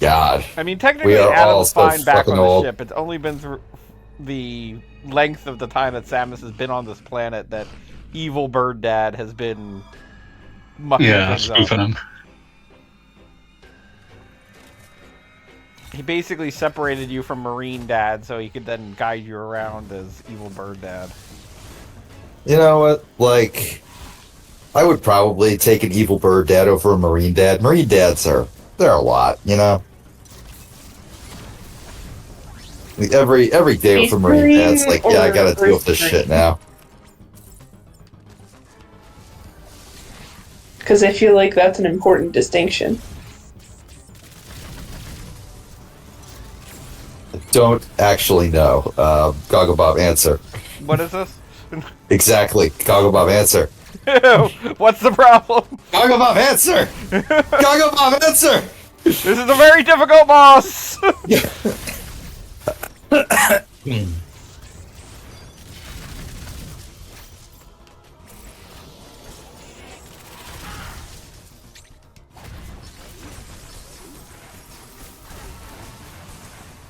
God. I mean, technically, We are all Adam's so fine back on fucking the old. ship. It's only been through the length of the time that Samus has been on this planet that evil bird dad has been mucking things up. spoofing him. He basically separated you from Marine Dad so he could then guide you around as evil bird dad. You know what? Like, I would probably take an evil bird dad over a marine dad. Marine dads they're a lot, you know? Like, every day with a marine dad's like, yeah, I gotta deal with this shit now. Because I feel like that's an important distinction. Don't actually know. Goggle Bob, answer. What is this? Exactly. Goggle Bob, answer. What's the problem? Goggle Bob, answer! Goggle Bob, answer! This is a very difficult boss!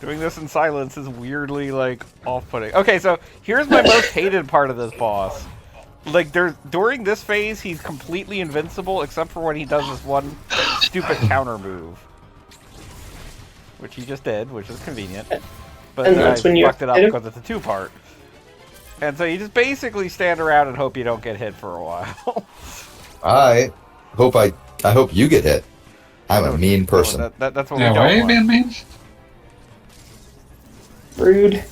Doing this in silence is weirdly, like, off-putting. Okay, so here's my most hated part of this boss. Like, during this phase, he's completely invincible, except for when he does this one stupid counter move. Which he just did, which is convenient. But And then that's I when you fucked it up hit him? because it's a two-part. And so you just basically stand around and hope you don't get hit for a while. I hope you get hit. I'm a mean person. That's what we Yeah, don't why are you want. being mean? Rude.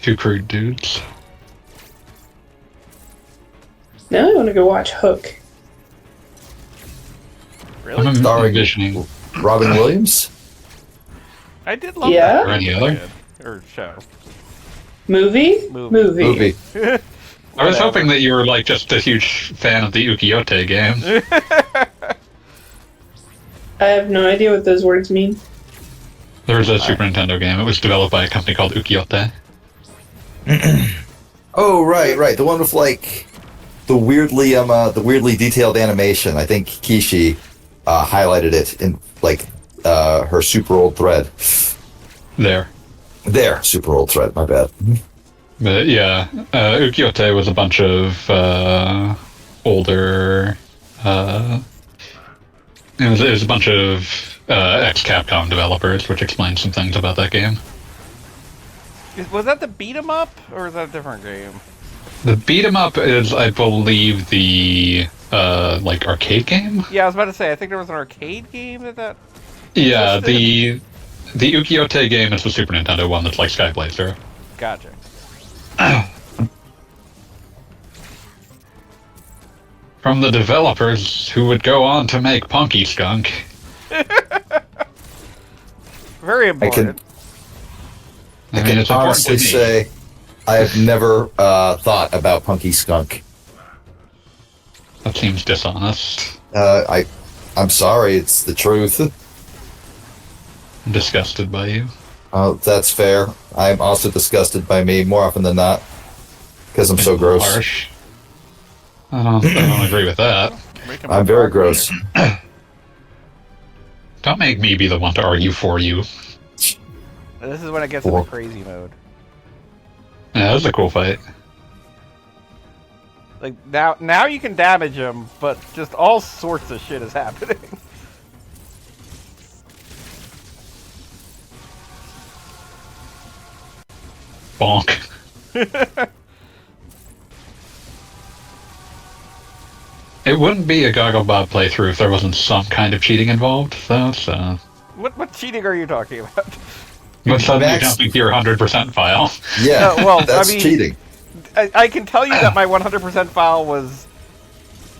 Two crude dudes. Now I want to go watch Hook. Really? I'm Starring envisioning Robin Williams? I did love Yeah? that. Or any other? Or show. Movie? Movie. I was hoping that you were like just a huge fan of the Ukiyote game. I have no idea what those words mean. There was a Super Nintendo game. It was developed by a company called Ukiyote. Oh, right. The one with like the weirdly detailed animation. I think Kishi highlighted it in like her super old thread. There, super old thread. My bad. But yeah, Ukiyote was a bunch of older. It was a bunch of ex-Capcom developers, which explains some things about that game. Was that the beat 'em up, or is that a different game? The beat 'em up is, I believe, the like arcade game. Yeah, I was about to say. I think there was an arcade game that. Yeah, existed. the Ukiyote game is the Super Nintendo one that's like Skyblade Zero. Gotcha. From the developers who would go on to make Punky Skunk. Very important. I can it's important honestly to me. say I have never thought about Punky Skunk. That seems dishonest. I'm sorry, it's the truth. I'm disgusted by you. That's fair. I'm also disgusted by me more often than not because I'm so gross. Harsh. I don't agree with that. I'm very gross. Don't make me be the one to argue for you. This is when it gets into crazy mode. Yeah, that was a cool fight. Like now you can damage him, but just all sorts of shit is happening. Bonk. It wouldn't be a Goggle Bob playthrough if there wasn't some kind of cheating involved, though, so... What cheating are you talking about? But suddenly Max- jumping to your 100% file. Yeah, well, I that's mean- cheating. I can tell you that my 100% file was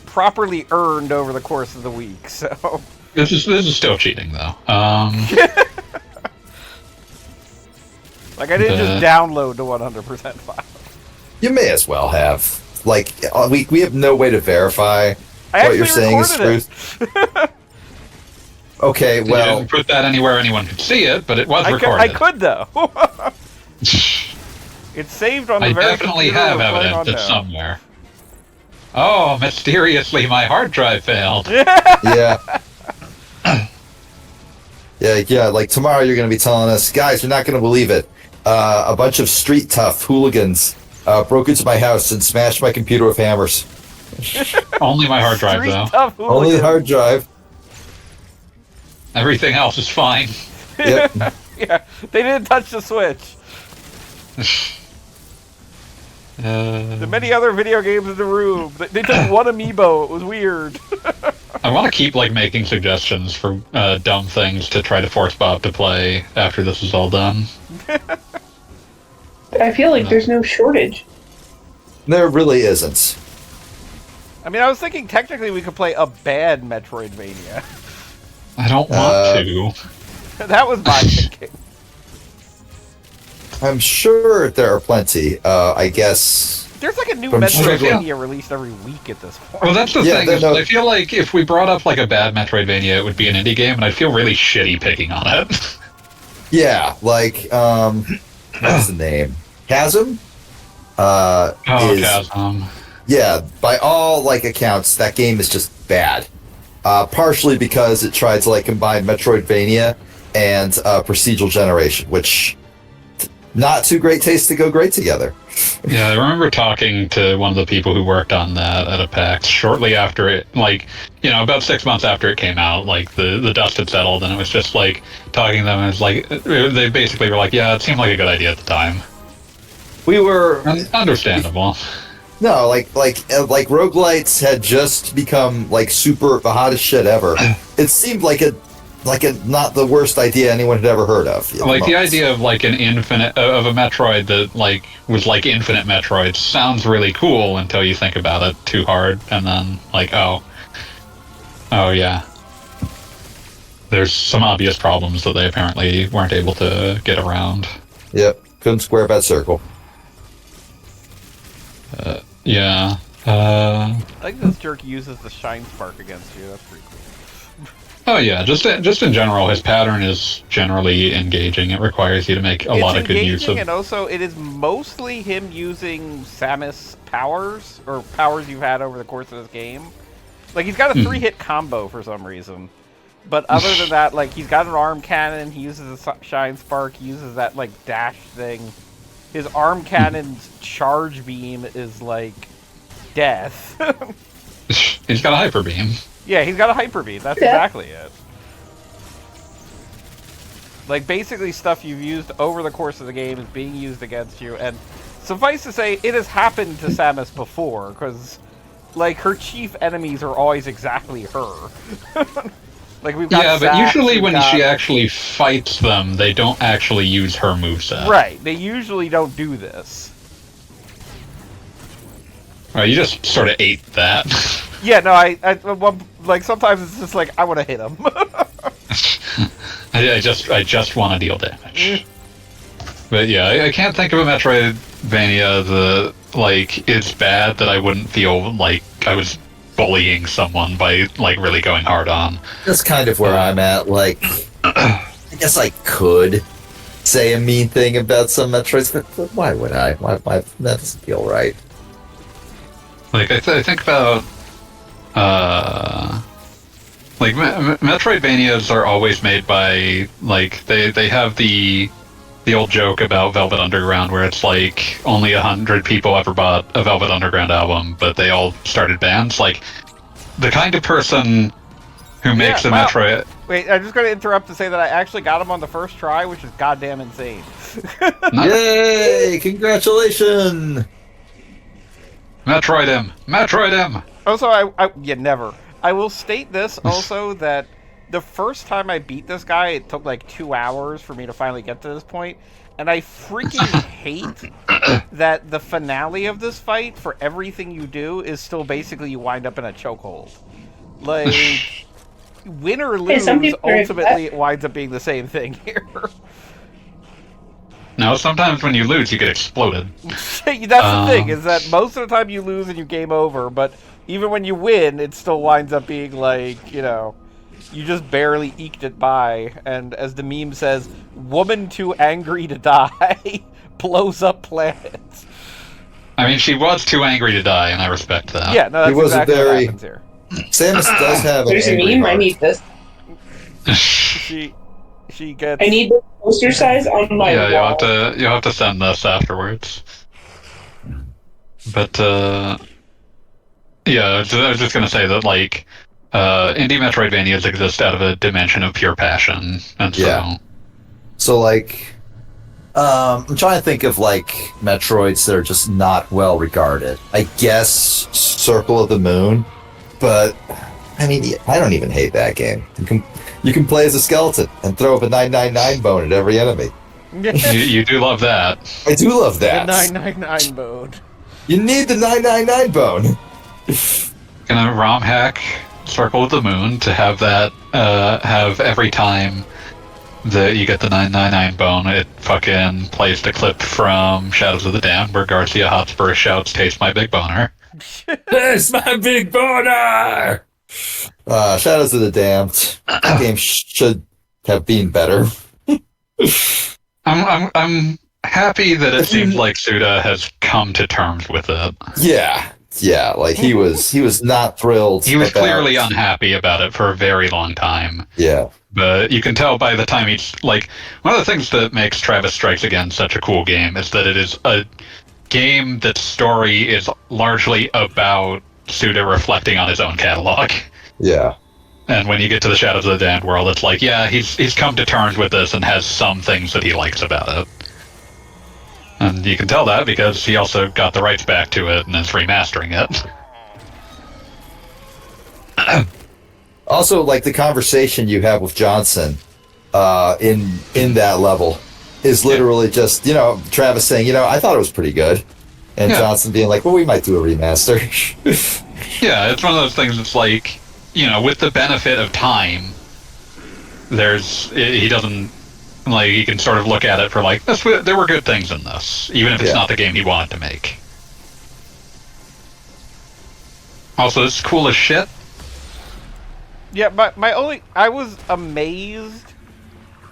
properly earned over the course of the week. So This is still cheating, though. like I didn't just download the 100% file. You may as well have. Like, we have no way to verify I what you're actually saying is recorded truth. Okay, You well, didn't put that anywhere anyone could see it, but it was I recorded. could though. It's saved on the I very definitely computer have we're playing evidence on it's now. somewhere. Oh, mysteriously, my hard drive failed. Yeah. Yeah, like tomorrow you're going to be telling us, guys, you're not going to believe it. A bunch of street tough hooligans broke into my house and smashed my computer with hammers. Only my hard drive, Street though. tough Only the hooligans. hard drive. Everything else is fine. Yep. Yeah, they didn't touch the Switch. The many other video games in the room. They took one amiibo. It was weird. I want to keep like making suggestions for dumb things to try to force Bob to play after this is all done. I feel like there's no shortage. There really isn't. I mean, I was thinking technically we could play a bad Metroidvania. I don't want to. That was my thinking. I'm sure there are plenty. I guess. There's like a new From Metroidvania released every week at this point. Well, that's the Yeah, thing. they're Is no- I feel like if we brought up like a bad Metroidvania, it would be an indie game, and I'd feel really shitty picking on it. Yeah, like what's the name? Chasm. Chasm. Yeah, by all like accounts, that game is just bad. Partially because it tried to like combine Metroidvania and procedural generation, which not too great taste to go great together. Yeah, I remember talking to one of the people who worked on that at a PAX shortly after it, like, you know, about 6 months after it came out, like, the dust had settled, and it was just, like, talking to them, and it's like, they basically were like, yeah, it seemed like a good idea at the time. We were Understandable. no like roguelites had just become like super the hottest shit ever. It seemed like a not the worst idea anyone had ever heard of. Like, the idea of, like, an infinite, of a Metroid that, like, was like Infinite Metroid sounds really cool until you think about it too hard, and then, like, oh yeah. There's some obvious problems that they apparently weren't able to get around. Yep, couldn't square that circle. Yeah. I think this jerk uses the Shine Spark against you. That's pretty cool. Oh yeah, just in general, his pattern is generally engaging. It requires you to make a lot of good use of. And also, it is mostly him using Samus powers, or powers you've had over the course of this game. Like, he's got a 3-hit combo for some reason. But other than that, like, he's got an arm cannon, he uses a Shine Spark, he uses that, like, dash thing. His arm cannon's charge beam is, like, death. He's got a hyper beam. Yeah, he's got a hyper beam. That's exactly it. Like, basically stuff you've used over the course of the game is being used against you, and suffice to say, it has happened to Samus before, because, like, her chief enemies are always exactly her. Like, we've got Yeah, but Zack, usually we've when got- she actually fights them, they don't actually use her moveset. Right, they usually don't do this. Right, you just sort of ate that. Yeah, no, well, like, sometimes it's just like, I want to hit him. I just want to deal damage. But yeah, I can't think of a Metroidvania that, like, it's bad that I wouldn't feel like I was bullying someone by, like, really going hard on. That's kind of where I'm at. Like, I guess I could say a mean thing about some Metroids, but why would I? Why that doesn't feel right. Like, I think about, like, Metroidvanias are always made by, like, they have the old joke about Velvet Underground where it's like only 100 people ever bought a Velvet Underground album, but they all started bands. Like, the kind of person who makes a wow. Metroid... Wait, I'm just going to interrupt to say that I actually got him on the first try, which is goddamn insane. Yay! Congratulations! Metroid him! Metroid him! Also, never. I will state this also that the first time I beat this guy, it took like 2 hours for me to finally get to this point, and I freaking hate that the finale of this fight, for everything you do, is still basically you wind up in a chokehold. Like, win or lose, some people are ultimately it winds up being the same thing here. No, sometimes when you lose, you get exploded. That's the thing, is that most of the time you lose and you game over, but even when you win, it still winds up being like, you know, you just barely eked it by, and as the meme says, woman too angry to die blows up planets. I mean, she was too angry to die, and I respect that. Yeah, no, He that's was a exactly what very- happens here. Samus does have an There's a angry meme. I heart. need this. She gets. I need the poster size on my Yeah, wall. you'll have to send this afterwards. But yeah, I was just gonna say that like indie Metroidvanias exist out of a dimension of pure passion, and so Yeah. So like, I'm trying to think of like Metroids that are just not well regarded. I guess Circle of the Moon, but I mean, I don't even hate that game. You can play as a skeleton and throw up a 999 bone at every enemy. you do love that. I do love The that. 999 mode. You need the 999 bone. Gonna ROM hack Circle of the Moon to have that have every time that you get the 999 bone, it fucking plays the clip from Shadows of the Damned where Garcia Hotspur shouts, "Taste my big boner." Taste my big boner. Shadows of the Damned. That game should have been better. I'm happy that it seems like Suda has come to terms with it. Yeah, like he was not thrilled. He was about- clearly unhappy about it for a very long time. Yeah. But you can tell by the time he's like, one of the things that makes Travis Strikes Again such a cool game is that it is a game that's story is largely about Suda reflecting on his own catalog. Yeah. And when you get to the Shadows of the Damned world, it's like, yeah, he's come to terms with this and has some things that he likes about it. And you can tell that because he also got the rights back to it and is remastering it. Also, like the conversation you have with Johnson, in that level, is literally just Travis saying, I thought it was pretty good, and Yeah. Johnson being like, well, we might do a remaster. Yeah, it's one of those things that's like, with the benefit of time, he doesn't, like, he can sort of look at it for like, there were good things in this, even if it's not the game he wanted to make. Also, it's cool as shit. Yeah, I was amazed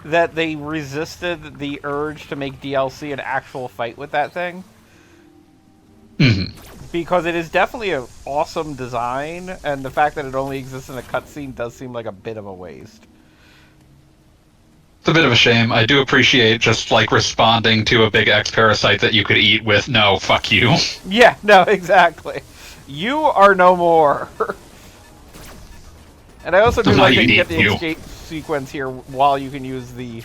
that they resisted the urge to make DLC an actual fight with that thing. Mm-hmm. Because it is definitely an awesome design, and the fact that it only exists in a cutscene does seem like a bit of a waste. It's a bit of a shame. I do appreciate just like responding to a big X parasite that you could eat with "No, fuck you." Yeah, no, exactly. You are no more. And I also do I'm like not that you get eating the you. escape sequence here while you can use the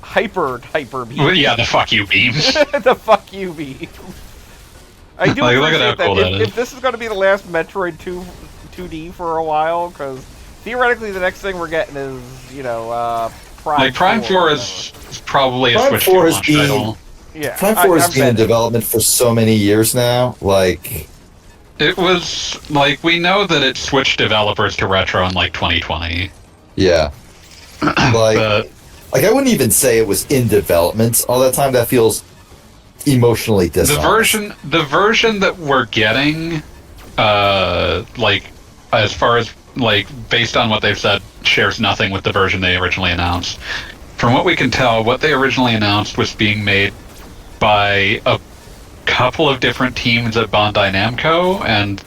hyper beam. Well, yeah, the fuck you beam. The fuck you beam. I do Like, look appreciate at how that cool that is. if this is going to be the last Metroid 2D for a while, because theoretically the next thing we're getting is, Prime Like Prime 4 or is probably a Prime Switch 4 has launch been- title. yeah, Prime 4 has I'm been in betting. development for so many years now. Like, It was like we know that it switched developers to retro in like 2020. yeah. Like, But I wouldn't even say it was in development all that time. That feels emotionally dishonest. the version that we're getting, like as far as like based on what they've said, shares nothing with the version they originally announced. From what we can tell, what they originally announced was being made by a couple of different teams at Bandai Namco, and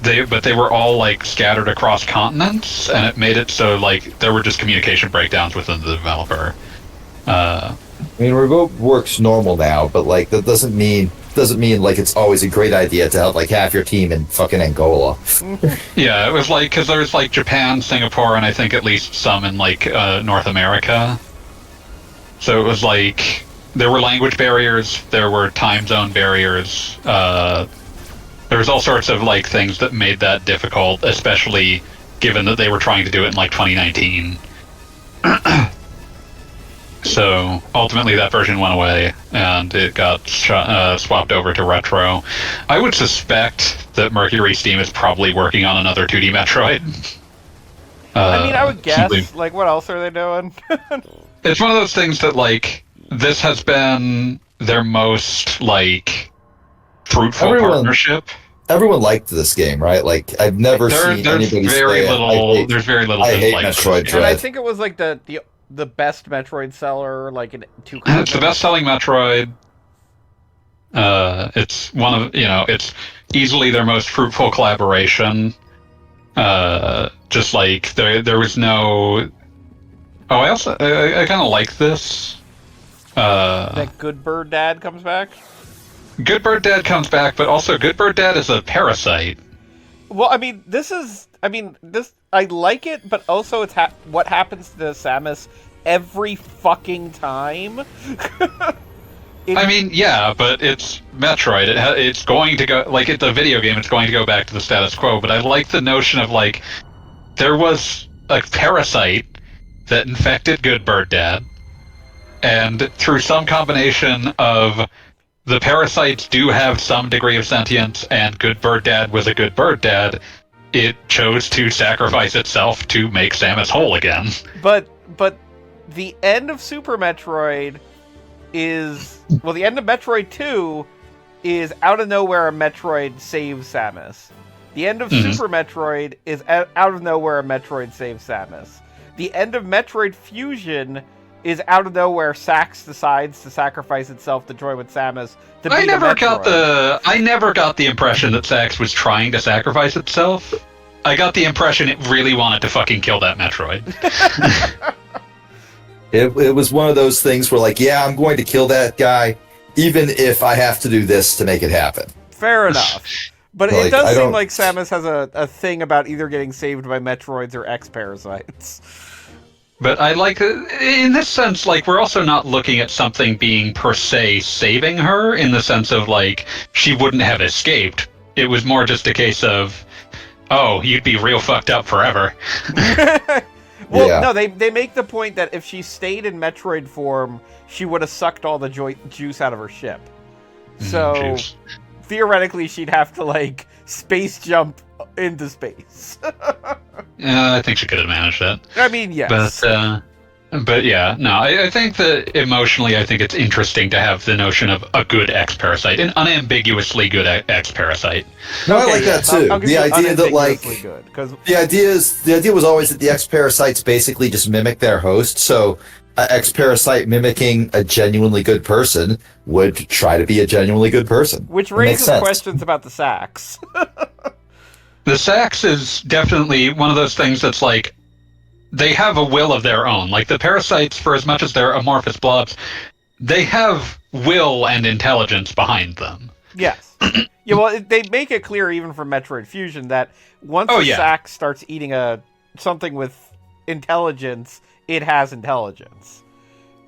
they were all like scattered across continents, and it made it so like there were just communication breakdowns within the developer. I mean, remote works normal now, but like that doesn't mean like it's always a great idea to have like half your team in fucking Angola. Yeah, it was like because there was like Japan, Singapore, and I think at least some in like North America. So it was like there were language barriers, there were time zone barriers. There was all sorts of like things that made that difficult, especially given that they were trying to do it in like 2019. So ultimately, that version went away, and it got swapped over to retro. I would suspect that Mercury Steam is probably working on another 2D Metroid. I mean, I would guess. simply- Like, what else are they doing? It's one of those things that like this has been their most like fruitful partnership. Everyone liked this game, right? Like I've never seen There's anybody very say little. There's very little. I hate dislike for Metroid this And game. I Dread. think it was like the best Metroid seller, like in two. It's the best-selling Metroid. It's one of it's easily their most fruitful collaboration. Just like there was no. Oh, I kind of like this. That Good Bird Dad comes back. Good Bird Dad comes back, but also Good Bird Dad is a parasite. Well, I mean, this I like it, but also it's what happens to Samus every fucking time. I mean, yeah, but it's Metroid. It's going to go like it's a video game. It's going to go back to the status quo. But I like the notion of like there was a parasite that infected Good Bird Dad, and through some combination of the parasites do have some degree of sentience, and Good Bird Dad was a good bird dad, it chose to sacrifice itself to make Samus whole again. But the end of Super Metroid is... Well, the end of Metroid 2 is out of nowhere a Metroid saves Samus. The end of Super Metroid is out of nowhere a Metroid saves Samus. The end of Metroid Fusion is out of nowhere Sax decides to sacrifice itself to join with Samus to beat I never Metroid. got the impression that Sax was trying to sacrifice itself. I got the impression it really wanted to fucking kill that Metroid. It was one of those things where, like, yeah, I'm going to kill that guy, even if I have to do this to make it happen. Fair enough. But Like, it does I seem don't- like Samus has a thing about either getting saved by Metroids or X-Parasites. But I like, in this sense, like, we're also not looking at something being per se saving her in the sense of, like, she wouldn't have escaped. It was more just a case of, oh, you'd be real fucked up forever. Well, Yeah. no, they make the point that if she stayed in Metroid form, she would have sucked all the juice out of her ship. So, Juice. theoretically, she'd have to, like, space jump into space. I think she could have managed that. I mean, yes. But yeah, no, I think that emotionally, I think it's interesting to have the notion of a good X-Parasite, an unambiguously good X-Parasite. No, I Okay, like yes, that too. I'll give The you idea that, like, unambiguously good, 'cause- the idea was always that the X-Parasites basically just mimic their host. So, an X-Parasite mimicking a genuinely good person would try to be a genuinely good person. which It makes raises sense. questions about the Sax. The Sax is definitely one of those things that's like, they have a will of their own. Like the parasites, for as much as they're amorphous blobs, they have will and intelligence behind them. Yes. Yeah, well, they make it clear even from Metroid Fusion that once a Sax starts eating something with intelligence, it has intelligence.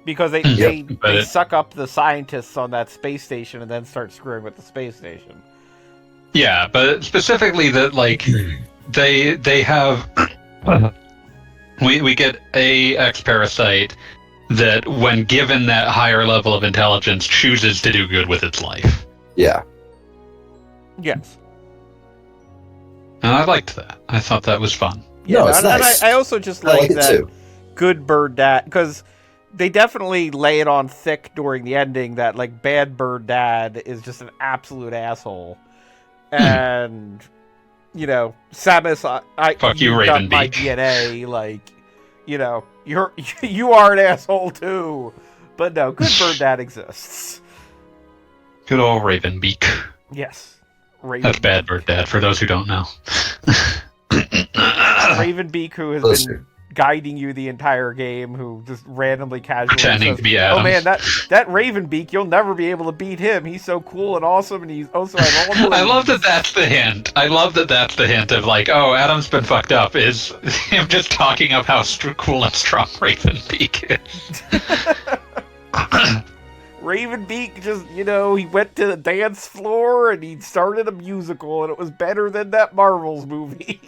Because they suck up the scientists on that space station and then start screwing with the space station. Yeah, but specifically that, like, they have... We get a X-Parasite that, when given that higher level of intelligence, chooses to do good with its life. Yeah. Yes. And I liked that. I thought that was fun. Yeah, No, it's and nice. I also just I like like it that too. Good Bird Dad, because they definitely lay it on thick during the ending that, like, Bad Bird Dad is just an absolute asshole. And... You know, Samus, Fuck you, got my Ravenbeak. DNA. Like, you know, you are an asshole too. But no, Good Bird Dad exists. Good old Ravenbeak. Yes, That's Bad Bird Dad, for those who don't know. Ravenbeak, who has Closer. been guiding you the entire game, who just randomly, casually Pretending says, to be "Oh Adams." man, that Ravenbeak, you'll never be able to beat him. He's so cool and awesome, and he's also has all the I love that that's the hint. I love that that's the hint of, like, oh, Adam's been fucked up, is him just talking of how cool and strong Ravenbeak is. Ravenbeak just, you know, he went to the dance floor and he started a musical and it was better than that Marvel's movie.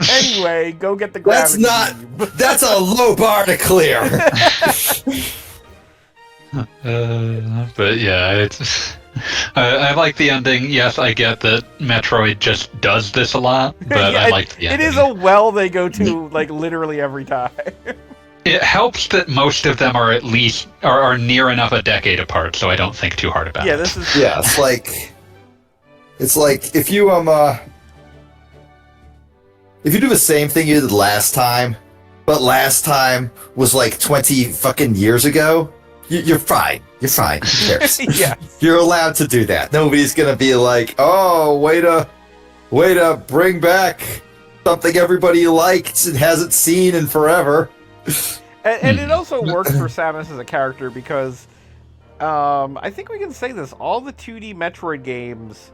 Anyway, go get the That's gravity not. beam. That's a low bar to clear. But yeah, it's. I like the ending. Yes, I get that Metroid just does this a lot, but Yeah, I like the it ending. is a well they go to, like, literally every time. It helps that most of them are at least are near enough a decade apart, so I don't think too hard about Yeah, it. this is... Yeah, it's like if you do the same thing you did last time, but last time was like 20 fucking years ago, you're fine. You're fine. Who cares? Yeah. You're allowed to do that. Nobody's gonna be like, oh, way to bring back something everybody liked and hasn't seen in forever. And it also works for Samus as a character because I think we can say this. All the 2D Metroid games,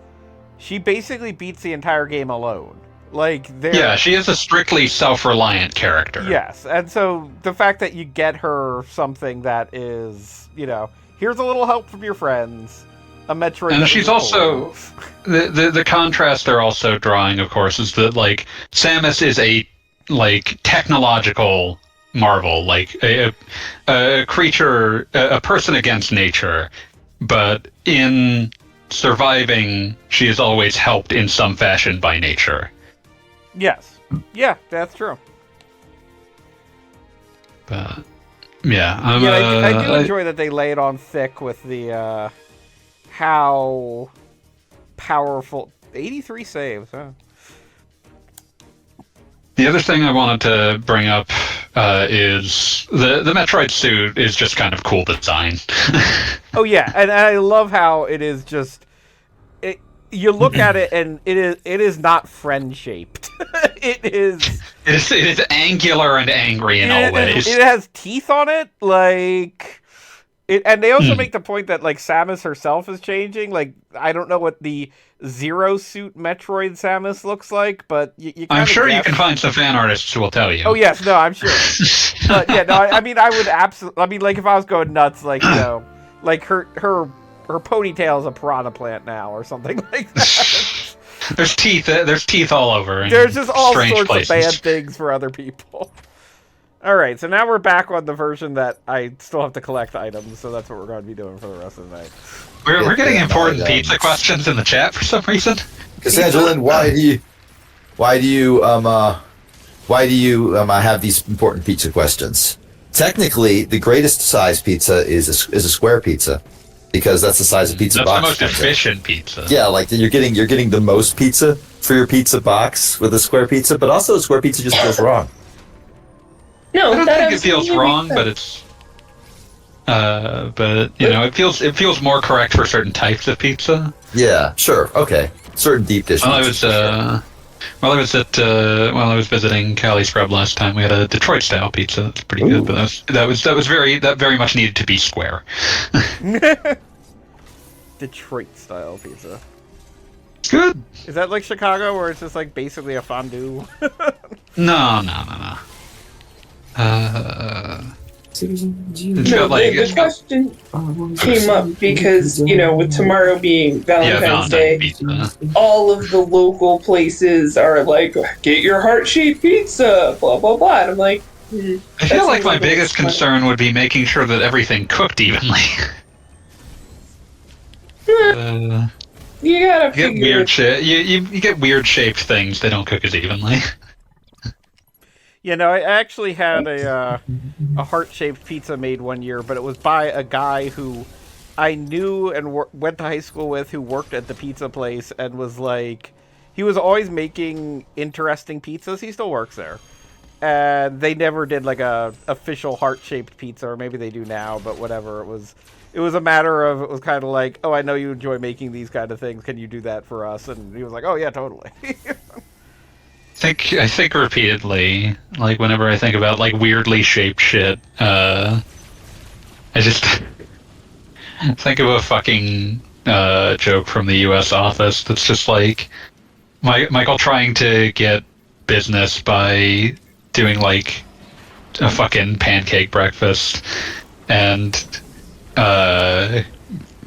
she basically beats the entire game alone. Like, yeah, she is a strictly self-reliant character. Yes, and so the fact that you get her something that is, here's a little help from your friends, a Metroid. And she's also the contrast they're also drawing, of course, is that like Samus is a technological marvel, like a creature, a person against nature, but in surviving, she is always helped in some fashion by nature. Yes. Yeah, that's true. But yeah, I do enjoy that they lay it on thick with the how powerful 83 saves. Huh? The other thing I wanted to bring up is the Metroid suit is just kind of cool design. Oh yeah, and I love how it is just. You look at it and it is not friend shaped. It is angular and angry in all ways. It has teeth on it, and they also make the point that like Samus herself is changing. Like I don't know what the Zero Suit Metroid Samus looks like, but I'm sure you can find some fan artists who will tell you. Oh yes, no, I'm sure. But yeah, no, I mean I would absolutely. I mean, like if I was going nuts, like like her ponytail is a piranha plant now, or something like that. There's teeth all over. There's just all sorts places. of bad things for other people. All right, so now we're back on the version that I still have to collect items, so that's what we're going to be doing for the rest of the night. We're getting important pizza questions in the chat for some reason. Cassandra, why do you have these important pizza questions? Technically, the greatest size pizza is a square pizza. Because that's the size of pizza box. That's the most efficient pizza. Yeah, like you're getting the most pizza for your pizza box with a square pizza, but also a square pizza just feels wrong. No, I don't think it feels wrong, but it's it feels more correct for certain types of pizza. Yeah, sure, okay. Certain deep dish. While I was visiting Cali Scrub last time, we had a Detroit style pizza. That's pretty good, but that very much needed to be square. Detroit style pizza. Good. Is that like Chicago, where it's just like basically a fondue? No. The question came up because, with tomorrow being Valentine's Day, pizza. all of the local places are like, get your heart-shaped pizza, blah, blah, blah. And I'm like, I feel like my biggest concern would be making sure that everything cooked evenly. You gotta get weird shit. You get weird shaped things. They don't cook as evenly. I actually had a heart-shaped pizza made one year, but it was by a guy who I knew and went to high school with, who worked at the pizza place, and was like, he was always making interesting pizzas. He still works there, and they never did like a official heart-shaped pizza, or maybe they do now, but whatever. It was a matter of, it was kind of like, oh, I know you enjoy making these kind of things. Can you do that for us? And he was like, oh yeah, totally. I think repeatedly, like whenever I think about like weirdly shaped shit, I just think of a fucking joke from the U.S. Office that's just like Michael trying to get business by doing like a fucking pancake breakfast, and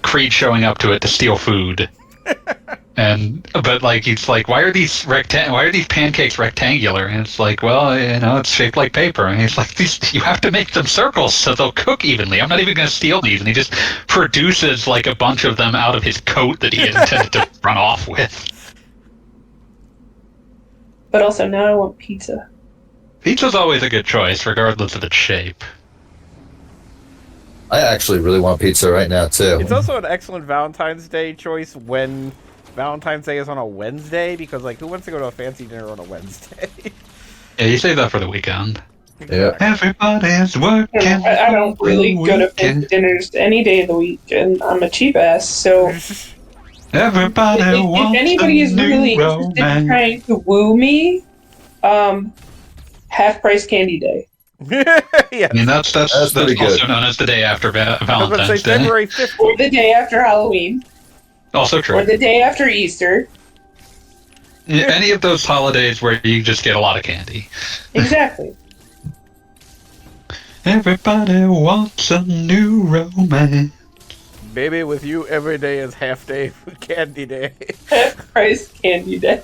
Creed showing up to it to steal food. But like he's like, why are these pancakes rectangular? And it's like, well, it's shaped like paper. And he's like, you have to make them circles so they'll cook evenly. I'm not even going to steal these. And he just produces like a bunch of them out of his coat that he intended to run off with. But also now I want pizza. Pizza's always a good choice, regardless of its shape. I actually really want pizza right now too. It's also an excellent Valentine's Day choice when Valentine's Day is on a Wednesday, because like who wants to go to a fancy dinner on a Wednesday? Yeah, you save that for the weekend. Yeah. Everybody's working. I don't really go to fancy dinners any day of the week, and I'm a cheap ass. So Everybody if wants anybody a is new really interested in romance. trying to woo me, half price candy day. Yeah. I mean, that's pretty good. also known as the day after I was about to say Valentine's Day. February Or 15th. the day after Halloween, Also true. or the day after Easter. Any of those holidays where you just get a lot of candy. Exactly. Everybody wants a new romance. Baby, with you, every day is half day candy day. Half price candy day.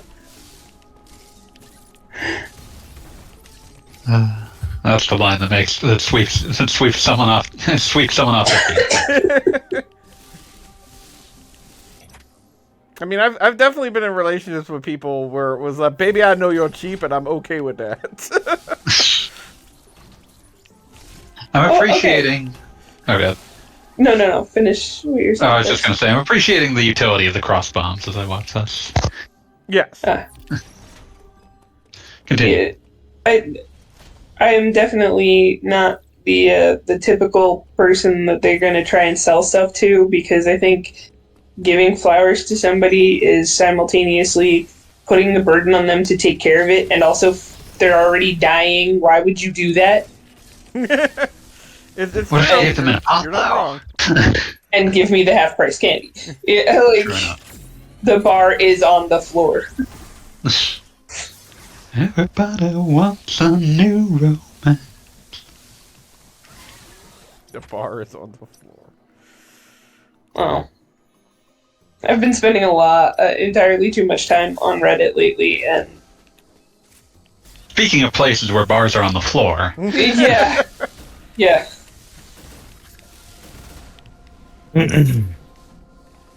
That's the line that sweeps someone off their feet. I mean, I've definitely been in relationships with people where it was like, baby, I know you're cheap, and I'm okay with that. I'm okay. appreciating. Okay. No. Finish what you're saying. I was just going to say, I'm appreciating the utility of the cross bombs as I watch this. Yes. Continue. Yeah, I am definitely not the typical person that they're going to try and sell stuff to, because I think giving flowers to somebody is simultaneously putting the burden on them to take care of it, and also they're already dying. Why would you do that? It's What if I you're gave them an not wrong. And give me the half price candy. True enough. The bar is on the floor. Everybody wants a new romance. The bar is on the floor. Oh. I've been spending entirely too much time on Reddit lately, and Speaking of places where bars are on the floor, yeah.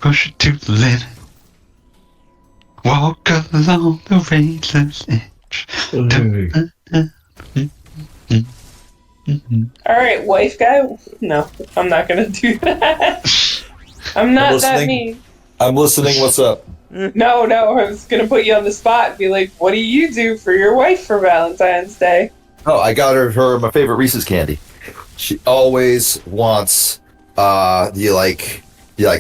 push it to the limit. Walk along the razor's edge. Alright, wife guy? No, I'm not gonna do that. I'm not that mean. I'm listening. What's up? No, I was gonna put you on the spot and be like, what do you do for your wife for Valentine's Day? Oh, I got her my favorite Reese's candy. She always wants the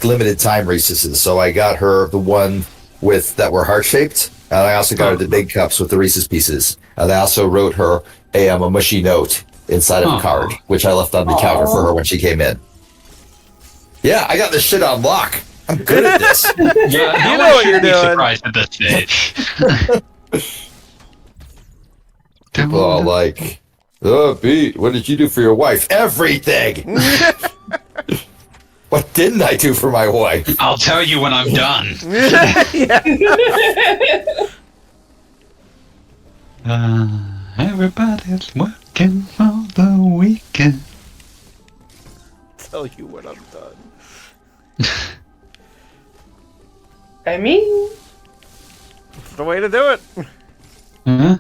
limited time Reese's. So I got her the one that were heart shaped, and I also got her the big cups with the Reese's pieces. And I also wrote her a mushy note inside of a card, which I left on the counter for her when she came in. Yeah, I got this shit on lock. I'm good at this. Yeah, You know what you're doing. Surprised at this stage. People are like, oh, Pete, what did you do for your wife? Everything! What didn't I do for my wife? I'll tell you when I'm done. Everybody's working for the weekend. Tell you when I'm done. I mean, It's the way to do it. Huh?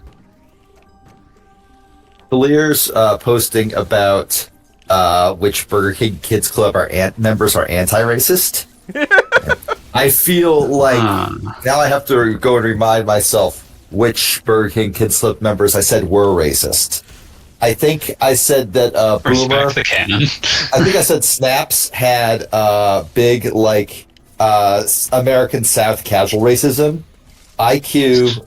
Clear's posting about which Burger King Kids Club members are anti-racist. I feel like now I have to go and remind myself which Burger King Kids Club members I said were racist. I think I said that Boomer. Respect the canon. I think I said Snaps had big American South casual racism. IQ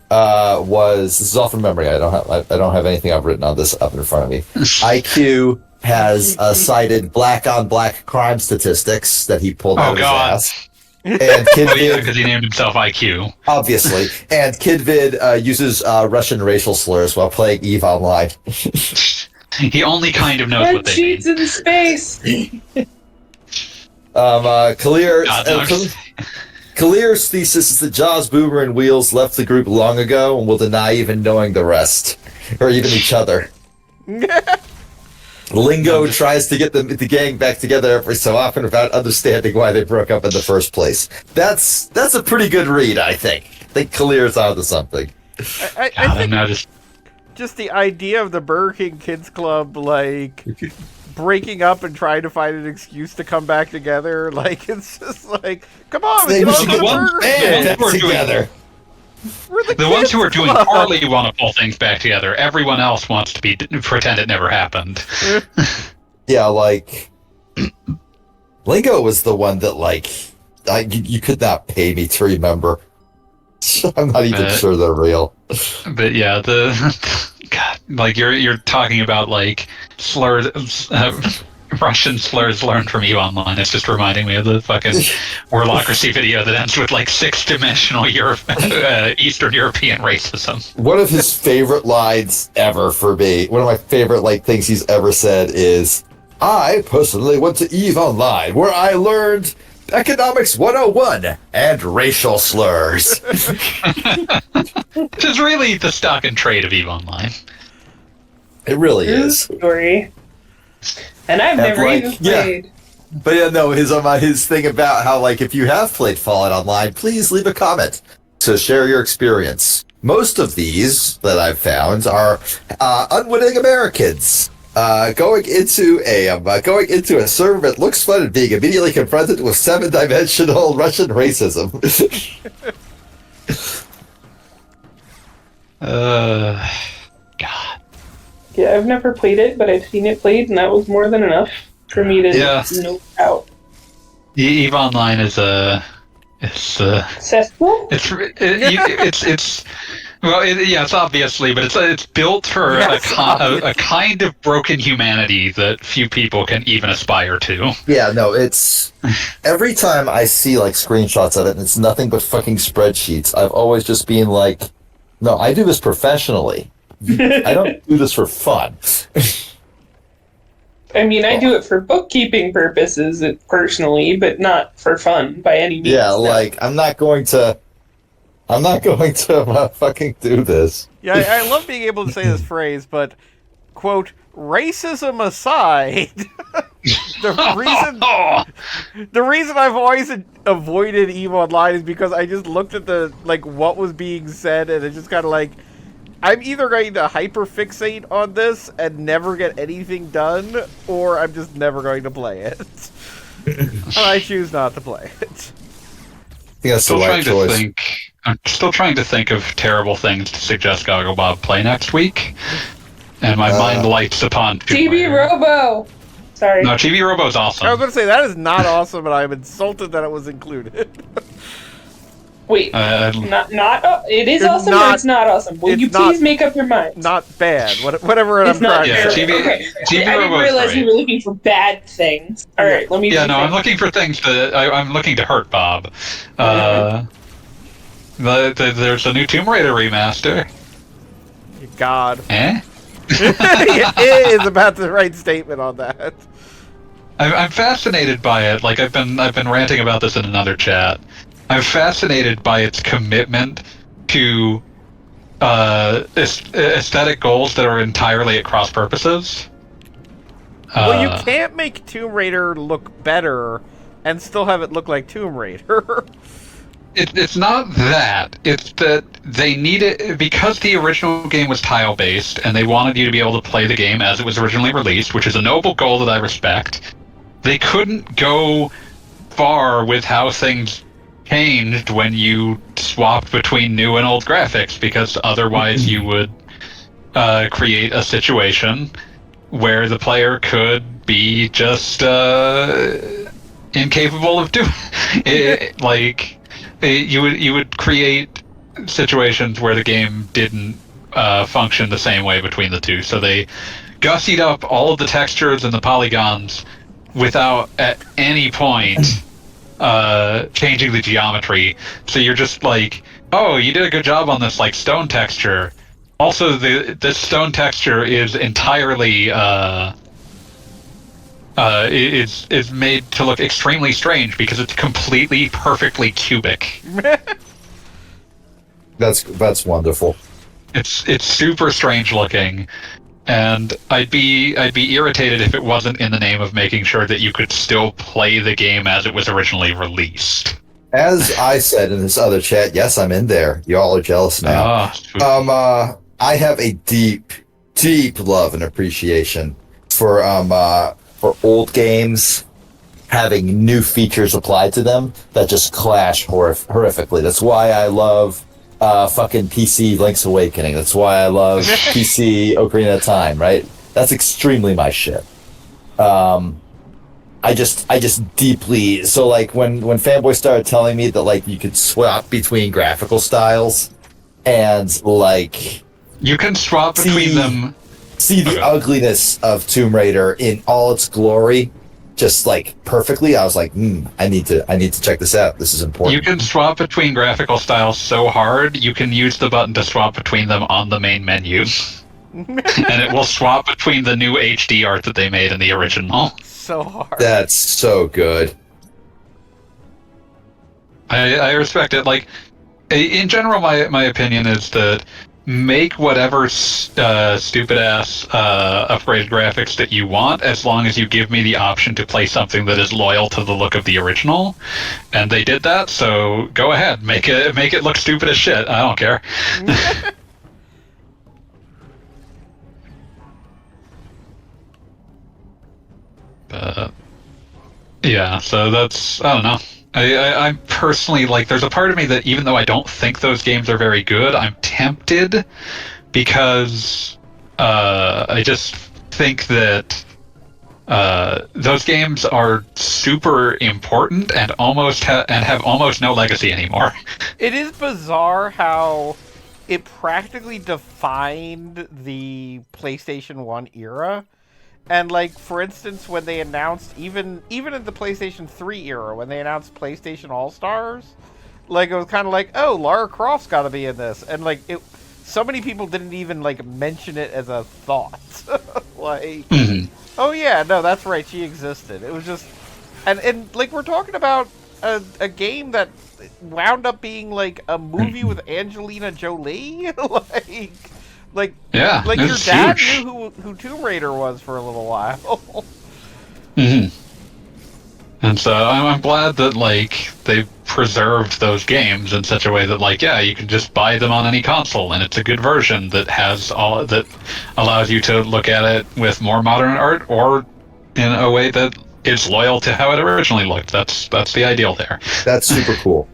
was, this is all from memory. I don't have anything I've written on this up in front of me. IQ has cited black on black crime statistics that he pulled out of his ass. And Kidvid, because he named himself IQ. obviously, and Kidvid uses Russian racial slurs while playing EVE Online. He only kind of knows and what they cheats mean. in space. Khalir's thesis is that Jaws, Boomer, and Wheels left the group long ago and will deny even knowing the rest, or even each other. Lingo tries to get the gang back together every so often without understanding why they broke up in the first place. That's a pretty good read, I think. I think Khalir's onto something. I think just the idea of the Burger King Kids Club, like, breaking up and trying to find an excuse to come back together, like, it's just like, come on, Maybe let's we get should on get to the one Burger King. band back together. We're The ones who are kids doing club. poorly want to pull things back together. Everyone else wants to pretend it never happened. Yeah, like Lingo was the one that you could not pay me to remember. I'm not even sure they're real. But yeah, God, like you're talking about like slurs, Russian slurs learned from you online. It's just reminding me of the fucking Warlocracy video that ends with like 6-dimensional Eastern European racism. One of his favorite lines ever for me, one of my favorite things he's ever said is, I personally went to EVE Online where I learned Economics 101 and racial slurs. Which is really the stock and trade of EVE Online. It really True is. story. And I've never even played. But yeah, no, his thing about how if you have played Fallout Online, please leave a comment to share your experience. Most of these that I've found are unwitting Americans going into a server that looks fun and being immediately confronted with 7-dimensional Russian racism. God. Yeah, I've never played it, but I've seen it played, and that was more than enough for me to know out. EVE Online is Cesspool? It's obviously, but it's built for a kind of broken humanity that few people can even aspire to. Yeah, no, it's every time I see screenshots of it and it's nothing but fucking spreadsheets, I've always just been like, no, I do this professionally. I don't do this for fun. I mean, I do it for bookkeeping purposes personally, but not for fun by any means. Yeah, I'm not going to fucking do this. Yeah, I love being able to say this phrase, but, quote, racism aside, the reason I've always avoided EVE Online is because I just looked at what was being said, and it's just kind of I'm either going to hyperfixate on this and never get anything done, or I'm just never going to play it. And I choose not to play it. I think that's the right choice. I'm still trying to think of terrible things to suggest Gogglebob play next week, and my mind lights upon TV Robo! Sorry. No, TV Robo's awesome. I was going to say, that is not awesome, and I'm insulted that it was included. Wait, it is awesome or it's not awesome? Will you please make up your mind? Not bad. Whatever I'm trying to say. Okay. I didn't realize you were looking for bad things. Alright, let me I'm looking for things I'm looking to hurt Bob. There's a new Tomb Raider remaster. God. Eh? It is about the right statement on that. I'm fascinated by it. I've been ranting about this in another chat. I'm fascinated by its commitment to aesthetic goals that are entirely at cross purposes. Well, you can't make Tomb Raider look better and still have it look like Tomb Raider. It's not that. It's that they need it because the original game was tile-based, and they wanted you to be able to play the game as it was originally released, which is a noble goal that I respect. They couldn't go far with how things changed when you swapped between new and old graphics, because otherwise you would create a situation where the player could be just incapable of doing it. You would create situations where the game didn't function the same way between the two. So they gussied up all of the textures and the polygons without at any point changing the geometry. So you're just oh, you did a good job on this stone texture. Also, this stone texture is entirely is made to look extremely strange because it's completely perfectly cubic. That's wonderful. It's super strange looking, and I'd be irritated if it wasn't in the name of making sure that you could still play the game as it was originally released. As I said in this other chat, yes, I'm in there. Y'all are jealous now. I have a deep love and appreciation for old games having new features applied to them that just clash horrifically. That's why I love fucking PC Link's Awakening. That's why I love PC Ocarina of Time, right? That's extremely my shit. I just deeply so like when fanboys started telling me that like you could swap between graphical styles and like You can swap between them. see the ugliness of Tomb Raider in all its glory, just like perfectly. I was like, I need to check this out. This is important. You can swap between graphical styles so hard, you can use the button to swap between them on the main menu. And it will swap between the new HD art that they made and the original. So hard. That's so good. I respect it. Like, in general, my opinion is that make whatever stupid-ass upgraded graphics that you want, as long as you give me the option to play something that is loyal to the look of the original. And they did that, so go ahead. Make it look stupid as shit. I don't care. Yeah, so that's, I don't know. I personally, like, there's a part of me that even though I don't think those games are very good, I'm tempted because I just think that those games are super important and have almost no legacy anymore. It is bizarre how it practically defined the PlayStation 1 era. And, like, for instance, when they announced, even in the PlayStation 3 era, when they announced PlayStation All-Stars, like, it was kind of like, oh, Lara Croft's got to be in this. And, like, so many people didn't even, like, mention it as a thought. Like, oh, yeah, no, that's right, she existed. It was just... And like, we're talking about a game that wound up being, like, a movie with Angelina Jolie? Like Yeah, like your dad huge. knew who Tomb Raider was for a little while. And so I'm glad that, like, they preserved those games in such a way that, like, yeah, you can just buy them on any console, and it's a good version that has all that allows you to look at it with more modern art, or in a way that is loyal to how it originally looked. That's the ideal there. That's super cool.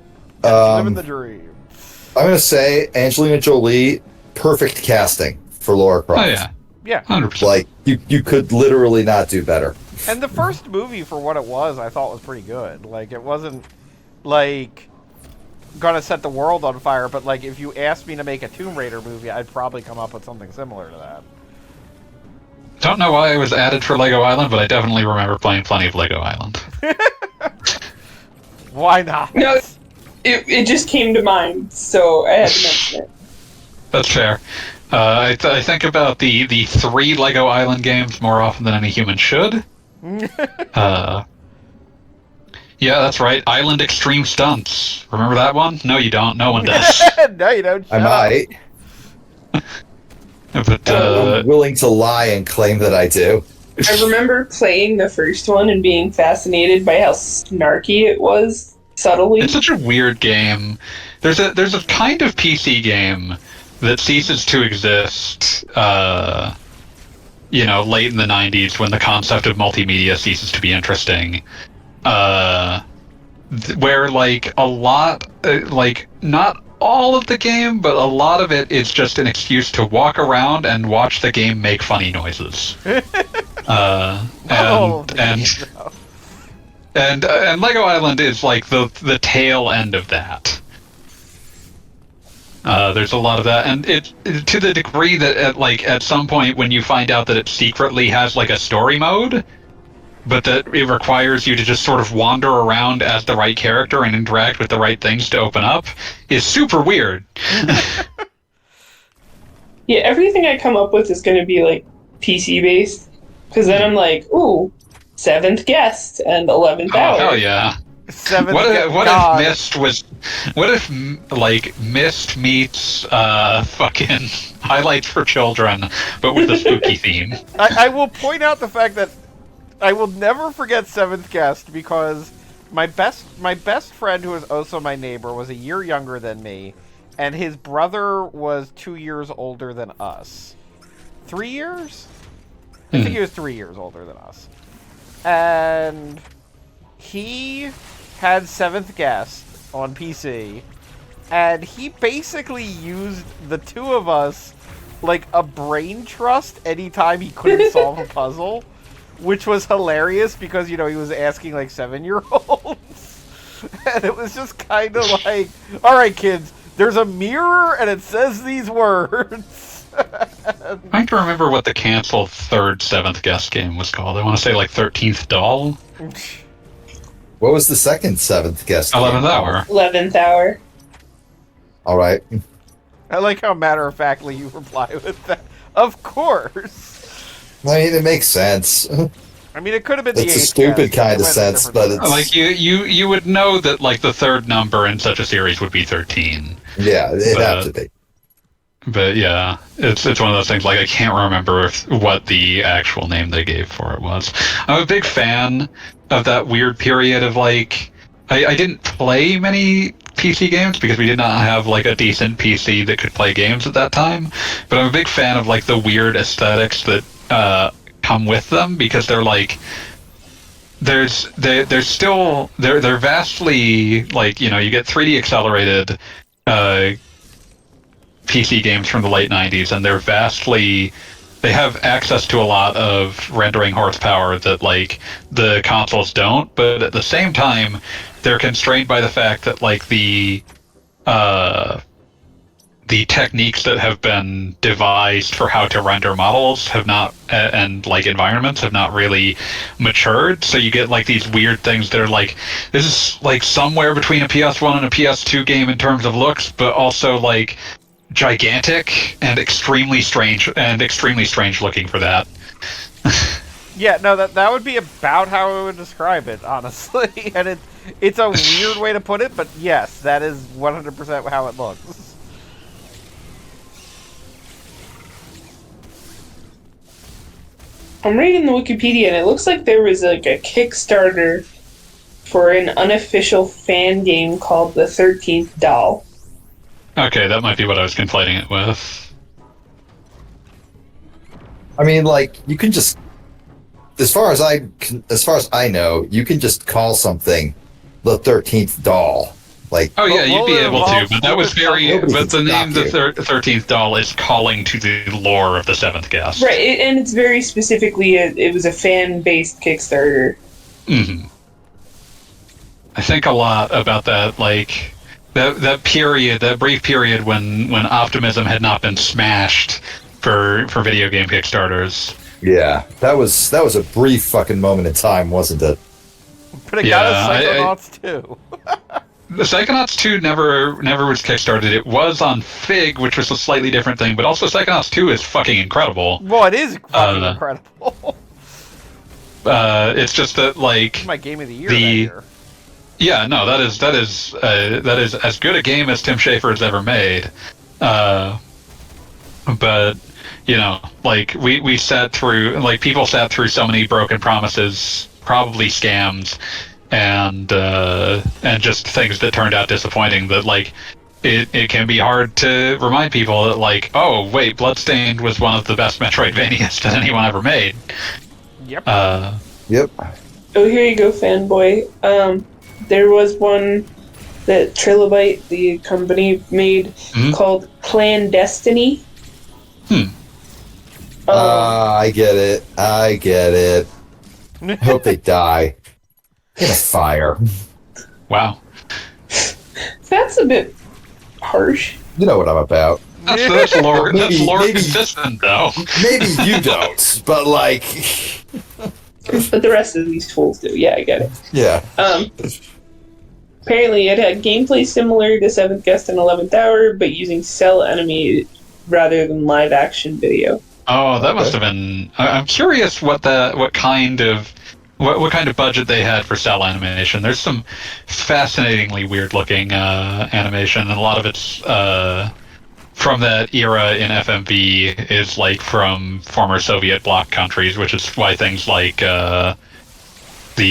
Living the dream. I'm gonna say Angelina Jolie, perfect casting for Lara Croft. Oh yeah, Yeah. 100%. Like you could literally not do better. And the first movie, for what it was, I thought was pretty good. Like, it wasn't, like, gonna set the world on fire, but, like, if you asked me to make a Tomb Raider movie, I'd probably come up with something similar to that. Don't know why it was added for Lego Island, but I definitely remember playing plenty of Lego Island. Why not? No, it just came to mind, so I had to mention it. That's fair. I think about the 3 Lego Island games more often than any human should. Yeah, that's right. Island Extreme Stunts. Remember that one? No, you don't. No one does. No, you don't. I Shut up. might. But I'm willing to lie and claim that I do. I remember playing the first one and being fascinated by how snarky it was, subtly. it's such a weird game. There's a kind of PC game that ceases to exist, late in the 90s when the concept of multimedia ceases to be interesting. Where, like, a lot, not all of the game, but a lot of it is just an excuse to walk around and watch the game make funny noises. And Lego Island is, like, the tail end of that. There's a lot of that, and it to the degree that at some point when you find out that it secretly has, like, a story mode, but that it requires you to just sort of wander around as the right character and interact with the right things to open up, is super weird. Yeah, everything I come up with is going to be, like, PC based, because then I'm like, ooh, 7th guest and 11th hour. Oh hell yeah! Seventh What if God. Myst was? What if Myst meets fucking Highlights for Children, but with a spooky theme? I will point out the fact that I will never forget 7th Guest, because my best friend, who is also my neighbor, was a year younger than me, and his brother was 2 years older than us. 3 years? I think he was 3 years older than us. And he had 7th Guest on PC, and he basically used the two of us like a brain trust anytime he couldn't solve a puzzle, which was hilarious because, he was asking like 7-year-olds. And it was just kind of like, all right, kids, there's a mirror and it says these words. I'm trying to remember what the canceled third seventh guest game was called. I want to say like 13th Doll. What was the second seventh guest? 11th Hour. 11th Hour. All right. I like how matter-of-factly you reply with that. Of course. I mean, it makes sense. I mean, it could have been the It's a eighth stupid guest. kind It of went a sense, different but direction. it's... Like you would know that like the third number in such a series would be 13. Yeah, it'd have to be. But yeah, it's one of those things. Like I can't remember what the actual name they gave for it was. I'm a big fan of that weird period of like I didn't play many PC games because we did not have like a decent PC that could play games at that time. But I'm a big fan of like the weird aesthetics that come with them because they're like they're vastly like you get 3D accelerated PC games from the late 90s, and they have access to a lot of rendering horsepower that like the consoles don't, but at the same time they're constrained by the fact that like the techniques that have been devised for how to render models have not and like environments have not really matured, so you get like these weird things that are like this is like somewhere between a PS1 and a PS2 game in terms of looks, but also like gigantic and extremely strange looking for that. Yeah, no, that would be about how I would describe it, honestly. And it's a weird way to put it, but yes, that is 100% how it looks. I'm reading the Wikipedia, and it looks like there was like a Kickstarter for an unofficial fan game called the 13th Doll. Okay, that might be what I was conflating it with. I mean, like, you can just, as far as I know, you can just call something the 13th Doll. Like, Oh yeah, you'd be able to, but that was very. Nobody But the can name stop the you. 13th Doll is calling to the lore of the seventh guest. Right, and it's very specifically, it was a fan-based Kickstarter. Mm-hmm. I think a lot about that, like that period, that brief period when optimism had not been smashed for video game Kickstarters. yeah, that was a brief fucking moment in time, wasn't it? But it Yeah, got us Psychonauts too. The Psychonauts 2 never was Kickstarted. It was on Fig, which was a slightly different thing, but also Psychonauts 2 is fucking incredible. Well, it is fucking incredible. It's just that, like... My game of the year that year. Yeah, no, that is as good a game as Tim Schafer has ever made. But, like, we sat through... Like, people sat through so many broken promises, probably scams, and just things that turned out disappointing that like it can be hard to remind people that like, oh wait, Bloodstained was one of the best Metroidvanias that anyone ever made. Yep. Yep. Oh, here you go, fanboy. There was one that Trilobite, the company, made called Clandestiny. I get it. Hope they die in a fire. Wow. That's a bit harsh. You know what I'm about. That's lore Maybe- consistent though. Maybe you don't, but like, But the rest of these fools do. Yeah, I get it. yeah. Apparently, it had gameplay similar to 7th Guest and 11th Hour, but using cell enemy rather than live action video. Oh, that must have been. I'm curious what kind of budget they had for cell animation. There's some fascinatingly weird looking animation, and a lot of it's from that era in FMV is like from former Soviet bloc countries, which is why things like the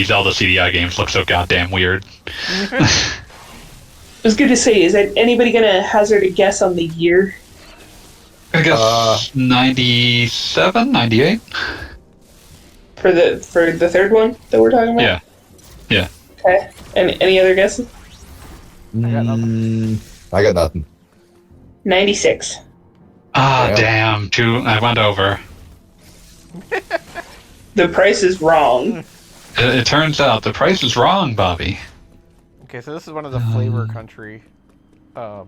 Zelda CDI games look so goddamn weird. I was going to say, is anybody going to hazard a guess on the year? I guess 97, 98? For the third one that we're talking about? Yeah. Okay. Any other guesses? I got nothing. I got nothing. 96. Ah, Damn. damn. I went over. The price is wrong. It turns out the price is wrong, Bobby. Okay, so this is one of the flavor country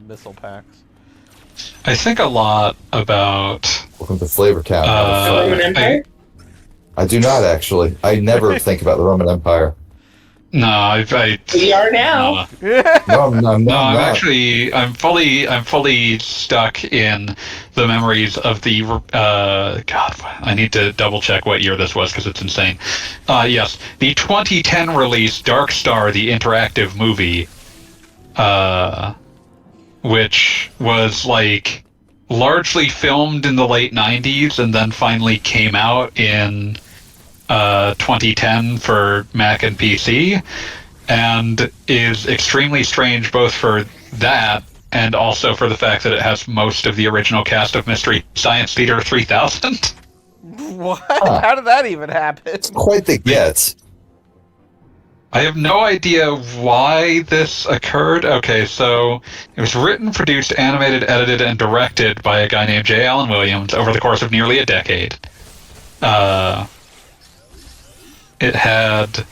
missile packs. I think a lot about... Welcome to Flavor Town. The Roman Empire? I do not, actually. I never think about the Roman Empire. No, We are now. No, I'm not. I'm fully stuck in the memories of the God, I need to double check what year this was because it's insane. Yes, the 2010 release Dark Star, the interactive movie, which was like largely filmed in the late 90s and then finally came out in 2010 for Mac and PC, and is extremely strange both for that and also for the fact that it has most of the original cast of Mystery Science Theater 3000. What? How did that even happen? It's quite the get. I have no idea why this occurred. Okay, so it was written, produced, animated, edited, and directed by a guy named J. Allen Williams over the course of nearly a decade. It had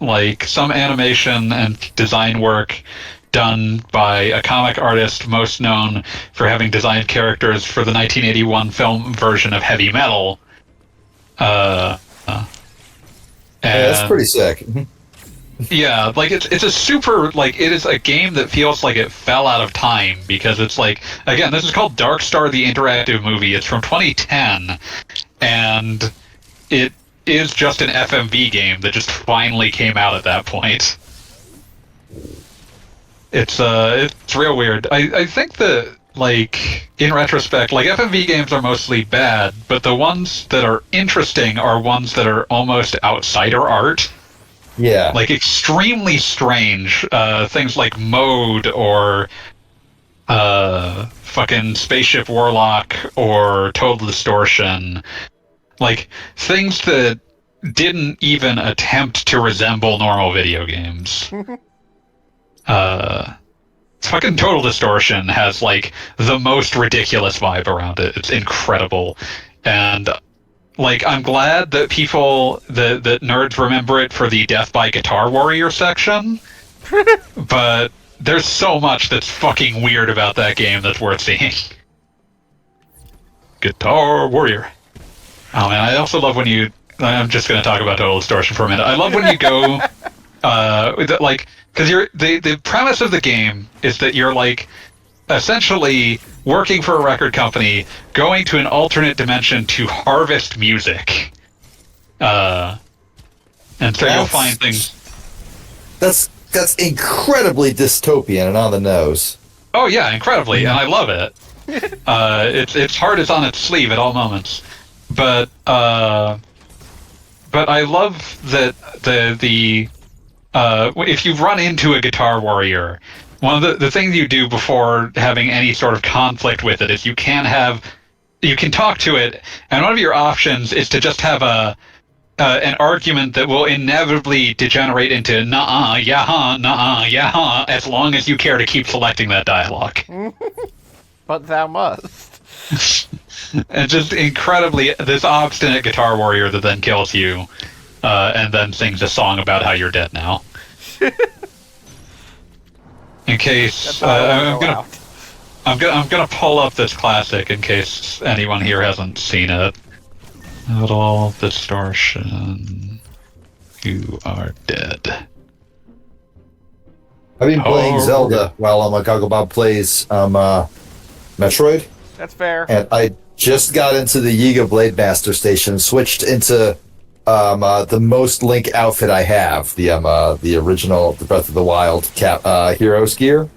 like some animation and design work done by a comic artist most known for having designed characters for the 1981 film version of Heavy Metal. That's pretty sick. Yeah, like it's a super, like, it is a game that feels like it fell out of time because it's like, again, this is called Dark Star the Interactive Movie. It's from 2010, and it is just an FMV game that just finally came out at that point. It's real weird. I think that, like, in retrospect, like, FMV games are mostly bad, but the ones that are interesting are ones that are almost outsider art. Yeah. Like, extremely strange things like Mode or fucking Spaceship Warlock or Total Distortion. Like, things that didn't even attempt to resemble normal video games. Fucking Total Distortion has, like, the most ridiculous vibe around it. It's incredible. And, like, I'm glad that people, that nerds remember it for the Death by Guitar Warrior section, but there's so much that's fucking weird about that game that's worth seeing. Guitar Warrior. Oh man, I also love when you, I'm just going to talk about Total Distortion for a minute. I love when you go, like, because the premise of the game is that you're, like, essentially working for a record company, going to an alternate dimension to harvest music. And so you'll find things. That's incredibly dystopian and on the nose. Oh yeah, incredibly, and I love it. Its heart is on its sleeve at all moments. But I love that the if you run into a Guitar Warrior, one of the things you do before having any sort of conflict with it is you can talk to it, and one of your options is to just have an argument that will inevitably degenerate into nah, yeah, as long as you care to keep selecting that dialogue. But thou must. And just incredibly, this obstinate Guitar Warrior that then kills you, and then sings a song about how you're dead now. In case I'm gonna pull up this classic in case anyone here hasn't seen it. Total Distortion. You are dead. I've been playing Zelda while Gogglebob plays Metroid. That's fair. And I just got into the Yiga Blade Master Station, switched into the most Link outfit I have, the original, the Breath of the Wild Heroes gear,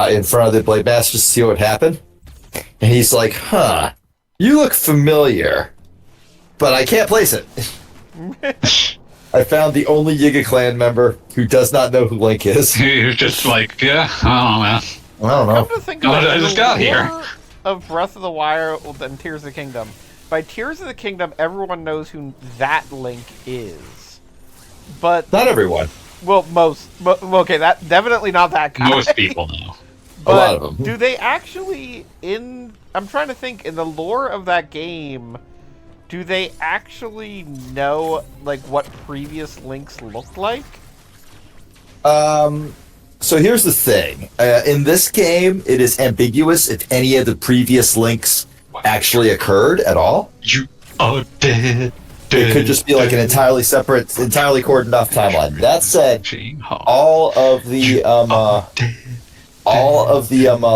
in front of the Blade Master to see what happened. And he's like, huh, you look familiar, but I can't place it. I found the only Yiga Clan member who does not know who Link is. You're just like, yeah, I don't know, man. I don't know. Come to think of it, I just got here. Of Breath of the Wild and Tears of the Kingdom. By Tears of the Kingdom, everyone knows who that Link is. But Not everyone. well, okay, that definitely not that guy. Most people know. But A lot of them. do they actually I'm trying to think in the lore of that game, do they actually know like what previous Links looked like? So here's the thing. In this game, it is ambiguous if any of the previous links actually occurred at all. You are dead. It could just be like an entirely separate, entirely cordoned off timeline. That said, all of the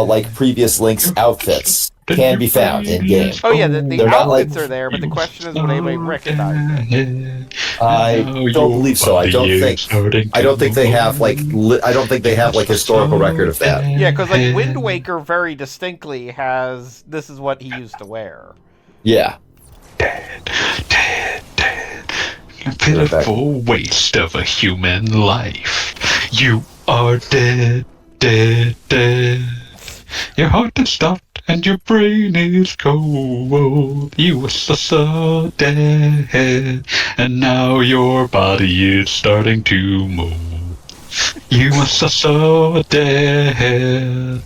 like previous links outfits can be found in game. Oh yeah, the They're not outfits like- are there, but the question is, would anybody recognize it? I don't believe so. I don't think they have like I don't think they have like historical record of that. Yeah, because like Wind Waker very distinctly has this is what he used to wear. Yeah. Dead. Pitiful waste of a human life. You are dead. Your heart is stopped and your brain is cold. You were so dead, and now your body is starting to move. You were so dead.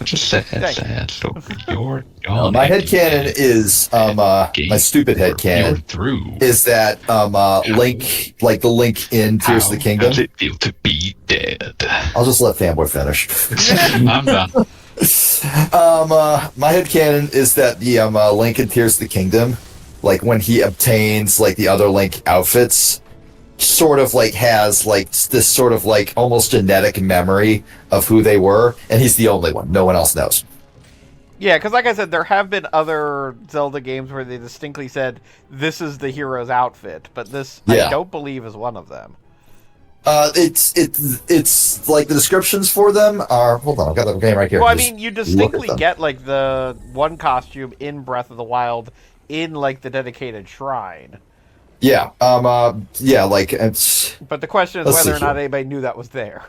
It's a sad story. You're gone. My headcanon is my stupid You're headcanon through. is that Link, like the Link in Tears of the Kingdom. How does it feel to be dead? I'll just let Fanboy finish. I'm done. My headcanon is that the Link in Tears of the Kingdom, like when he obtains like the other Link outfits, sort of like has like this sort of like almost genetic memory of who they were, and he's the only one. No one else knows. Yeah, because like I said, there have been other Zelda games where they distinctly said this is the hero's outfit, but this I don't believe is one of them. It's like the descriptions for them are. Hold on, I've got the game right here. Well, I Just mean, you look at distinctly them. get like the one costume in Breath of the Wild in like the dedicated shrine. Yeah, yeah, like it's But the question is Let's whether see not here. anybody knew that was there.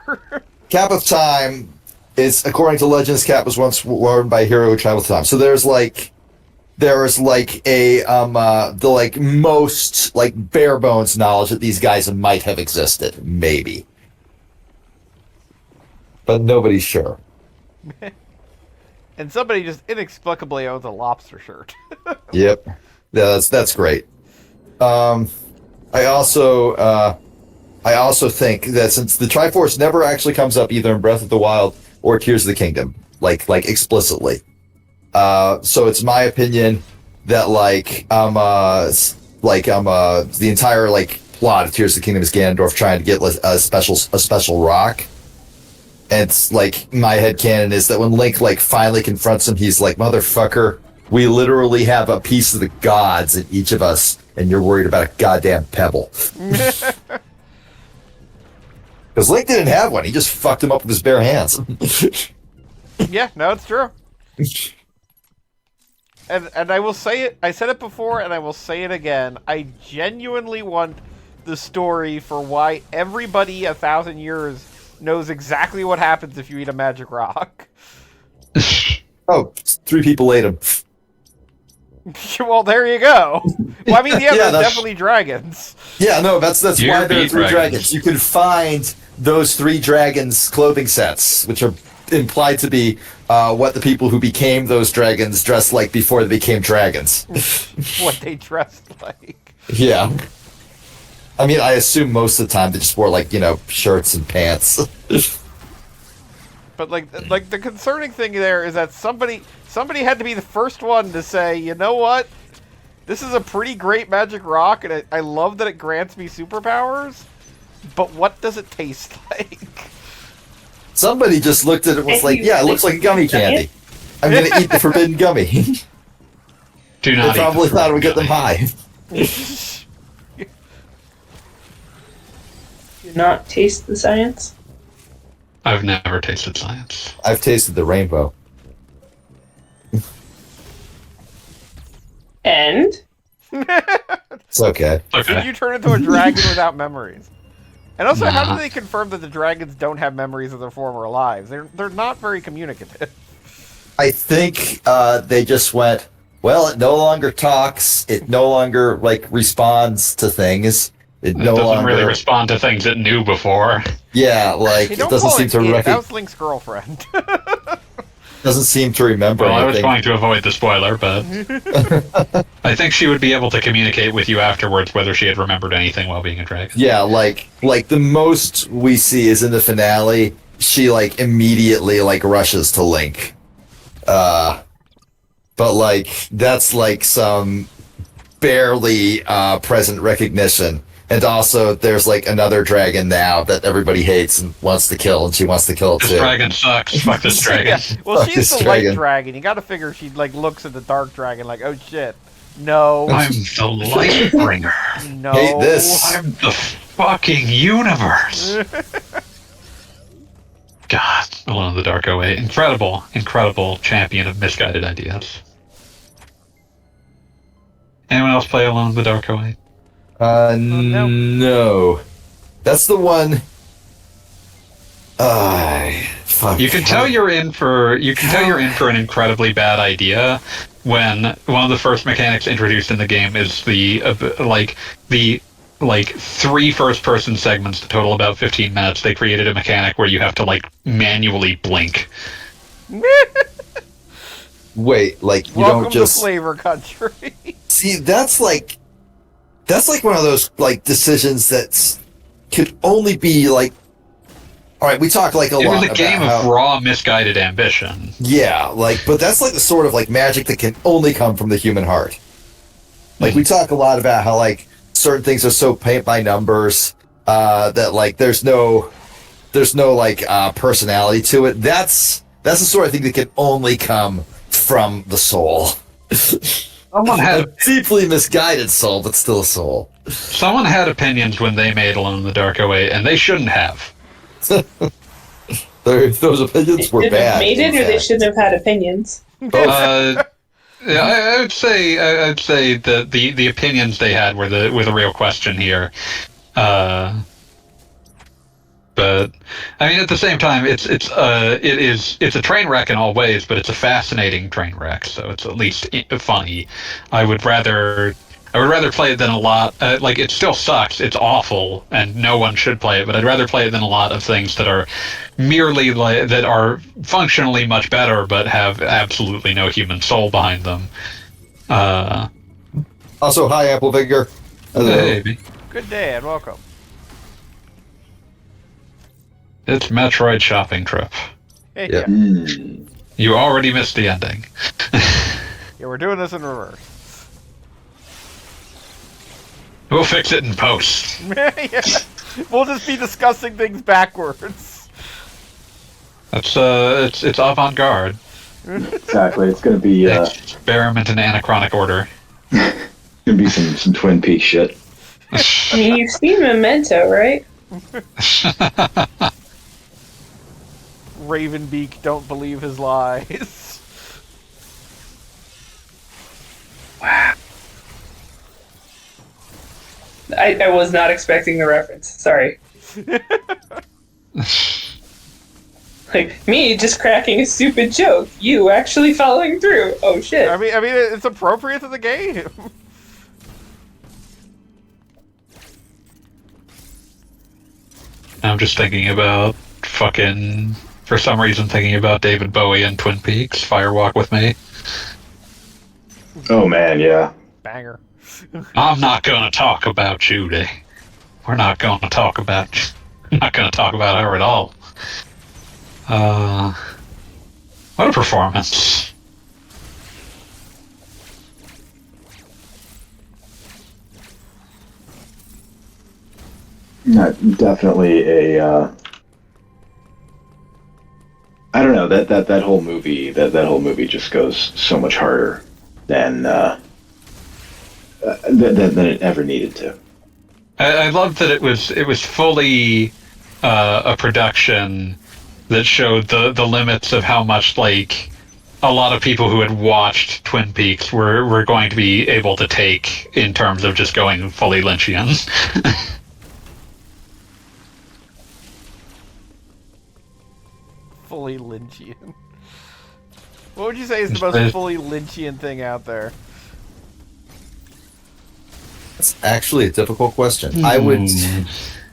Cap of Time is, according to legends, Cap was once worn by a hero who traveled through time. So there's like a the like most like bare bones knowledge that these guys might have existed, maybe, but nobody's sure. And somebody just inexplicably owns a lobster shirt. Yep, yeah, that's great. I also think that since the Triforce never actually comes up either in Breath of the Wild or Tears of the Kingdom, like explicitly, so it's my opinion that the entire like plot of Tears of the Kingdom is Ganondorf trying to get a special rock. And it's like my headcanon is that when Link like finally confronts him, he's like, "Motherfucker, we literally have a piece of the gods in each of us, and you're worried about a goddamn pebble." Because Link didn't have one; he just fucked him up with his bare hands. Yeah, no, it's true. And I will say it. I said it before, and I will say it again. I genuinely want the story for why everybody 1,000 years knows exactly what happens if you eat a magic rock. Oh, 3 people ate him. Well, there you go. Well, I mean, yeah, Yeah, there's that's- definitely dragons. Yeah, no, that's You're why there are beat 3 dragons. dragons. You can find those 3 dragons' clothing sets, which are implied to be what the people who became those dragons dressed like before they became dragons. What they dressed like. Yeah. I mean, I assume most of the time they just wore, like, shirts and pants. But like the concerning thing there is that somebody had to be the first one to say, you know what? This is a pretty great magic rock, and I love that it grants me superpowers. But what does it taste like? Somebody just looked at it and was And like, you yeah, it looks like gummy candy. I'm going to eat the forbidden gummy. Do They not. probably eat the thought it would get fruit them gummy. high. Do not taste the science. I've never tasted science. I've tasted the rainbow. And It's okay. Did Okay. you turn into a dragon without memories? And also, how Nah. do they confirm that the dragons don't have memories of their former lives? They're not very communicative. I think they just went, well, it no longer talks. It no longer, responds to things. It It no doesn't longer really respond to things it knew before. Yeah, like Hey, it don't doesn't call seem it to it. That recognize. was Link's girlfriend. Doesn't seem to remember Well, I was anything. going to avoid the spoiler, but I think she would be able to communicate with you afterwards whether she had remembered anything while being a dragon. Yeah, like the most we see is in the finale. She like immediately like rushes to Link, but like that's like some barely present recognition. And also, there's like another dragon now that everybody hates and wants to kill, and she wants to kill it This too. dragon sucks. Fuck this dragon. Yeah. Well, Fuck she's this the dragon. light dragon. You gotta figure she like looks at the dark dragon like, oh shit, no, I'm the light bringer. no. Hate this. I'm the fucking universe. God, Alone in the Dark 08. Incredible champion of misguided ideas. Anyone else play Alone in the Dark 08? No. No. That's the one. Fuck. You can tell you're in for an incredibly bad idea when one of the first mechanics introduced in the game is the three first-person segments that total about 15 minutes. They created a mechanic where you have to like manually blink. Wait, like you Welcome don't just to Flavor Country. see. That's like one of those like decisions that could only be like. All right, we talk like a It lot was a about game how, of raw misguided ambition. yeah, like, but that's like the sort of like magic that can only come from the human heart. Like we talk a lot about how like certain things are so paint by numbers that like there's no like personality to it. That's the sort of thing that can only come from the soul. Someone A had deeply misguided soul, but still a soul. opinions when they made Alone in the Dark 08, and they shouldn't have. Those opinions were Shouldn't have bad. made it, in or they fact. shouldn't have had opinions. Both. Yeah, I'd say the opinions they had were the real question here. But I mean, at the same time, it's a train wreck in all ways, but it's a fascinating train wreck, so it's at least funny. I would rather play it than a lot. Like it still sucks. It's awful, and no one should play it. But I'd rather play it than a lot of things that are merely that are functionally much better, but have absolutely no human soul behind them. Also, hi, Apple Figure. Hello. Maybe. Good day and welcome. It's Metroid shopping trip. Hey, Yep. yeah. You already missed the ending. Yeah, we're doing this in reverse. We'll fix it in post. Yeah. We'll just be discussing things backwards. That's it's avant-garde. Exactly. It's gonna be Experiment in anachronic order. gonna be some Twin Peaks shit. I mean, you've seen Memento, right? Ravenbeak, don't believe his lies. I was not expecting the reference. Sorry. Like, me just cracking a stupid joke. You actually following through. Oh, shit. I mean, it's appropriate to the game. I'm just thinking about for some reason, thinking about David Bowie and Twin Peaks, Firewalk with Me. Oh man, yeah. Banger. I'm not gonna talk about Judy. We're not gonna talk about her at all. What a performance. Definitely a. I don't know that whole movie just goes so much harder than it ever needed to. I love that it was fully a production that showed the limits of how much like a lot of people who had watched Twin Peaks were going to be able to take in terms of just going fully Lynchian. Fully Lynchian. What would you say is the most fully Lynchian thing out there? It's actually a difficult question. I would,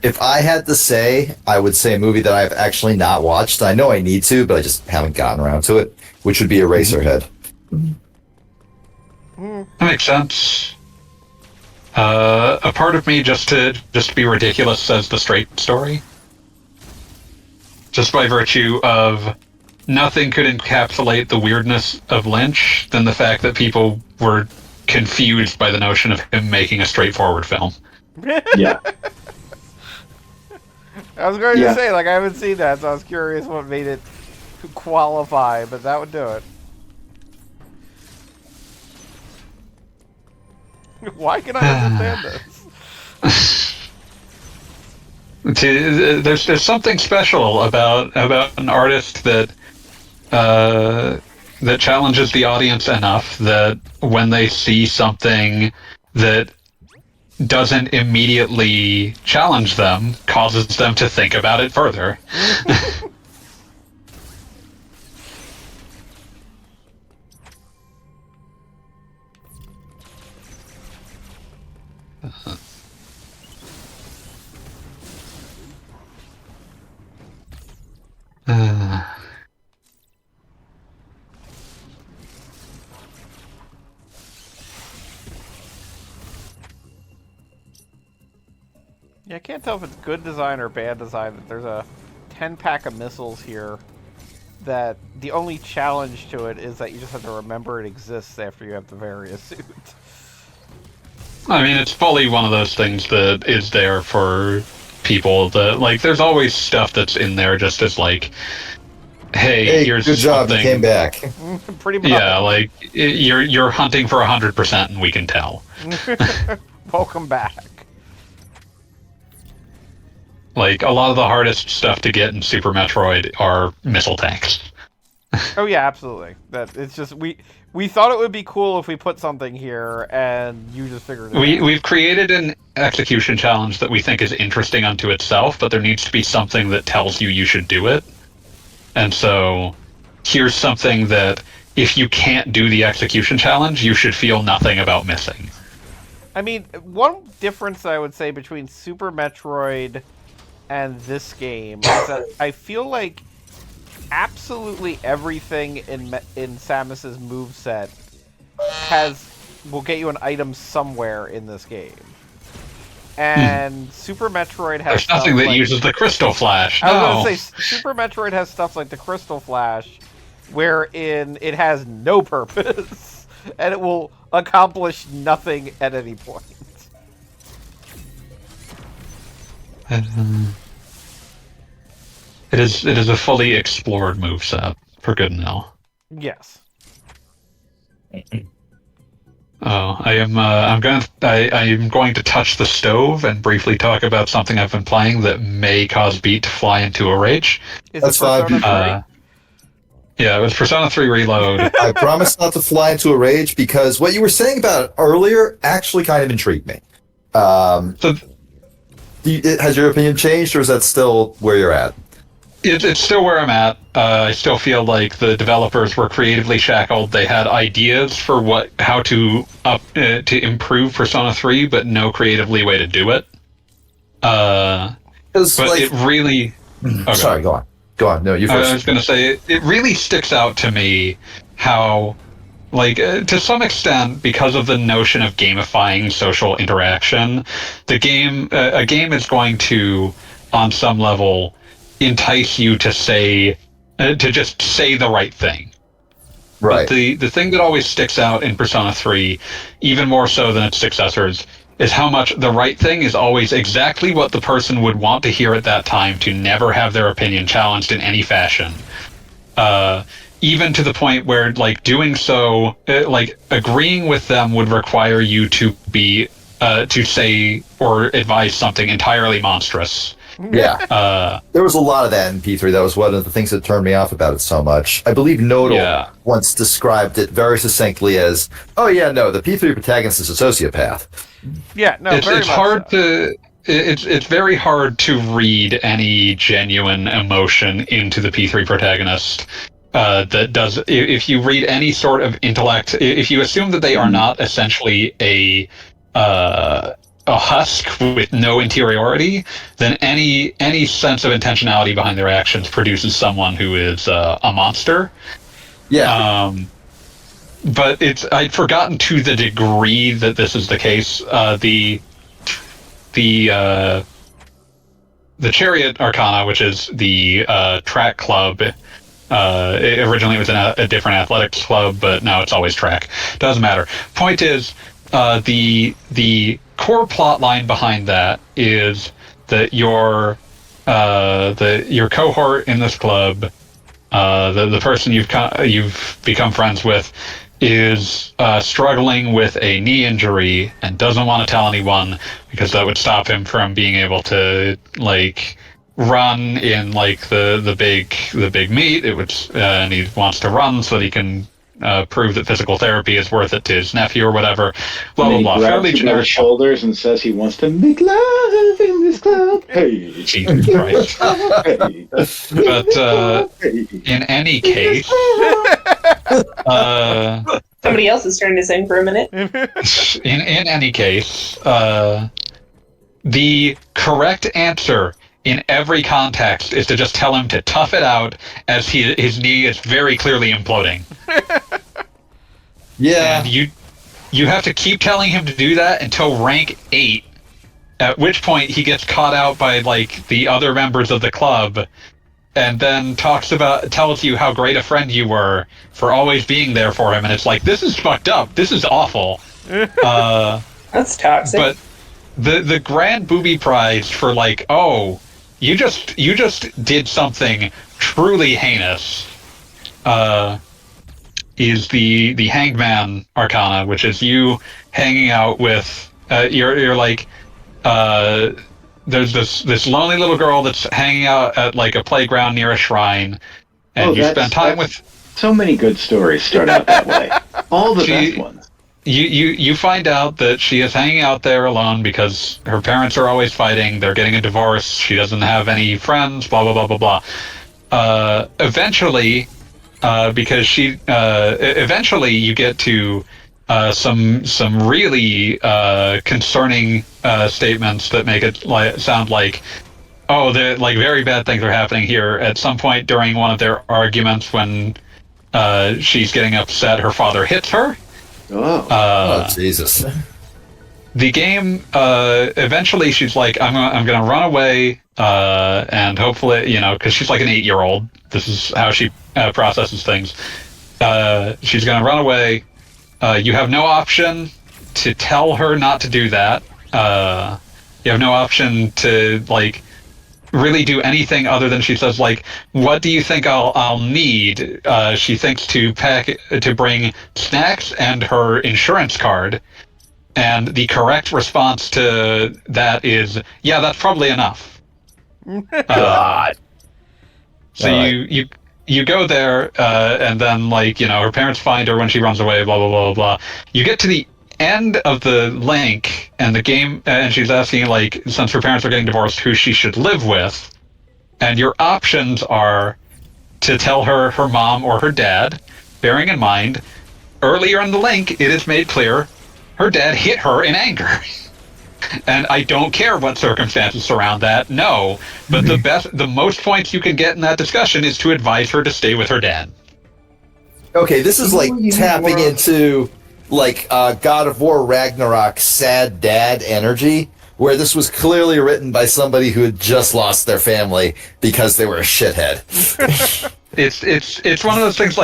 if I had to say, I would say a movie that I've actually not watched. I know I need to, but I just haven't gotten around to it, which would be Eraserhead. That makes sense. A part of me just to be ridiculous says The Straight Story. Just by virtue of nothing could encapsulate the weirdness of Lynch than the fact that people were confused by the notion of him making a straightforward film. Yeah. I was going to say, like, I haven't seen that, so I was curious what made it qualify, but that would do it. Why can I understand this? There's something special about an artist that that challenges the audience enough that when they see something that doesn't immediately challenge them, causes them to think about it further. Yeah, I can't tell if it's good design or bad design that there's a 10-pack of missiles here that the only challenge to it is that you just have to remember it exists after you have the various suits. I mean, it's fully one of those things that is there for people that, like, there's always stuff that's in there just as, like, hey, here's good job, something. you came back. Pretty much. Yeah, like, you're hunting for 100% and we can tell. Welcome back. Like, a lot of the hardest stuff to get in Super Metroid are missile tanks. Oh yeah, absolutely. That it's just we thought it would be cool if we put something here, and you just figured it out. We've created an execution challenge that we think is interesting unto itself, but there needs to be something that tells you should do it. And so, here's something that if you can't do the execution challenge, you should feel nothing about missing. I mean, one difference I would say between Super Metroid and this game is that I feel like absolutely everything in Samus's moveset will get you an item somewhere in this game. And Super Metroid has There's nothing that like, uses the Crystal Flash. No. I was going to say, Super Metroid has stuff like the Crystal Flash, wherein it has no purpose, and it will accomplish nothing at any point. It is a fully explored moveset, for good and ill. Yes. Oh, I'm going to touch the stove and briefly talk about something I've been playing that may cause Beat to fly into a rage. That's fine. Yeah, it was Persona 3 Reload. I promise not to fly into a rage because what you were saying about it earlier actually kind of intrigued me. Has your opinion changed, or is that still where you're at? It's still where I'm at. I still feel like the developers were creatively shackled. They had ideas for how to improve Persona 3, but no creatively way to do it. But it really... Okay. Sorry, go on. Go on. No, you first. I was going to say, it really sticks out to me how, like, to some extent, because of the notion of gamifying social interaction, a game is going to, on some level, entice you to just say the right thing. Right. But the thing that always sticks out in Persona 3, even more so than its successors, is how much the right thing is always exactly what the person would want to hear at that time, to never have their opinion challenged in any fashion. Even to the point where, like, doing so, like, agreeing with them would require you to be, to say or advise something entirely monstrous. Yeah. There was a lot of that in P3. That was one of the things that turned me off about it so much. I believe Nodal once described it very succinctly as, oh yeah, no, the P3 protagonist is a sociopath. Yeah, no, it's hard to... It's very hard to read any genuine emotion into the P3 protagonist. That does, if you read any sort of intellect, if you assume that they are not essentially a a husk with no interiority, then any sense of intentionality behind their actions produces someone who is a monster. Yeah. But I'd forgotten to the degree that this is the case. The Chariot Arcana, which is the track club. Originally it was a different athletics club, but now it's always track. Doesn't matter. Point is, the core plot line behind that is that your cohort in this club, the person you've become friends with, is struggling with a knee injury and doesn't want to tell anyone because that would stop him from being able to run in the big meet. It would, and he wants to run so that he can prove that physical therapy is worth it to his nephew or whatever. Blah blah blah. He grabs Fairly him by the generic. shoulders and says he wants to make love in this club. Hey, Jesus Christ. hey, But in any case, Somebody else is turn to sing for a minute. in any case, the correct answer in every context is to just tell him to tough it out, as his knee is very clearly imploding. Yeah. And you have to keep telling him to do that until rank 8, at which point he gets caught out by the other members of the club, and then tells you how great a friend you were for always being there for him, and it's like, this is fucked up. This is awful. That's toxic. But the grand booby prize for you just did something truly heinous, is the Hangman Arcana, which is you hanging out with there's this lonely little girl that's hanging out at a playground near a shrine, and you spend time with. So many good stories start out that way. All the best ones. You find out that she is hanging out there alone because her parents are always fighting. They're getting a divorce. She doesn't have any friends. Blah blah blah blah blah. Eventually, because eventually you get to some really concerning statements that make it sound like, oh, very bad things are happening here. At some point during one of their arguments, when she's getting upset, her father hits her. Oh, Jesus. The game, eventually she's like, I'm gonna run away, and hopefully, because she's like an 8-year-old. This is how she processes things. She's gonna run away. You have no option to tell her not to do that. You have no option to really do anything other than she says what do you think I'll need? She thinks to bring snacks and her insurance card, and the correct response to that is, yeah, that's probably enough. God. So you go there, and then her parents find her when she runs away. Blah blah blah blah. You get to the end of the link, and the game, and she's asking since her parents are getting divorced, who she should live with, and your options are to tell her mom or her dad, bearing in mind earlier in the link it is made clear her dad hit her in anger. And I don't care what circumstances surround that, no, but the most points you can get in that discussion is to advise her to stay with her dad. Okay, this is tapping into God of War Ragnarok sad dad energy, where this was clearly written by somebody who had just lost their family because they were a shithead. It's one of those things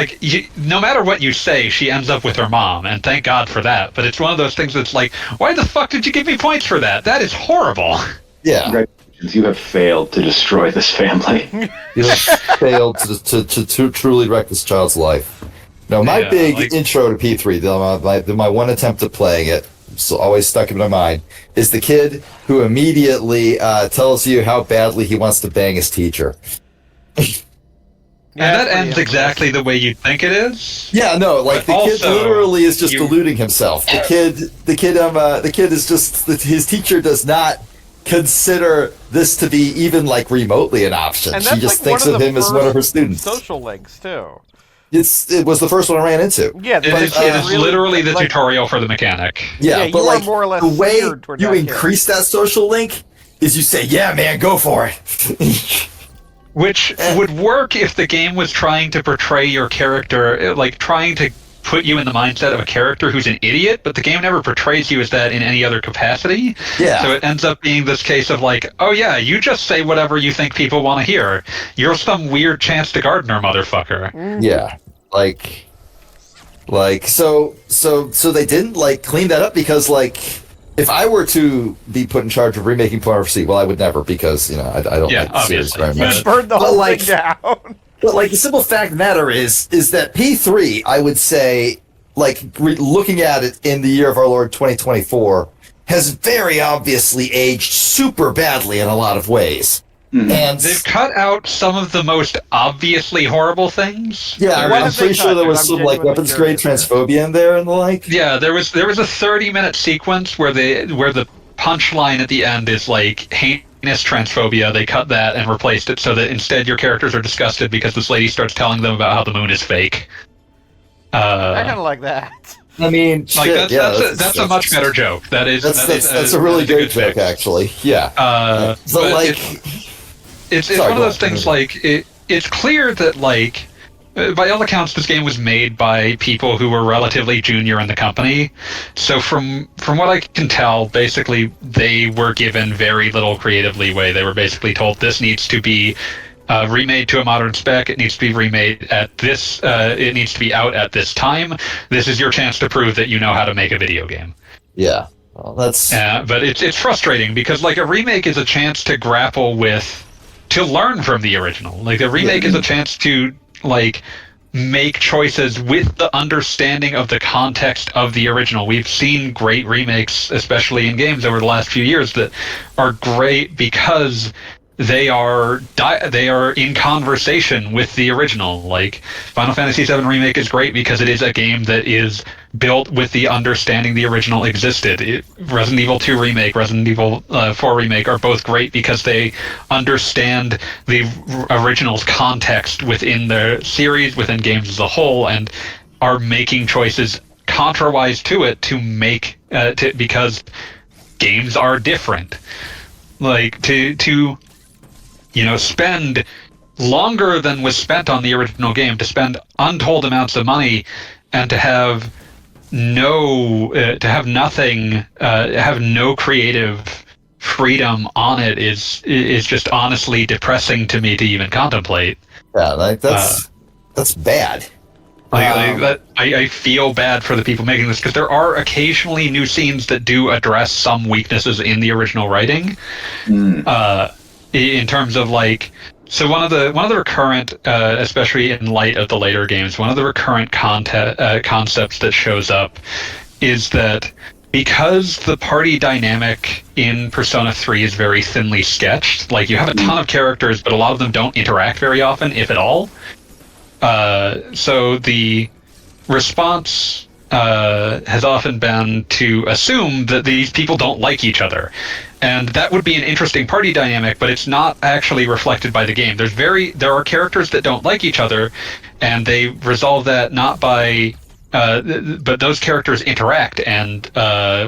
no matter what you say, she ends up with her mom, and thank God for that. But it's one of those things that's why the fuck did you give me points for that? That is horrible. Yeah. Congratulations, you have failed to destroy this family. You have failed to truly wreck this child's life. No, my big intro to P3, my one attempt at playing it, so always stuck in my mind, is the kid who immediately tells you how badly he wants to bang his teacher. And that ends exactly the way you think it is. Yeah, no, the kid literally is just deluding himself. The kid is just, his teacher does not consider this to be even remotely an option. And she just thinks of him as one of her students. Social links too. it was the first one I ran into. Yeah, It is really, literally the like, tutorial for the mechanic. Yeah, you but are like more or less the way steered toward you that increase that social link is you say, "Yeah, man, go for it." Which would work if the game was trying to portray your character, like trying to put you in the mindset of a character who's an idiot, but the game never portrays you as that in any other capacity. Yeah. So it ends up being this case of like, oh yeah, you just say whatever you think people want to hear. You're some weird Chance the Gardener motherfucker. Yeah, so they didn't like clean that up because like if I were to be put in charge of remaking Final Fantasy, well, I would never because I don't Yeah, like the series obviously. very much. You'd burn the But, whole like, thing down. But like the simple fact of the matter is that P3, I would say, like looking at it in the year of our Lord 2024, has very obviously aged super badly in a lot of ways. And They've cut out some of the most obviously horrible things. yeah, What I'm have they pretty sure cut? there was I'm some like genuinely weapons grade curious. transphobia in there and the like. Yeah, there was a 30-minute sequence where the punchline at the end is like heinous transphobia. They cut that and replaced it so that instead your characters are disgusted because this lady starts telling them about how the moon is fake. I kind of like that. I mean, Like shit, that's a much better joke. That's a really great joke, fix. actually. Yeah, But like, it's Sorry, one of go those on. things like it's clear that like by all accounts this game was made by people who were relatively junior in the company. So from what I can tell, basically they were given very little creative leeway. They were basically told this needs to be remade to a modern spec. It needs to be remade at this. It needs to be out at this time. This is your chance to prove that you know how to make a video game. yeah, well, that's But it's frustrating because like a remake is a chance to grapple with, to learn from the original. Like a remake is a chance to like make choices with the understanding of the context of the original. We've seen great remakes, especially in games over the last few years, that are great because they are in conversation with the original. Like Final Fantasy VII Remake is great because it is a game that is built with the understanding the original existed. Resident Evil 2 Remake, Resident Evil 4 Remake are both great because they understand the original's context within their series, within games as a whole, and are making choices contra-wise to it to make because games are different. Like to spend longer than was spent on the original game, to spend untold amounts of money, and to have no creative freedom on it is just honestly depressing to me to even contemplate. yeah, like that's bad. I feel bad for the people making this because there are occasionally new scenes that do address some weaknesses in the original writing. In terms of like, so one of the recurrent, especially in light of the later games, one of the recurrent concepts that shows up is that because the party dynamic in Persona 3 is very thinly sketched, like you have a ton of characters, but a lot of them don't interact very often, if at all. So the response has often been to assume that these people don't like each other. And that would be an interesting party dynamic, but it's not actually reflected by the game. There are characters that don't like each other, and they resolve that not by... but those characters interact, and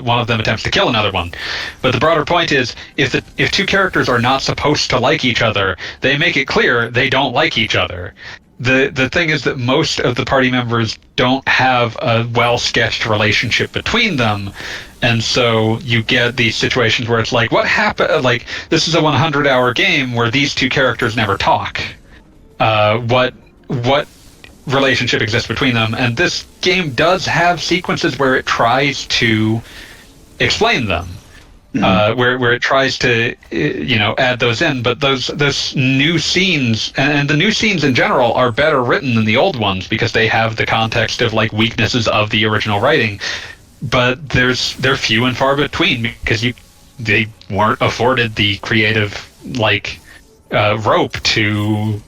one of them attempts to kill another one. But the broader point is, if two characters are not supposed to like each other, they make it clear they don't like each other. The thing is that most of the party members don't have a well-sketched relationship between them, and so you get these situations where it's like, what happened? Like, this is a 100-hour game where these two characters never talk. What relationship exists between them? And this game does have sequences where it tries to explain them. Where it tries to add those in, but those new scenes and the new scenes in general are better written than the old ones because they have the context of like weaknesses of the original writing, but they're few and far between because they weren't afforded the creative rope to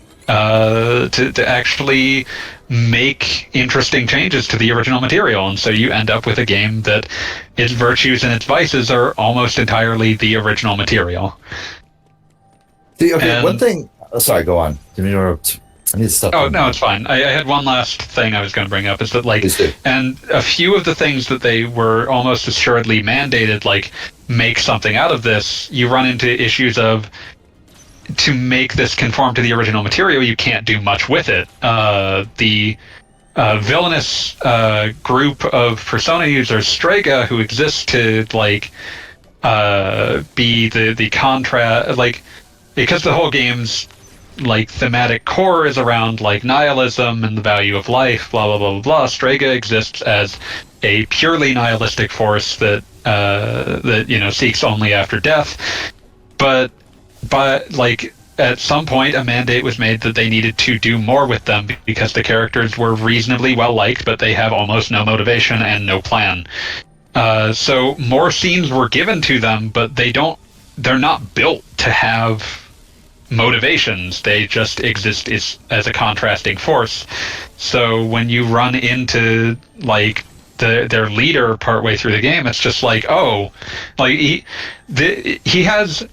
actually make interesting changes to the original material, and so you end up with a game that its virtues and its vices are almost entirely the original material. Okay, one thing. Sorry, go on. Didn't interrupt. I need to stop. Oh no, it's fine. I had one last thing I was going to bring up is that like, Please do. and a few of the things that they were almost assuredly mandated, like make something out of this. You run into issues of to make this conform to the original material, you can't do much with it. The villainous group of Persona users, Strega, who exists to like be the contrast, like because the whole game's like thematic core is around like nihilism and the value of life, blah blah blah blah blah. Strega exists as a purely nihilistic force that seeks only after death, but like at some point a mandate was made that they needed to do more with them because the characters were reasonably well liked, but they have almost no motivation and no plan. So more scenes were given to them, but they're not built to have motivations. They just exist as a contrasting force. So when you run into like their leader partway through the game, it's just like, oh, like he has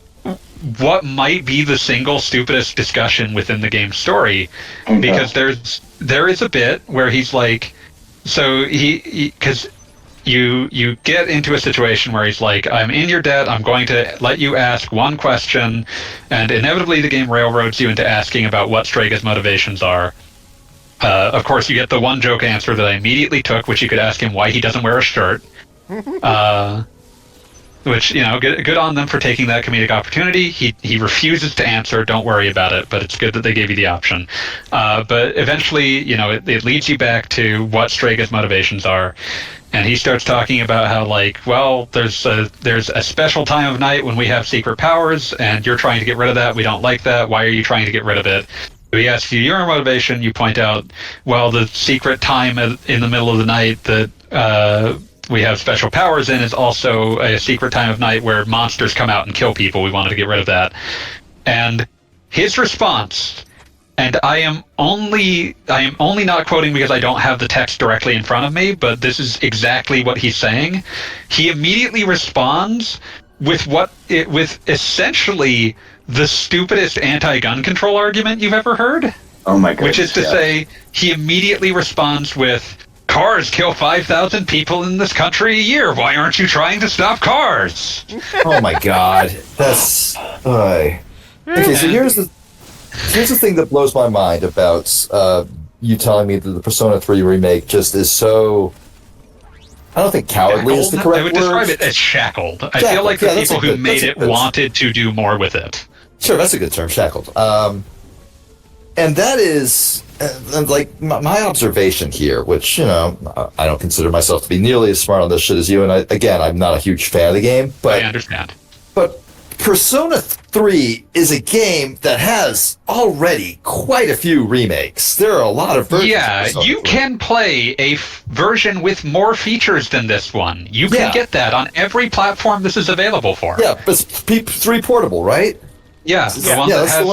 what might be the single stupidest discussion within the game's story, because there is a bit where he's like, so because you get into a situation where he's like, I'm in your debt, I'm going to let you ask one question, and inevitably the game railroads you into asking about what Strega's motivations are. Of course, you get the one joke answer that I immediately took, which you could ask him why he doesn't wear a shirt. Which, good on them for taking that comedic opportunity. He refuses to answer, don't worry about it, but it's good that they gave you the option. But eventually, it leads you back to what Strega's motivations are. And he starts talking about how, like, well, there's a special time of night when we have secret powers, and you're trying to get rid of that. We don't like that. Why are you trying to get rid of it? So he asks you your motivation. You point out, well, the secret time in the middle of the night that we have special powers in is also a secret time of night where monsters come out and kill people. We wanted to get rid of that. And his response, and I am only not quoting because I don't have the text directly in front of me, but this is exactly what he's saying. He immediately responds with essentially the stupidest anti-gun control argument you've ever heard. Oh my goodness. Which is to say, he immediately responds with, cars kill 5,000 people in this country a year. Why aren't you trying to stop cars? Oh my god, that's okay. So here's the thing that blows my mind about you telling me that the Persona 3 remake just is so. I don't think cowardly is the correct word. I would describe it as shackled. I feel like the people who made it wanted to do more with it. Sure, that's a good term, shackled. And that is. Like my observation here, which I don't consider myself to be nearly as smart on this shit as you, and I'm not a huge fan of the game. But I understand. But Persona 3 is a game that has already quite a few remakes. There are a lot of versions. Yeah, of you can play a version with more features than this one. You can get that on every platform this is available for. Yeah, but it's 3 portable, right? Yeah, the one that has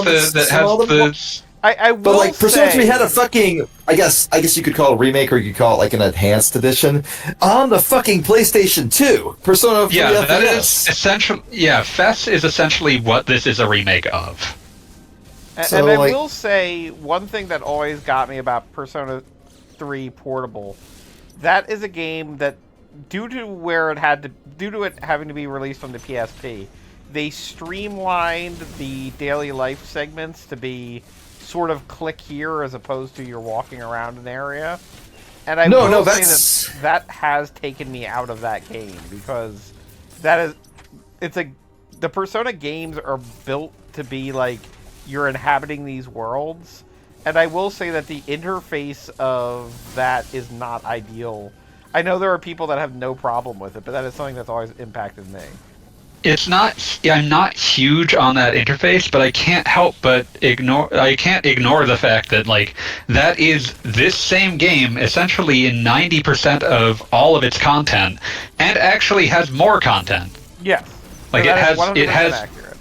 the. I will but like Persona 3 say, had a fucking I guess you could call it a remake or you could call it like an enhanced edition on the fucking PlayStation 2. Persona 3 Yeah, FS. that is essential. Yeah, FES is essentially what this is a remake of. And I will say one thing that always got me about Persona 3 Portable. That is a game that, due to it having to be released on the PSP, they streamlined the daily life segments to be sort of click here as opposed to you're walking around an area. And I will say that has taken me out of that game, because the Persona games are built to be like you're inhabiting these worlds, and I will say that the interface of that is not ideal. I know there are people that have no problem with it, but that is something that's always impacted me. It's not. I'm not huge on that interface, but I can't help but ignore the fact that like that is this same game essentially in 90% of all of its content, and actually has more content. Yes, like it has. Accurate.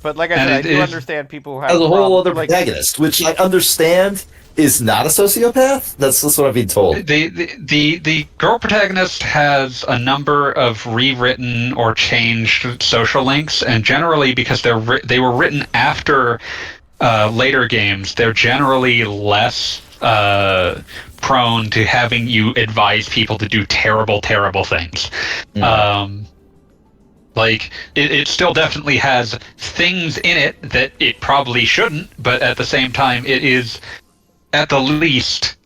But like I said, I do understand people who have a whole other like, protagonist, which I understand is not a sociopath. That's what I've been told. The girl protagonist has a number of rewritten or changed social links, and generally because they were written after later games, they're generally less prone to having you advise people to do terrible, terrible things. Like, it still definitely has things in it that it probably shouldn't, but at the same time, it is, at the least,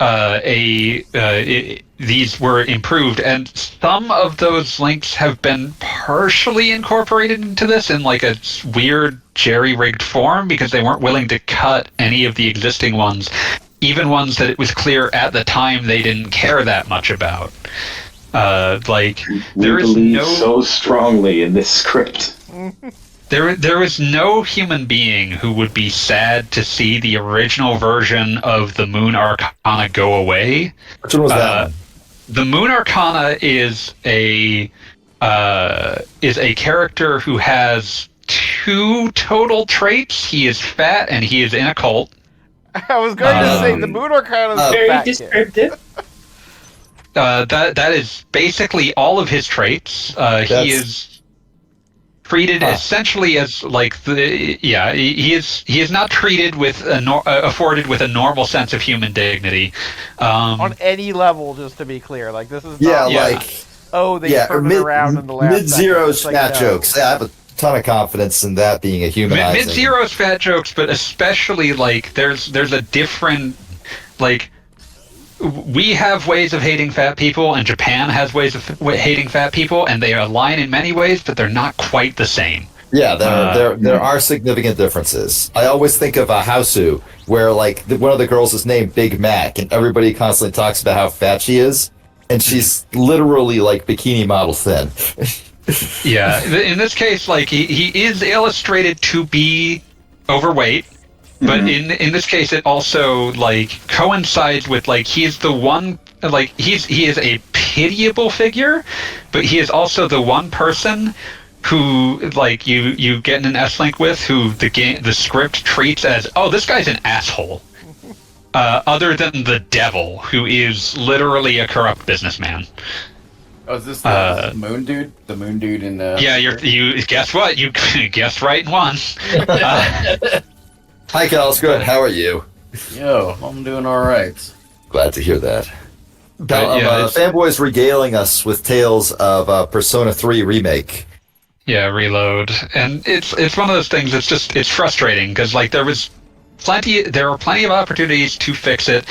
these were improved, and some of those links have been partially incorporated into this in like a weird jerry-rigged form, because they weren't willing to cut any of the existing ones, even ones that it was clear at the time they didn't care that much about. Like, there is no so strongly in this script. There is no human being who would be sad to see the original version of the Moon Arcana go away. Which one was that one? The Moon Arcana is a character who has 2 total traits. He is fat and he is in a cult. I was going to say the Moon Arcana is Very descriptive. That is basically all of his traits. He is treated essentially as like he is not treated with afforded with a normal sense of human dignity on any level. Just to be clear, like this is not they turned it around in the last Mid-Zero's fat jokes. Yeah, I have a ton of confidence in that being a humanizing. Mid-Zero's fat jokes, but especially like there's a different, like, we have ways of hating fat people, and Japan has ways of hating fat people, and they align in many ways, but they're not quite the same. Yeah, there are significant differences. I always think of Hausu, where like one of the girls is named Big Mac, and everybody constantly talks about how fat she is, and she's literally like bikini model thin. Yeah, in this case, like he is illustrated to be overweight. But in this case, it also like coincides with like he's the one, like he is a pitiable figure, but he is also the one person who like you get in an S-Link with, who the script treats as, oh, this guy's an asshole. Other than the devil, who is literally a corrupt businessman. Oh, is this the moon dude? The moon dude in yeah, you guess what? You guessed right in one. Hi, Cal. Good. How are you? Yo, I'm doing all right. Glad to hear that. Fanboys regaling us with tales of Persona 3 Remake. Yeah, Reload, and it's one of those things. It's frustrating because like there were plenty of opportunities to fix it.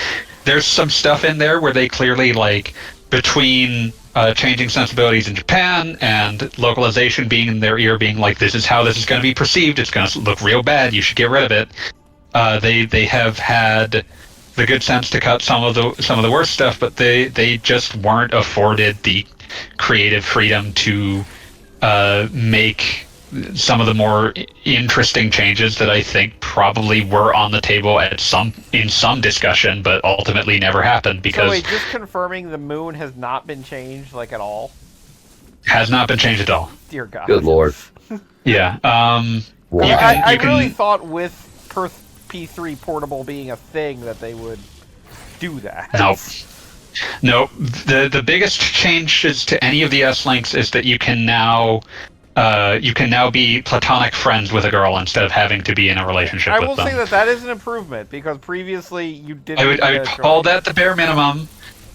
There's some stuff in there where they clearly, like, between changing sensibilities in Japan and localization being in their ear, being like, this is how this is going to be perceived. It's going to look real bad. You should get rid of it. They have had the good sense to cut some of the worst stuff, but they just weren't afforded the creative freedom to make some of the more interesting changes that I think probably were on the table in some discussion, but ultimately never happened because. So wait, just confirming, the moon has not been changed, like, at all? Has not been changed at all. Dear God. Good Lord. Yeah. I really thought with P3 Portable being a thing that they would do that. Nope. The biggest changes to any of the S-Links is that you can now be platonic friends with a girl instead of having to be in a relationship with them. I will say that is an improvement, because previously you didn't. I would call that the bare minimum.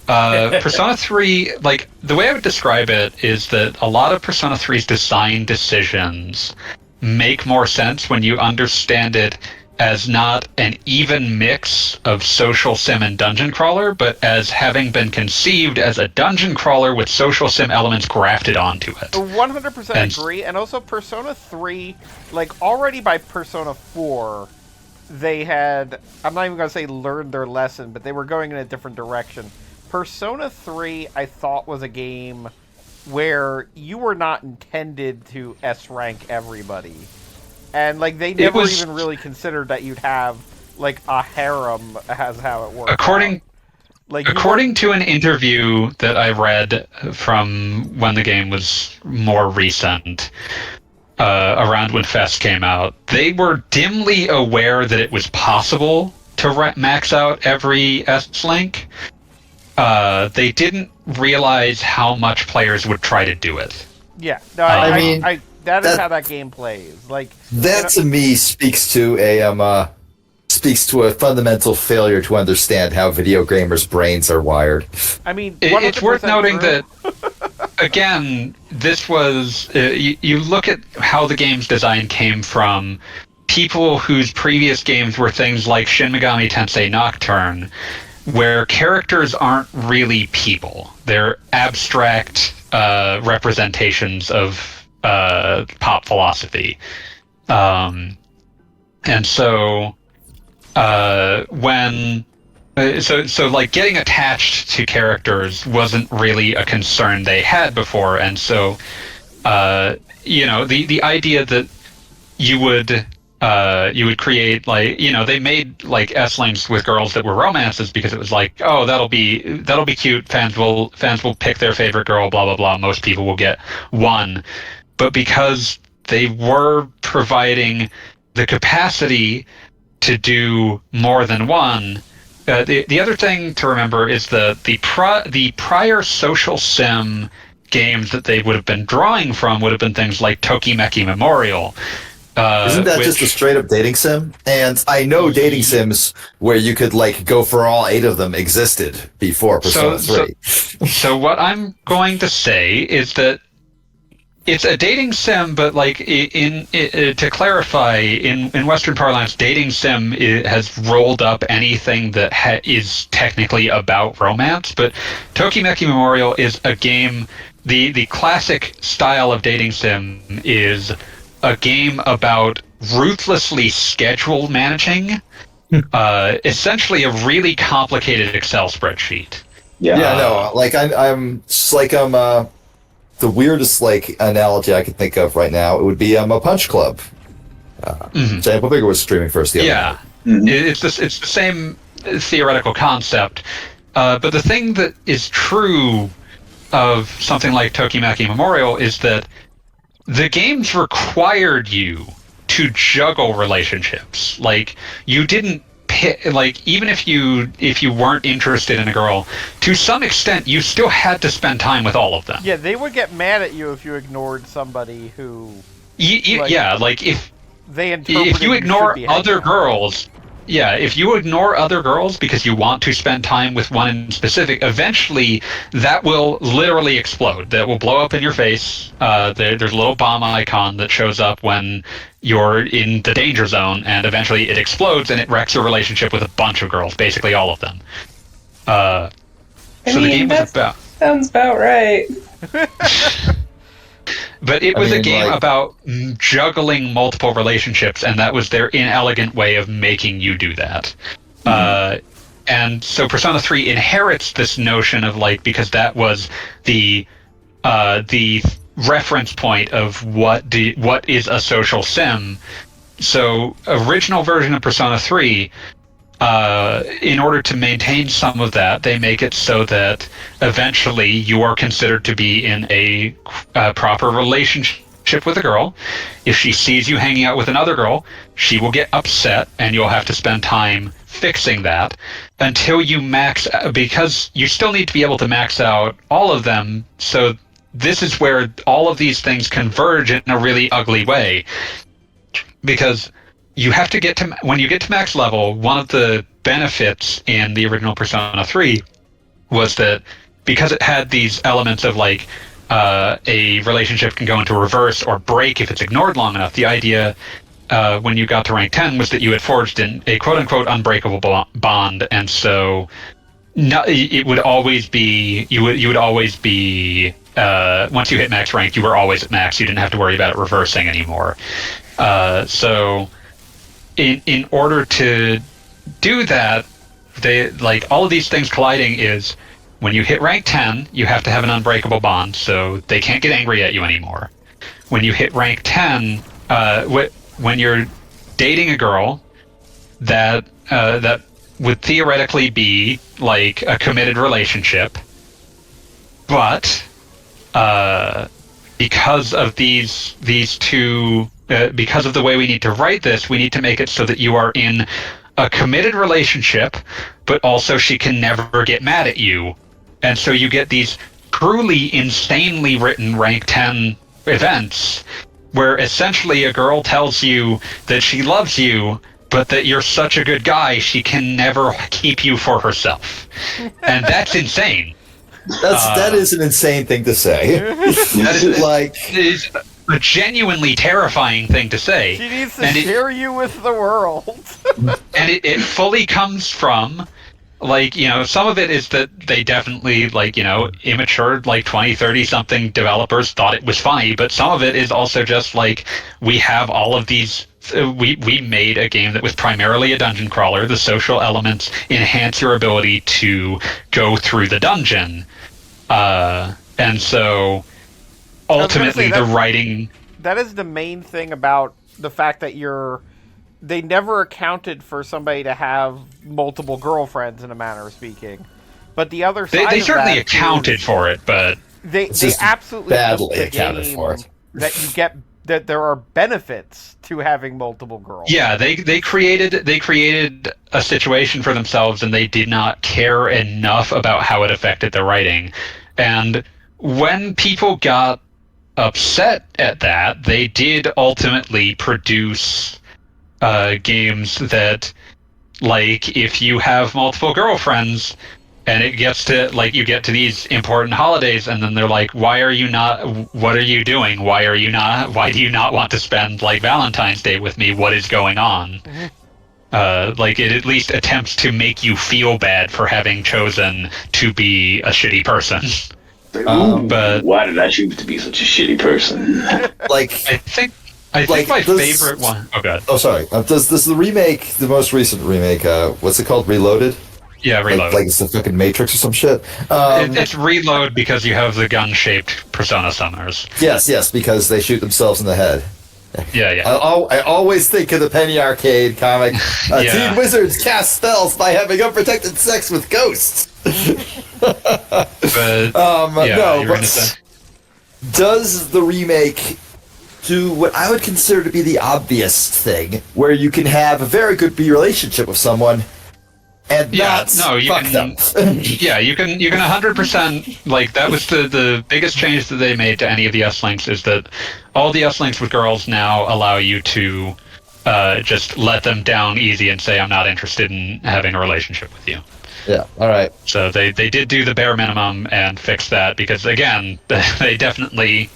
Persona 3, like, the way I would describe it is that a lot of Persona 3's design decisions make more sense when you understand it as not an even mix of social sim and dungeon crawler, but as having been conceived as a dungeon crawler with social sim elements grafted onto it. 100% agree, and also Persona 3, like, already by Persona 4, they had, I'm not even going to say learned their lesson, but they were going in a different direction. Persona 3, I thought, was a game where you were not intended to S-rank everybody. And, like, they never even really considered that you'd have, like, a harem as how it works. According to an interview that I read from when the game was more recent, around when Fest came out, they were dimly aware that it was possible to max out every S-Link. They didn't realize how much players would try to do it. Yeah, no, I mean... That is how that game plays. Like that, to me, speaks to a speaks to a fundamental failure to understand how video gamers' brains are wired. I mean, it's worth 100% noting true. that, again, this was you look at how the game's design came from people whose previous games were things like Shin Megami Tensei Nocturne, where characters aren't really people. They're abstract representations of pop philosophy. And so when so like getting attached to characters wasn't really a concern they had before, and so the idea that you would create, like, they made like S-links with girls that were romances because it was like, oh, that'll be cute, fans will pick their favorite girl, blah blah blah, most people will get one. But because they were providing the capacity to do more than one, the other thing to remember is the prior social sim games that they would have been drawing from would have been things like Tokimeki Memorial. Isn't that just a straight up dating sim? And I know dating sims where you could like go for all 8 of them existed before Persona 3. So what I'm going to say is that it's a dating sim, but like to clarify, in Western parlance, dating sim has rolled up anything that is technically about romance. But Tokimeki Memorial is a game. The classic style of dating sim is a game about ruthlessly schedule managing, essentially a really complicated Excel spreadsheet. Yeah. Yeah, no, like I'm just like the weirdest like analogy I can think of right now. It would be a Punch Club. Giant Bigger was streaming first the other night. It's the same theoretical concept, but the thing that is true of something like Tokimeki Memorial is that the games required you to juggle relationships. Like, you didn't pick, like, even if you weren't interested in a girl, to some extent you still had to spend time with all of them. Yeah, they would get mad at you if you ignored somebody who like if they interpreted if you ignore should be hanging other out. girls. Yeah, if you ignore other girls because you want to spend time with one in specific, eventually that will literally explode. That will blow up in your face. There's a little bomb icon that shows up when you're in the danger zone, and eventually it explodes and it wrecks your relationship with a bunch of girls, basically all of them. The game was about... Sounds about right. But it was a game about juggling multiple relationships, and that was their inelegant way of making you do that. And so Persona 3 inherits this notion of, like, because that was the reference point of what is a social sim. So original version of Persona 3, in order to maintain some of that, they make it so that eventually you are considered to be in a proper relationship with a girl. If she sees you hanging out with another girl, she will get upset, and you'll have to spend time fixing that until you max, because you still need to be able to max out all of them. So this is where all of these things converge in a really ugly way, because you have to get to, when you get to max level, one of the benefits in the original Persona 3 was that because it had these elements of, like, a relationship can go into reverse or break if it's ignored long enough. The idea when you got to rank 10 was that you had forged in a quote-unquote unbreakable bond, and so it would always be, you would always be, once you hit max rank, you were always at max. You didn't have to worry about it reversing anymore. So in order to do that, they, like, all of these things colliding is, when you hit rank 10, you have to have an unbreakable bond, so they can't get angry at you anymore. When you hit rank 10, when you're dating a girl, that would theoretically be like a committed relationship, but because of these two, because of the way we need to write this, we need to make it so that you are in a committed relationship, but also she can never get mad at you. And so you get these truly insanely written rank 10 events where essentially a girl tells you that she loves you, but that you're such a good guy, she can never keep you for herself. And that's insane. That is an insane thing to say. That is Like, is a genuinely terrifying thing to say. She needs to And share you with the world. And it fully comes from, like, some of it is that they definitely, like, immature, like, 20, 30-something developers thought it was funny, but some of it is also just, like, we have all of these... We made a game that was primarily a dungeon crawler. The social elements enhance your ability to go through the dungeon. And so, ultimately, the writing... That is the main thing about the fact that they never accounted for somebody to have multiple girlfriends, in a manner of speaking. But the other side they of certainly that accounted is for it, but they just absolutely badly built the accounted game for it. that you get that there are benefits to having multiple girls. yeah, they created a situation for themselves, and they did not care enough about how it affected the writing. And when people got upset at that, they did ultimately produce games that, like, if you have multiple girlfriends and it gets to, like, you get to these important holidays and then they're like, what are you doing? Why do you not want to spend, like, Valentine's Day with me? What is going on? Like, it at least attempts to make you feel bad for having chosen to be a shitty person. But why did I choose to be such a shitty person? like, I think Like, my this- favorite one. Oh god. oh, sorry. Does the remake, the most recent remake, what's it called? Reloaded? Yeah, Reload. Like it's the fucking Matrix or some shit. It's Reload because you have the gun-shaped Persona summoners. Yes, because they shoot themselves in the head. Yeah. I always think of the Penny Arcade comic. Yeah. Teen wizards cast spells by having unprotected sex with ghosts. But no, you're gonna but say. does the remake do what I would consider to be the obvious thing, where you can have a very good relationship with someone and not you fuck can. them? Yeah, you can 100%. Like, that was the biggest change that they made to any of the S-Links, is that all the S-Links with girls now allow you to just let them down easy and say, I'm not interested in having a relationship with you. Yeah, all right. So they did do the bare minimum and fix that, because, again, they definitely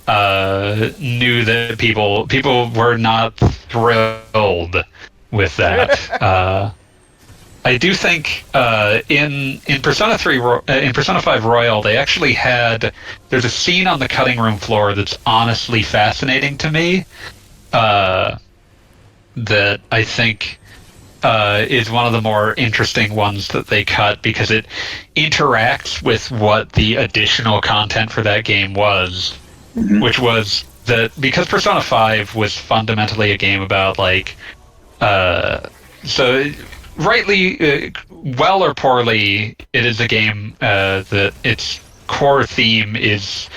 knew that people were not thrilled with that. I do think in Persona 3 in Persona 5 Royal, they actually there's a scene on the cutting room floor that's honestly fascinating to me, that I think is one of the more interesting ones that they cut, because it interacts with what the additional content for that game was, which was that because Persona 5 was fundamentally a game about, like, so rightly, well or poorly, it is a game that its core theme is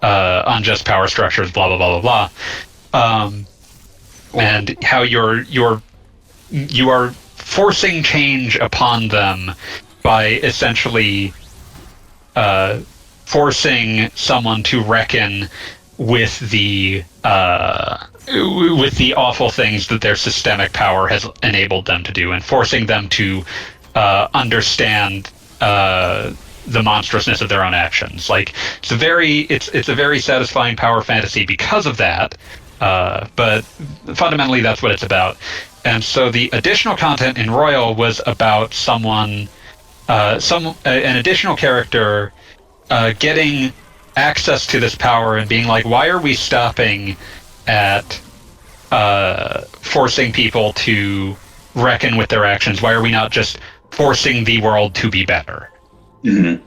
unjust power structures, blah blah blah blah blah, and how you are forcing change upon them by essentially forcing someone to reckon with the awful things that their systemic power has enabled them to do, and forcing them to understand the monstrousness of their own actions. Like, it's a very satisfying power fantasy because of that. But fundamentally, that's what it's about. And so the additional content in Royal was about an additional character getting access to this power and being like, why are we stopping at forcing people to reckon with their actions? Why are we not just forcing the world to be better? Mm-hmm.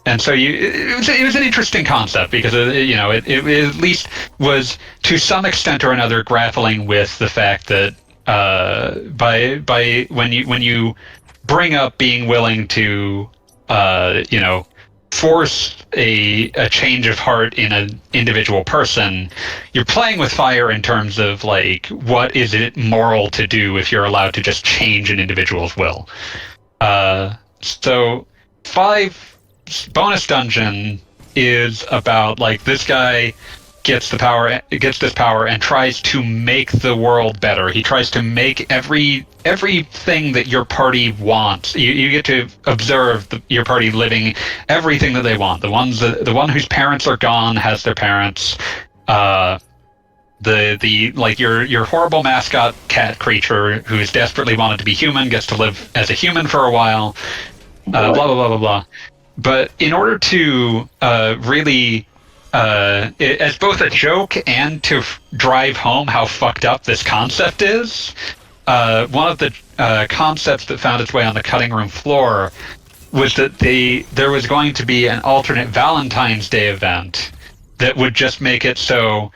And so it was an interesting concept, because it at least was, to some extent or another, grappling with the fact that by when you bring up being willing to force a change of heart in an individual person, you're playing with fire in terms of, like, what is it moral to do if you're allowed to just change an individual's will. So 5 bonus dungeon is about, like, this guy gets this power and tries to make the world better. He tries to make everything that your party wants. You get to observe your party living everything that they want. The one whose parents are gone has their parents. Your horrible mascot cat creature who's desperately wanted to be human gets to live as a human for a while. Blah blah blah blah blah. But in order to really as both a joke and to drive home how fucked up this concept is, one of the concepts that found its way on the cutting room floor was that there was going to be an alternate Valentine's Day event that would just make it so,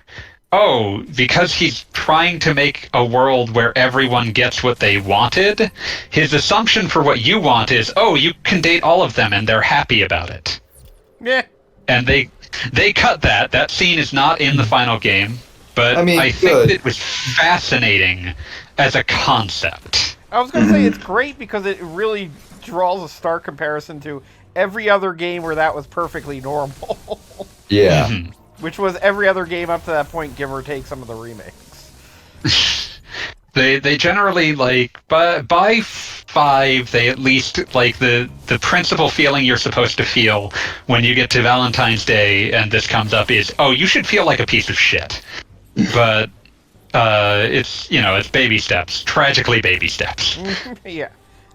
because he's trying to make a world where everyone gets what they wanted, his assumption for what you want is, you can date all of them and they're happy about it. Yeah. And they cut that. That scene is not in the final game, but I think it was fascinating as a concept. I was going to say it's great because it really draws a stark comparison to every other game where that was perfectly normal. Yeah. Mm-hmm. Which was every other game up to that point, give or take some of the remakes. They generally, by 5, they at least, the principal feeling you're supposed to feel when you get to Valentine's Day and this comes up is, you should feel like a piece of shit. But, it's baby steps. Tragically baby steps. Yeah.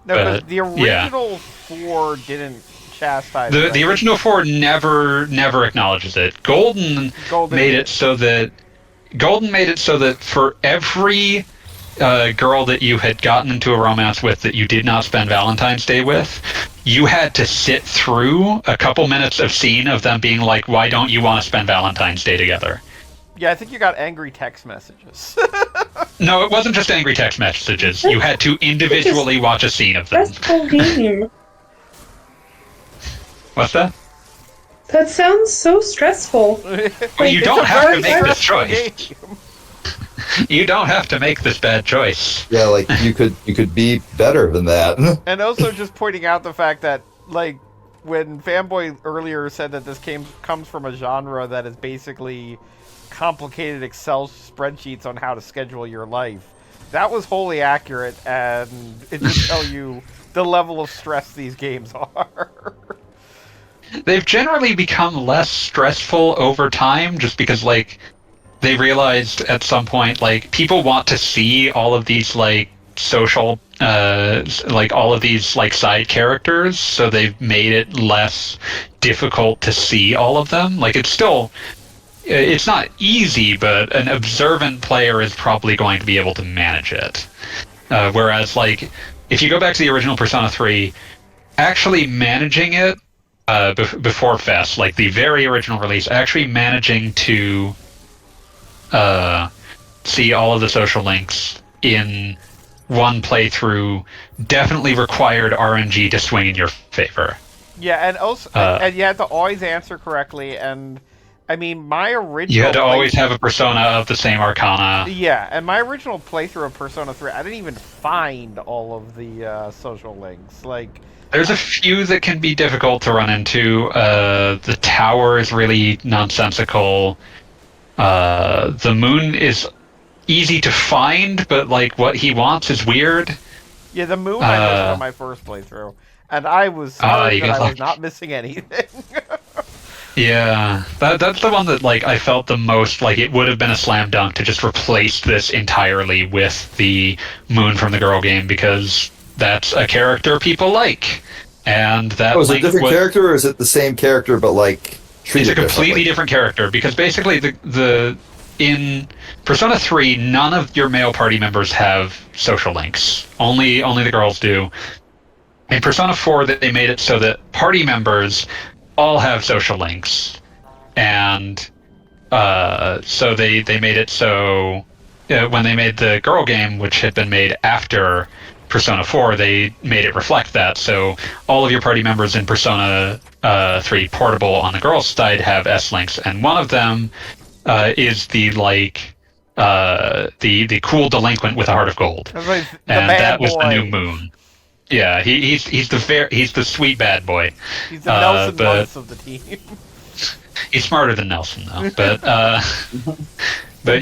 No, because the original 4 didn't chastise it. The original 4 never acknowledges it. Golden made it so that for every girl that you had gotten into a romance with that you did not spend Valentine's Day with, you had to sit through a couple minutes of scene of them being like, why don't you want to spend Valentine's Day together? Yeah, I think you got angry text messages. No, it wasn't just angry text messages. You had to individually watch a scene of them. That's the whole game. What's that? That sounds so stressful. Well, you don't have to make this choice. Game. You don't have to make this bad choice. Yeah, you could be better than that. And also just pointing out the fact that, when Fanboy earlier said that this game comes from a genre that is basically complicated Excel spreadsheets on how to schedule your life, that was wholly accurate, and it just tells you the level of stress these games are. They've generally become less stressful over time, just because, they realized at some point, people want to see all of these, social, all of these, side characters, so they've made it less difficult to see all of them. It's not easy, but an observant player is probably going to be able to manage it. Whereas, if you go back to the original Persona 3, actually managing it before Fest, the very original release, actually managing to see all of the social links in one playthrough definitely required RNG to swing in your favor. Yeah, and also, and you had to always answer correctly, and I mean, my original... You had to always have a persona of the same arcana. Yeah, and my original playthrough of Persona 3, I didn't even find all of the social links. There's a few that can be difficult to run into. The tower is really nonsensical. The moon is easy to find, but what he wants is weird. Yeah, the moon I missed on my first playthrough, and I was sorry that I was not missing anything. Yeah, that's the one that I felt the most it would have been a slam dunk to just replace this entirely with the moon from the girl game, because that's a character people like, and that. Is it a different character, or is it the same character but treated It's a completely different character, because basically in Persona 3, none of your male party members have social links. Only the girls do. In Persona 4, they made it so that party members all have social links, and so they made it so when they made the girl game, which had been made after Persona 4, they made it reflect that. So all of your party members in Persona 3 Portable on the girls' side have S links, and one of them is the cool delinquent with a heart of gold, and that was the new moon. Yeah, he's the sweet bad boy. He's the Nelson Muntz of the team. He's smarter than Nelson, though. But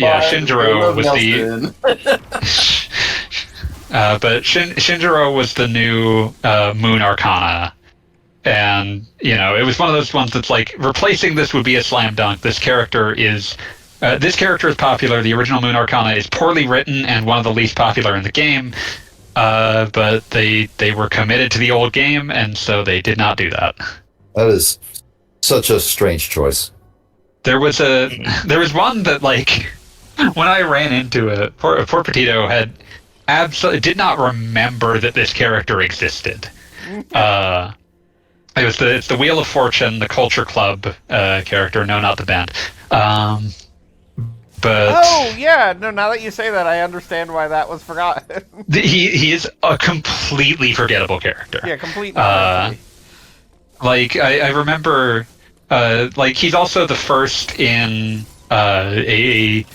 yeah, Bye. We Shinjiro love was Nelson. but Shinjiro was the new Moon Arcana, and it was one of those ones that's like replacing this would be a slam dunk. This character is popular. The original Moon Arcana is poorly written and one of the least popular in the game. But they were committed to the old game, and so they did not do that. That is such a strange choice. There was one that, like, when I ran into it, poor Petito had absolutely did not remember that this character existed. It's the Wheel of Fortune, the Culture Club character. No, not the band. But no. Now that you say that, I understand why that was forgotten. he is a completely forgettable character. Yeah, completely. Like I remember, like he's also the first in a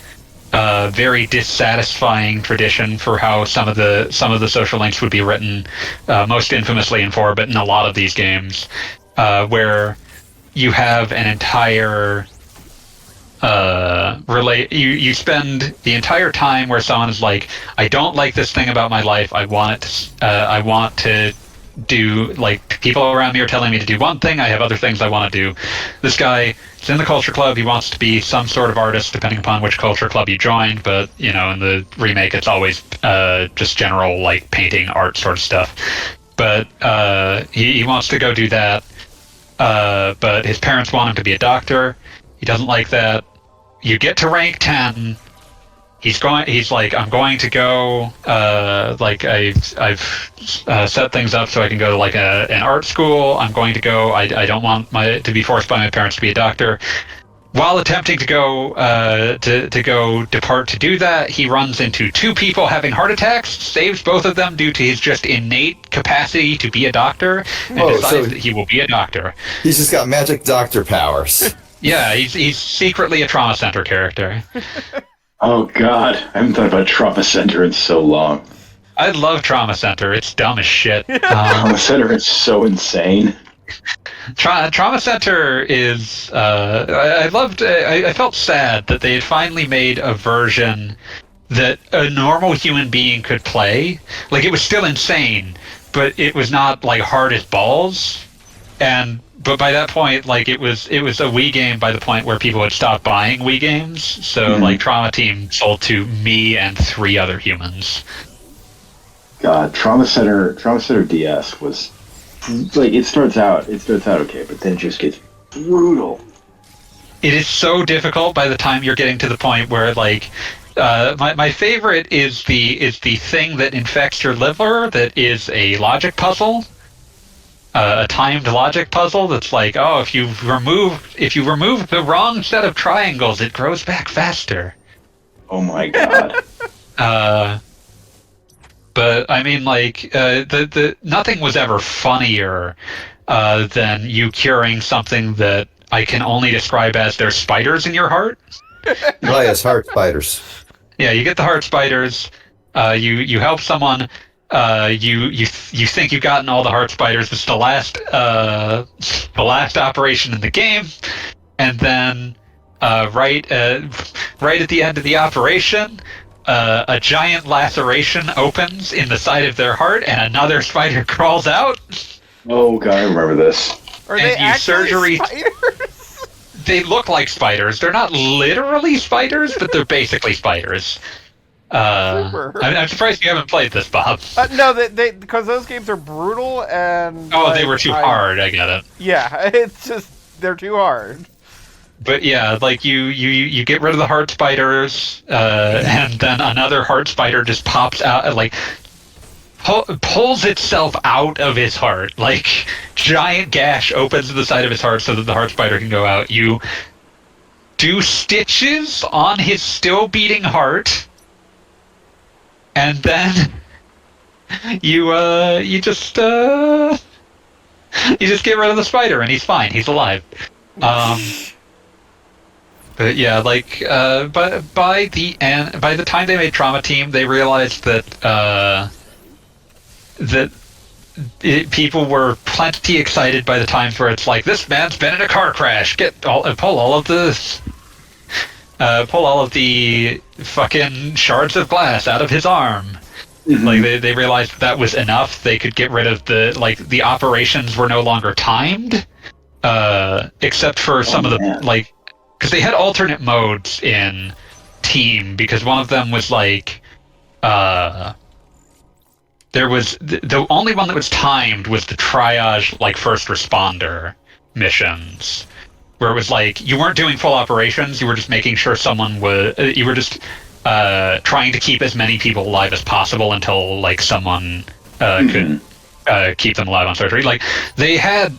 very dissatisfying tradition for how some of the social links would be written, most infamously in 4, but in a lot of these games, where you have an entire you spend the entire time where someone is like, I don't like this thing about my life. I want to do, like, people around me are telling me to do one thing. I have other things I want to do. This guy is in the Culture Club. He wants to be some sort of artist, depending upon which Culture Club you joined. But in the remake, it's always just general, like, painting, art sort of stuff. But he wants to go do that. But his parents want him to be a doctor. He doesn't like that. You get to rank 10. He's like, I'm going to go. Like I've set things up so I can go to like an art school. I'm going to go. I don't want to be forced by my parents to be a doctor. While attempting to go depart to do that, he runs into 2 people having heart attacks, saves both of them due to his just innate capacity to be a doctor, and decides that he will be a doctor. He's just got magic doctor powers. Yeah, he's secretly a trauma center character. Oh God, I haven't thought about Trauma Center in so long. I love Trauma Center. It's dumb as shit. Trauma Center is so insane. Trauma Center is. I felt sad that they had finally made a version that a normal human being could play. Like, it was still insane, but it was not like hard as balls. But by that point, like, it was a Wii game by the point where people had stopped buying Wii games. So like, Trauma Team sold to me and 3 other humans. God, Trauma Center DS was like, it starts out okay, but then it just gets brutal. It is so difficult by the time you're getting to the point where, like, my favorite is the thing that infects your liver that is a logic puzzle. A timed logic puzzle that's like, oh, if you remove the wrong set of triangles, it grows back faster. Oh my God. But I mean, like, the nothing was ever funnier than you curing something that I can only describe as there's spiders in your heart. Well, yes, heart spiders. Yeah, you get the heart spiders. You help someone. You think you've gotten all the heart spiders. It's the last operation in the game, and then right at the end of the operation, a giant laceration opens in the side of their heart, and another spider crawls out. Oh God, I remember this. Are they actually spiders? They look like spiders. They're not literally spiders, but they're basically spiders. I'm surprised you haven't played this, Bob. No, because those games are brutal and. Oh, they were too hard. I get it. Yeah, it's just they're too hard. But yeah, like you get rid of the heart spiders, and then another heart spider just pops out, like pulls itself out of his heart. Like, giant gash opens to the side of his heart so that the heart spider can go out. You do stitches on his still beating heart. And then you just get rid of the spider and he's fine. He's alive. But yeah, like, but by the time they made Trauma Team, they realized that people were plenty excited by the times where it's like, this man's been in a car crash. Pull all of the fucking shards of glass out of his arm. Mm-hmm. Like they realized that was enough. They could get rid of the operations were no longer timed, except for some of the because they had alternate modes in Team, because one of them was like there was the only one that was timed was the triage first responder missions, where it was like you weren't doing full operations, you were just making sure someone was you were just trying to keep as many people alive as possible until someone could keep them alive on surgery. They had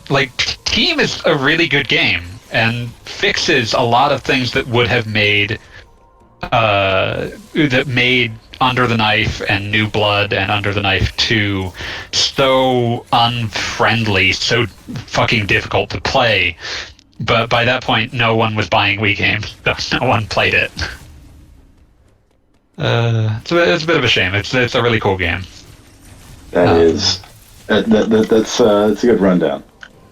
Team is a really good game and fixes a lot of things that would have made Under the Knife and New Blood and Under the Knife 2 so unfriendly, so fucking difficult to play. But by that point, no one was buying Wii games. No one played it. It's a bit of a shame. It's a really cool game. That's a good rundown.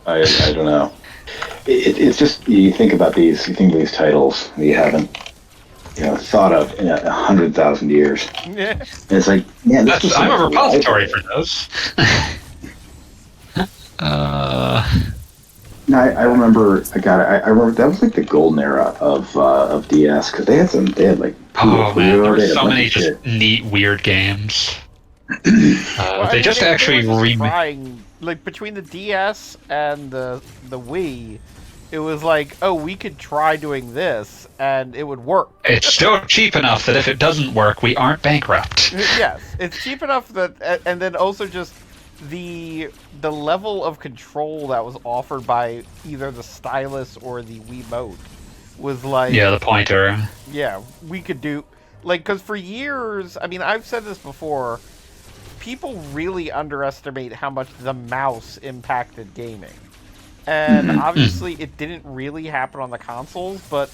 I don't know. It's just you think about these titles that you haven't thought of in 100,000 years. Yeah. And it's like, man, I'm a repository for those. No, I remember. I remember that was the golden era of DS, because they had there were so many just neat, weird games. They just actually remade between the DS and the Wii. It was like, oh, we could try doing this, and it would work. It's still cheap enough that if it doesn't work, we aren't bankrupt. Yes, it's cheap enough that, and then also just the level of control that was offered by either the stylus or the Wiimote was the pointer. Yeah, we could do because for years, I mean, I've said this before, people really underestimate how much the mouse impacted gaming. And obviously it didn't really happen on the consoles, but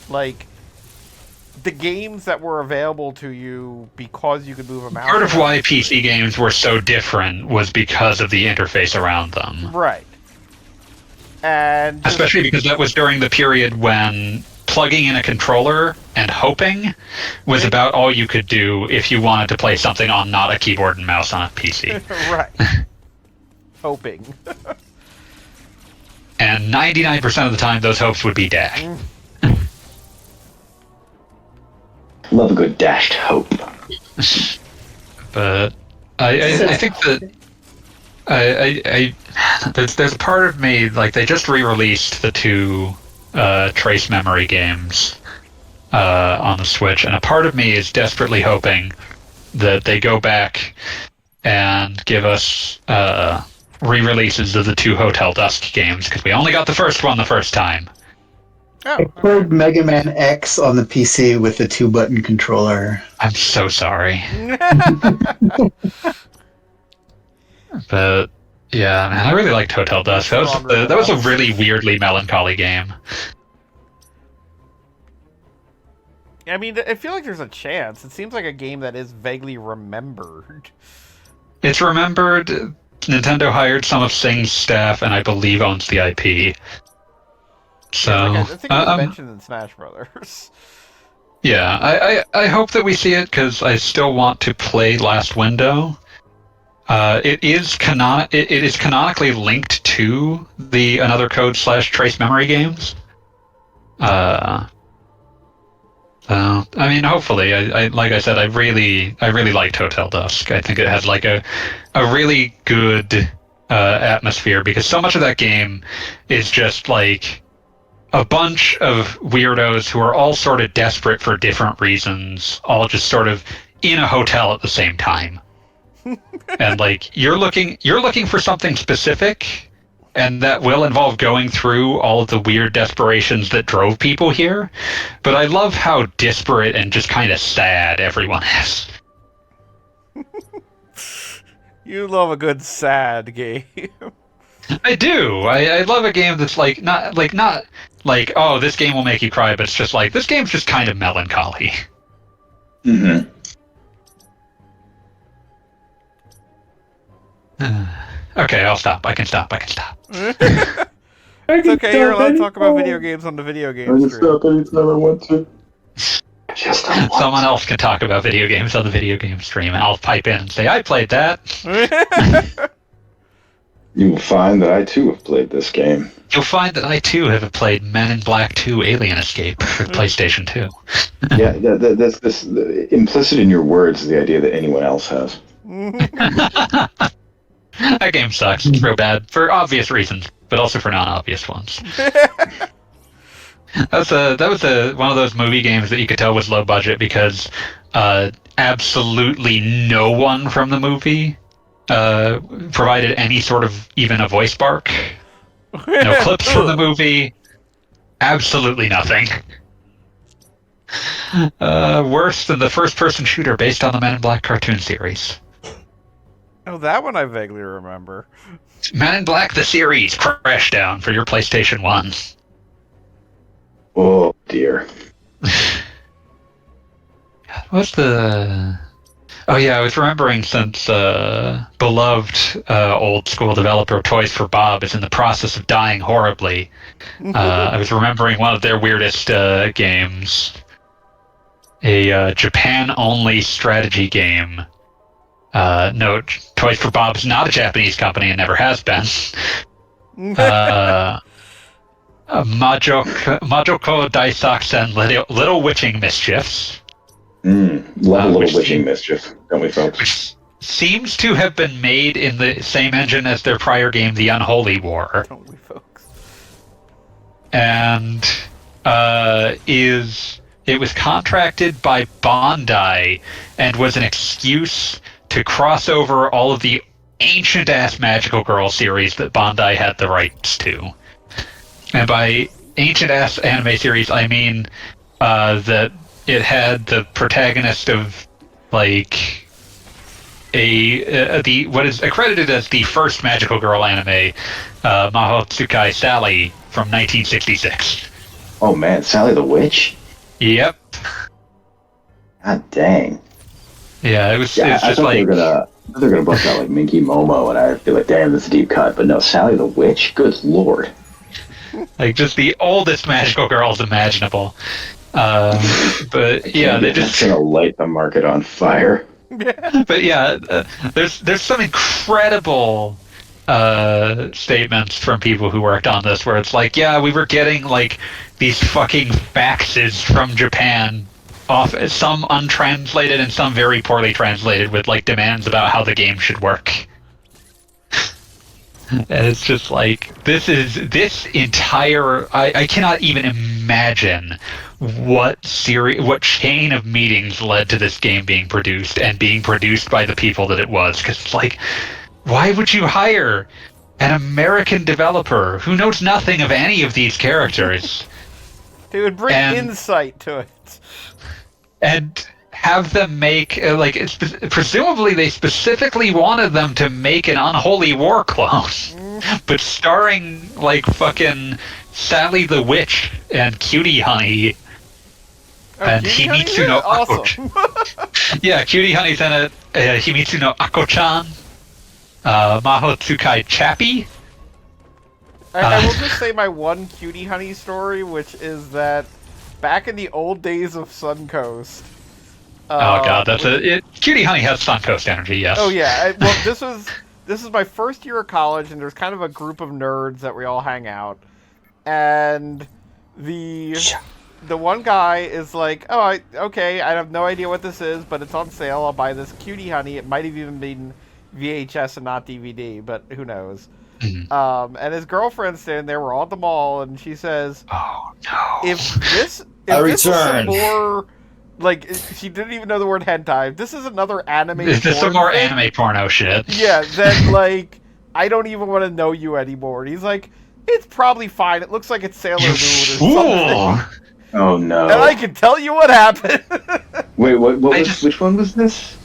the games that were available to you because you could move a mouse. Part of why PC games were so different was because of the interface around them. Right. And especially because that was during the period when plugging in a controller and hoping was about all you could do if you wanted to play something on not a keyboard and mouse on a PC. Right. Hoping. And 99% of the time, those hopes would be dashed. Love a good dashed hope. But I think that there's a part of me, they just re-released the two Trace Memory games on the Switch, and a part of me is desperately hoping that they go back and give us re-releases of the two Hotel Dusk games, because we only got the first one the first time. Oh. I played Mega Man X on the PC with the 2-button controller. I'm so sorry. But yeah, man, I really liked Hotel Dusk. That was a really weirdly melancholy game. I mean, I feel like there's a chance. It seems like a game that is vaguely remembered. It's remembered. Nintendo hired some of Sing's staff, and I believe owns the IP. So I think it was mentioned in Smash Brothers. Yeah, I hope that we see it, because I still want to play Last Window. It is canonically linked to the Another Code / Trace Memory games. I mean, hopefully, I like I said, I really liked Hotel Dusk. I think it had a really good atmosphere, because so much of that game is just a bunch of weirdos who are all sort of desperate for different reasons, all just sort of in a hotel at the same time. And you're looking for something specific, and that will involve going through all of the weird desperations that drove people here. But I love how disparate and just kind of sad everyone is. You love a good sad game. I do. I love a game that's not oh, this game will make you cry, but it's just this game's just kind of melancholy. Mm-hmm. Okay, I'll stop. I can stop. It's okay, you're allowed to talk about video games on the video game stream. stop anytime I want to. Just don't want Someone to. else can talk about video games on the video game stream, and I'll pipe in and say, I played that. You will find that I too have played this game. You'll find that I, too, have played Men in Black 2 Alien Escape for PlayStation 2. Yeah, that's implicit in your words is the idea that anyone else has. That game sucks. It's real bad for obvious reasons, but also for non-obvious ones. That was one of those movie games that you could tell was low budget because absolutely no one from the movie provided any sort of even a voice bark. No clips from the movie. Absolutely nothing. Worse than the first-person shooter based on the Men in Black cartoon series. Oh, that one I vaguely remember. Men in Black the series, Crashdown for your PlayStation 1. Oh dear. What's the... Oh yeah, I was remembering since beloved old school developer Toys for Bob is in the process of dying horribly. I was remembering one of their weirdest games. A Japan-only strategy game. No, Toys for Bob is not a Japanese company and never has been. Majoko Daisakusen Little Witching Mischiefs. Love a little witching mischief, don't we, folks? Which seems to have been made in the same engine as their prior game, The Unholy War. Don't we, folks? And it was contracted by Bandai and was an excuse to cross over all of the ancient-ass Magical Girl series that Bandai had the rights to. And by ancient-ass anime series, I mean that it had the protagonist of, like, what is accredited as the first Magical Girl anime, Mahotsukai Sally from 1966. Oh man, Sally the Witch? Yep. God dang. Yeah, it was I just thought like... they were gonna bust out like Minky Momo, and I'd be like, damn, this is a deep cut. But no, Sally the Witch? Good lord. Like, just the oldest Magical Girls imaginable. But yeah, they just... That's gonna light the market on fire. But yeah, there's some incredible statements from people who worked on this where it's like, yeah, we were getting like these fucking faxes from Japan, some untranslated and some very poorly translated, with like demands about how the game should work. And it's just like, this entire... I cannot even imagine what chain of meetings led to this game being produced, and being produced by the people that it was. Because it's like, why would you hire an American developer who knows nothing of any of these characters? They would bring insight to it. And have them make, presumably they specifically wanted them to make an Unholy War clone, but starring, like, fucking Sally the Witch and Cutie Honey and Himitsu no awesome. Ako. Yeah, Cutie Honey's in it, Himitsu no Ako-chan, Mahotsukai Chappie. I will just say my one Cutie Honey story, which is that back in the old days of Suncoast... oh god, Cutie Honey has Suncoast energy, yes. Oh yeah, well this is my first year of college, and there's kind of a group of nerds that we all hang out, and the one guy is like, oh, okay, I have no idea what this is, but it's on sale, I'll buy this Cutie Honey. It might have even been VHS and not DVD, but who knows. Mm-hmm. And his girlfriend's standing there, we're all at the mall, and she says, oh no, if this was some more... Like, she didn't even know the word hentai. This is another anime porn. Is this some more anime porno shit? Yeah, then, like, I don't even want to know you anymore. And he's like, it's probably fine. It looks like it's Sailor Moon or something. Oh, no. And I can tell you what happened. Wait, which one was this?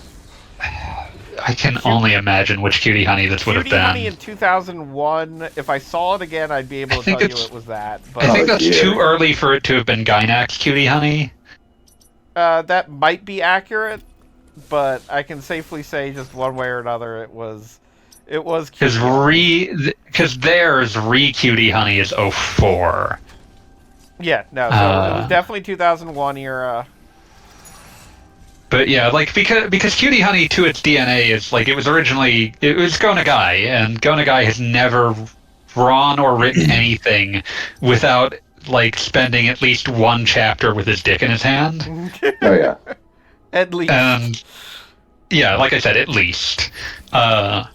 I can only imagine which Cutie Honey this would have been. Cutie Honey in 2001. If I saw it again, I'd be able to tell you it was that. But, I think that's too early for it to have been Gynax Cutie Honey. That might be accurate, but I can safely say just one way or another it was It was Because Cutie. theirs Cutie Honey is 04. Yeah, no, so it was definitely 2001 era. But yeah, like because Cutie Honey to its DNA is like it was Go Nagai, and Go Nagai has never drawn or written anything without like spending at least one chapter with his dick in his hand. Oh yeah. At least. And yeah, like I said, at least. Like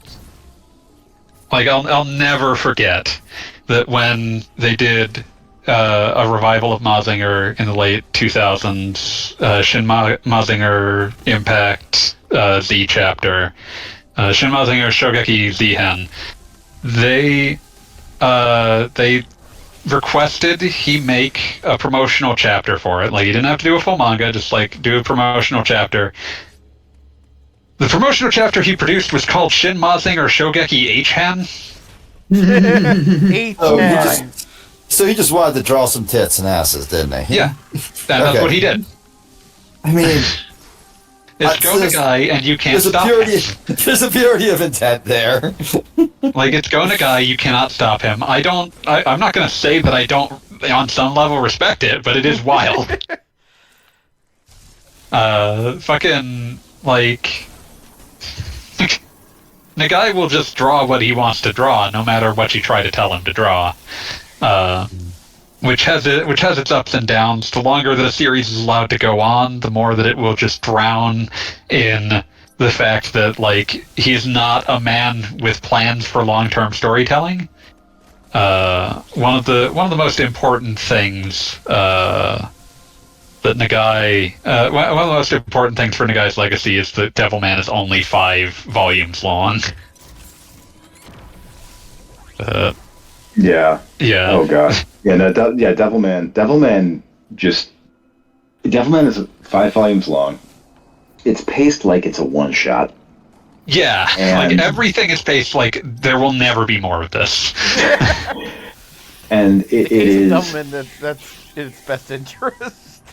I'll never forget that when they did a revival of Mazinger in the late 2000s, Shin Mazinger Impact Z chapter, Shin Mazinger Shogeki Z-Hen, they requested he make a promotional chapter for it. Like, he didn't have to do a full manga, just like do a promotional chapter. The promotional chapter he produced was called Shin Mazinger Shogeki H-Hen. H-Hen. So he just wanted to draw some tits and asses, didn't he? Yeah, that's what he did. I mean, it's Go Nagai, and you can't stop him. There's a purity of intent there. Like, it's Go Nagai, you cannot stop him. I'm not going to say that I don't, on some level, respect it, but it is wild. Fucking, like... Nagai will just draw what he wants to draw, no matter what you try to tell him to draw. Which has its ups and downs. The longer that a series is allowed to go on, the more that it will just drown in the fact that, like, he's not a man with plans for long-term storytelling. One of the most important things that Nagai, one of the most important things for Nagai's legacy is that Devilman is only 5 volumes long. Yeah. Yeah. Oh god. Yeah. No. Devilman. Devilman is 5 volumes long. It's paced like it's a one shot. Yeah. And like everything is paced like there will never be more of this. And it is. That's in its best interest.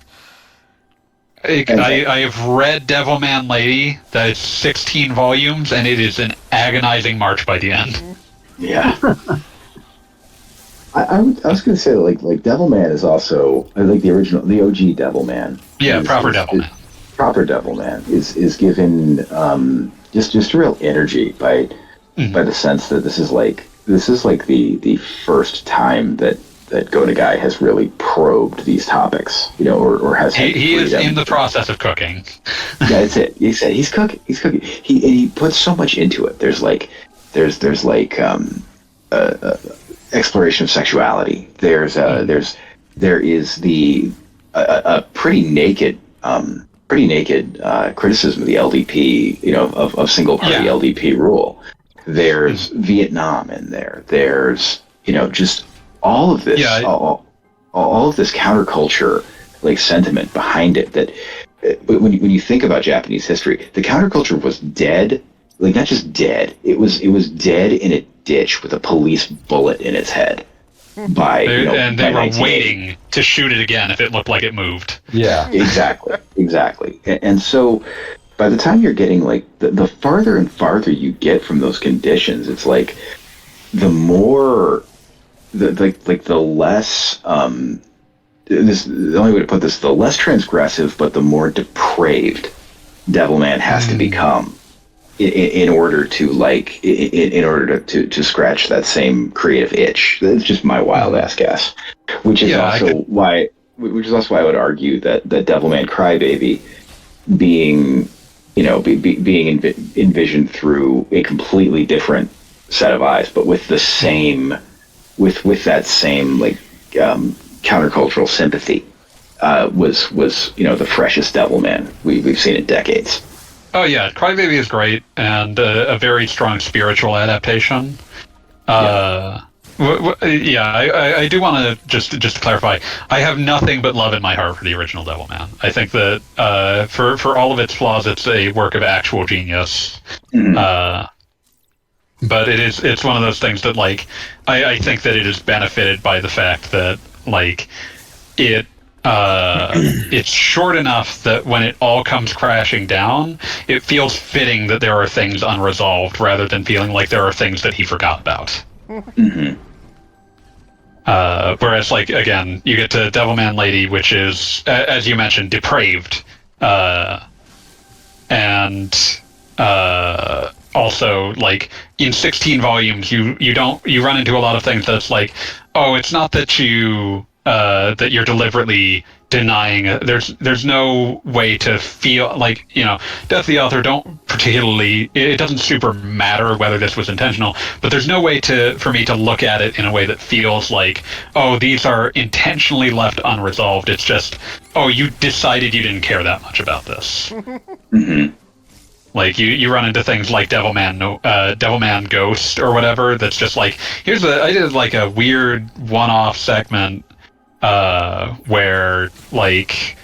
I have read Devilman Lady. That is 16 volumes, and it is an agonizing march by the end. Yeah. I was going to say like Devilman is also like the OG Devilman. Yeah, proper Devilman. Proper Devilman is given just real energy by the sense that this is like the first time that Go Nagai has really probed these topics, or has. He is in the process of cooking. Yeah, that's it. He said he's cooking. He puts so much into it. There's exploration of sexuality. There is a pretty naked criticism of the LDP, of single party LDP rule. There's Vietnam in there. There's just all of this, all of this counterculture like sentiment behind it. That when you think about Japanese history, the counterculture was dead. Like, not just dead. It was dead in a ditch with a police bullet in its head. And they were waiting to shoot it again if it looked like it moved. Yeah, exactly. And so, by the time you're getting like the farther and farther you get from those conditions, it's like the more, the less. The only way to put this, the less transgressive, but the more depraved Devilman has to become. In order to scratch that same creative itch. That's just my wild ass guess. Which is also why I would argue that Devilman Crybaby being envisioned through a completely different set of eyes, but with the same with that same countercultural sympathy was the freshest Devilman we've seen in decades. Oh yeah, Crybaby is great, and a very strong spiritual adaptation. I do want to just clarify. I have nothing but love in my heart for the original Devilman. I think that for all of its flaws, it's a work of actual genius. But it's one of those things that I think that it is benefited by the fact that it it's short enough that when it all comes crashing down, it feels fitting that there are things unresolved rather than feeling like there are things that he forgot about. Mm-hmm. Whereas, like, again, you get to Devilman Lady, which is, as you mentioned, depraved, and also, like, in 16 volumes, you run into a lot of things that's like, oh, it's not that that you're deliberately denying it. There's no way to feel like, Death of the Author don't particularly, it doesn't super matter whether this was intentional, but there's no way for me to look at it in a way that feels like, oh, these are intentionally left unresolved. It's just, oh, you decided you didn't care that much about this. Mm-hmm. Like, you run into things like Devilman Ghost or whatever, that's just like, I did like a weird one-off segment where, like,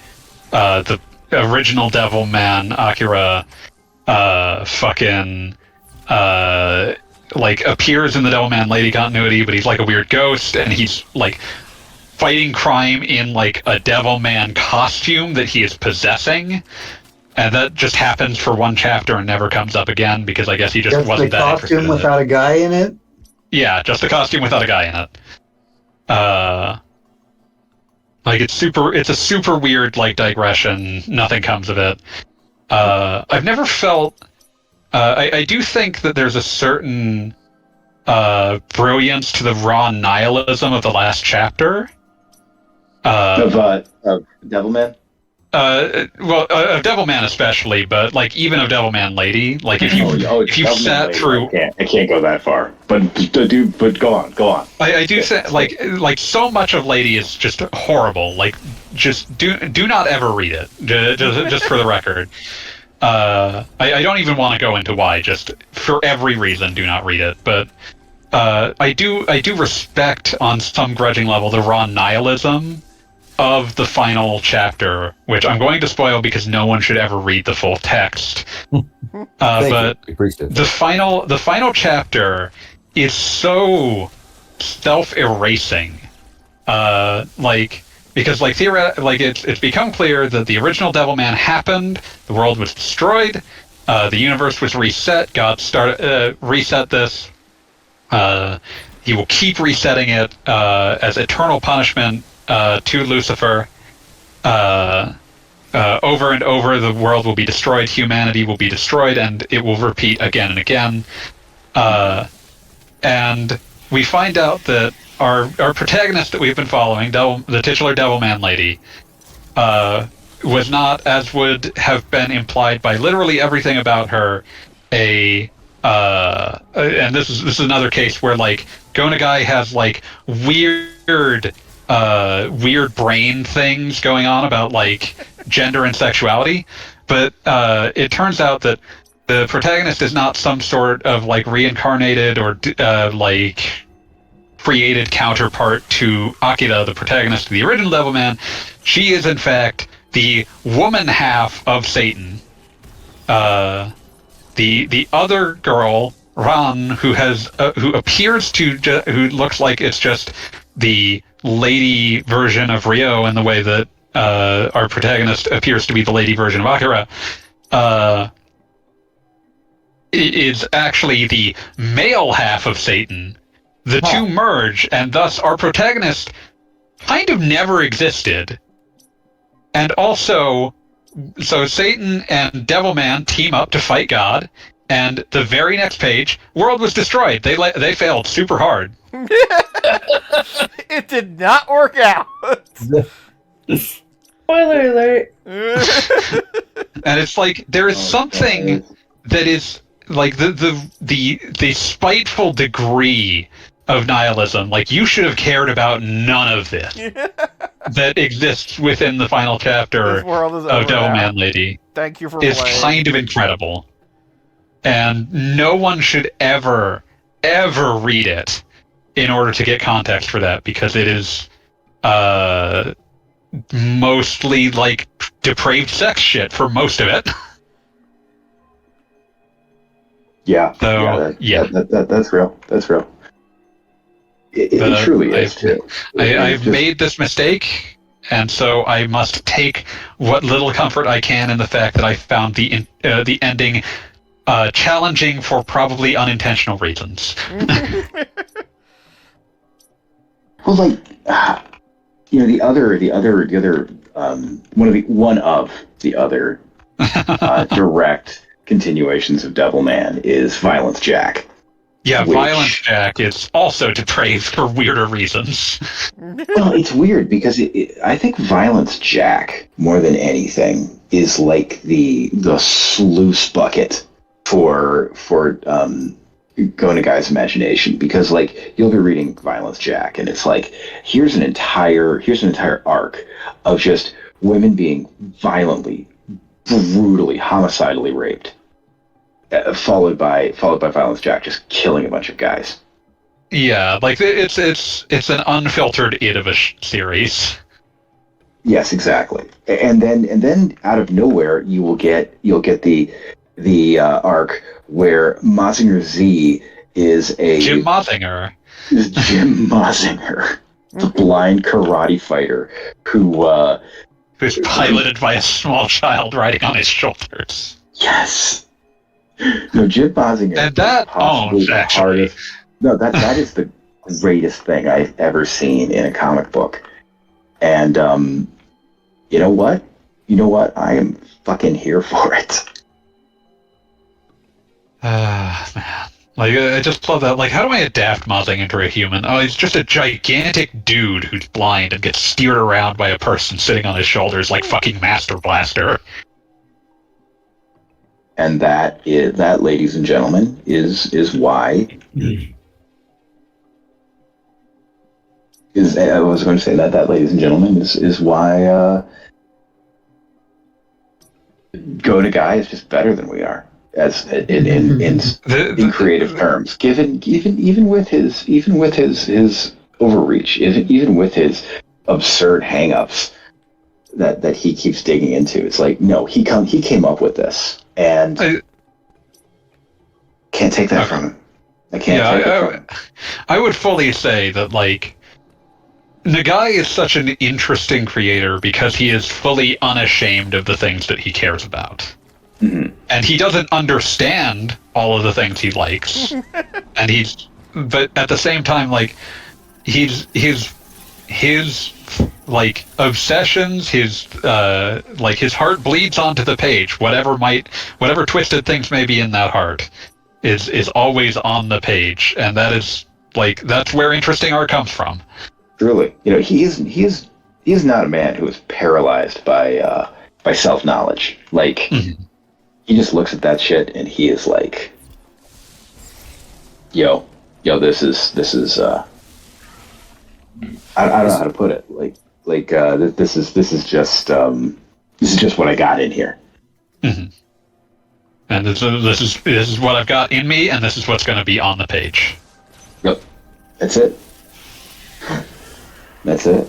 the original Devilman Akira like, appears in the Devilman Lady continuity, but he's like a weird ghost, and he's, like, fighting crime in, like, a Devilman costume that he is possessing. And that just happens for one chapter and never comes up again because I guess he just wasn't that interested in it. Just the costume without a guy in it? Yeah, just a costume without a guy in it. Like, it's a super weird, like, digression. Nothing comes of it. I've never felt... I do think that there's a certain brilliance to the raw nihilism of the last chapter. Of Devilman? Of Devilman especially, but, like, even of Devilman Lady, like, if you sat through, I can't go that far, but go on. I do say, like so much of Lady is just horrible. Like, just do not ever read it. Just for the record, I don't even want to go into why. Just for every reason, do not read it. But I do respect on some grudging level the raw nihilism of the final chapter, which I'm going to spoil because no one should ever read the full text. But the final chapter is so self-erasing, because it's become clear that the original Devilman happened, the world was destroyed, the universe was reset. God reset this. He will keep resetting it as eternal punishment to Lucifer. Over and over, the world will be destroyed, humanity will be destroyed, and it will repeat again and again. And we find out that our protagonist that we've been following, the titular Devilman Lady, was not, as would have been implied by literally everything about her, and this is another case where, like, Gonagai has, like, weird brain things going on about, like, gender and sexuality, but it turns out that the protagonist is not some sort of, like, reincarnated or like created counterpart to Akira, the protagonist of the original Devilman. She is in fact the woman half of Satan. The other girl, Ran, who appears to who looks like it's just the lady version of Ryo in the way that our protagonist appears to be the lady version of Akira, is actually the male half of Satan. The two merge, and thus our protagonist kind of never existed. And also, so Satan and Devilman team up to fight God, and the very next page, world was destroyed. They failed super hard. It did not work out. Spoiler alert. And it's like there is something that is like the spiteful degree of nihilism. Like, you should have cared about none of this that exists within the final chapter of Devilman Lady. Thank you for is playing. kind of incredible, and no one should ever read it in order to get context for that, because it is mostly like depraved sex shit for most of it. Yeah. So, that's real. That's real. It truly is too. I've made this mistake and so I must take what little comfort I can in the fact that I found the ending challenging for probably unintentional reasons. Well, like, the other one of the other direct continuations of Devilman is Violence Jack. Yeah, which, Violence Jack is also depraved for weirder reasons. Well, it's weird because I think Violence Jack, more than anything, is like the sluice bucket for going to guy's imagination, because like you'll be reading Violence Jack and it's like here's an entire arc of just women being violently, brutally, homicidally raped, followed by Violence Jack just killing a bunch of guys. Yeah, like it's an unfiltered id of a series. Yes, exactly. And then out of nowhere you'll get the arc where Mazinger Z is Jim Mazinger. Jim Mazinger, the blind karate fighter who's piloted by a small child riding on his shoulders. Yes. No, Jim Mazinger. And that owns, actually. No, that is the greatest thing I've ever seen in a comic book. And you know what? I am fucking here for it. Man. Like, I just love that. Like, how do I adapt Mazinger into a human? Oh, he's just a gigantic dude who's blind and gets steered around by a person sitting on his shoulders like fucking Master Blaster. And that, ladies and gentlemen, is why... I was going to say that, ladies and gentlemen, is why Go to Guy is just better than we are, as in creative terms. Given even with his overreach, even with his absurd hang-ups that he keeps digging into, it's like, no, he came up with this, and can't take that from him. I can't take it from him. I would fully say that, like, Nagai is such an interesting creator because he is fully unashamed of the things that he cares about. Mm-hmm. And he doesn't understand all of the things he likes. But at the same time, like, his like obsessions, his heart bleeds onto the page. Whatever twisted things may be in that heart is always on the page, and that's where interesting art comes from. Truly, he is not a man who is paralyzed by self-knowledge. Like, mm-hmm. He just looks at that shit and he is like, yo, this is I don't know how to put it. This is just what I got in here. Mm-hmm. And this is what I've got in me, and this is what's going to be on the page. Yep, that's it. That's it.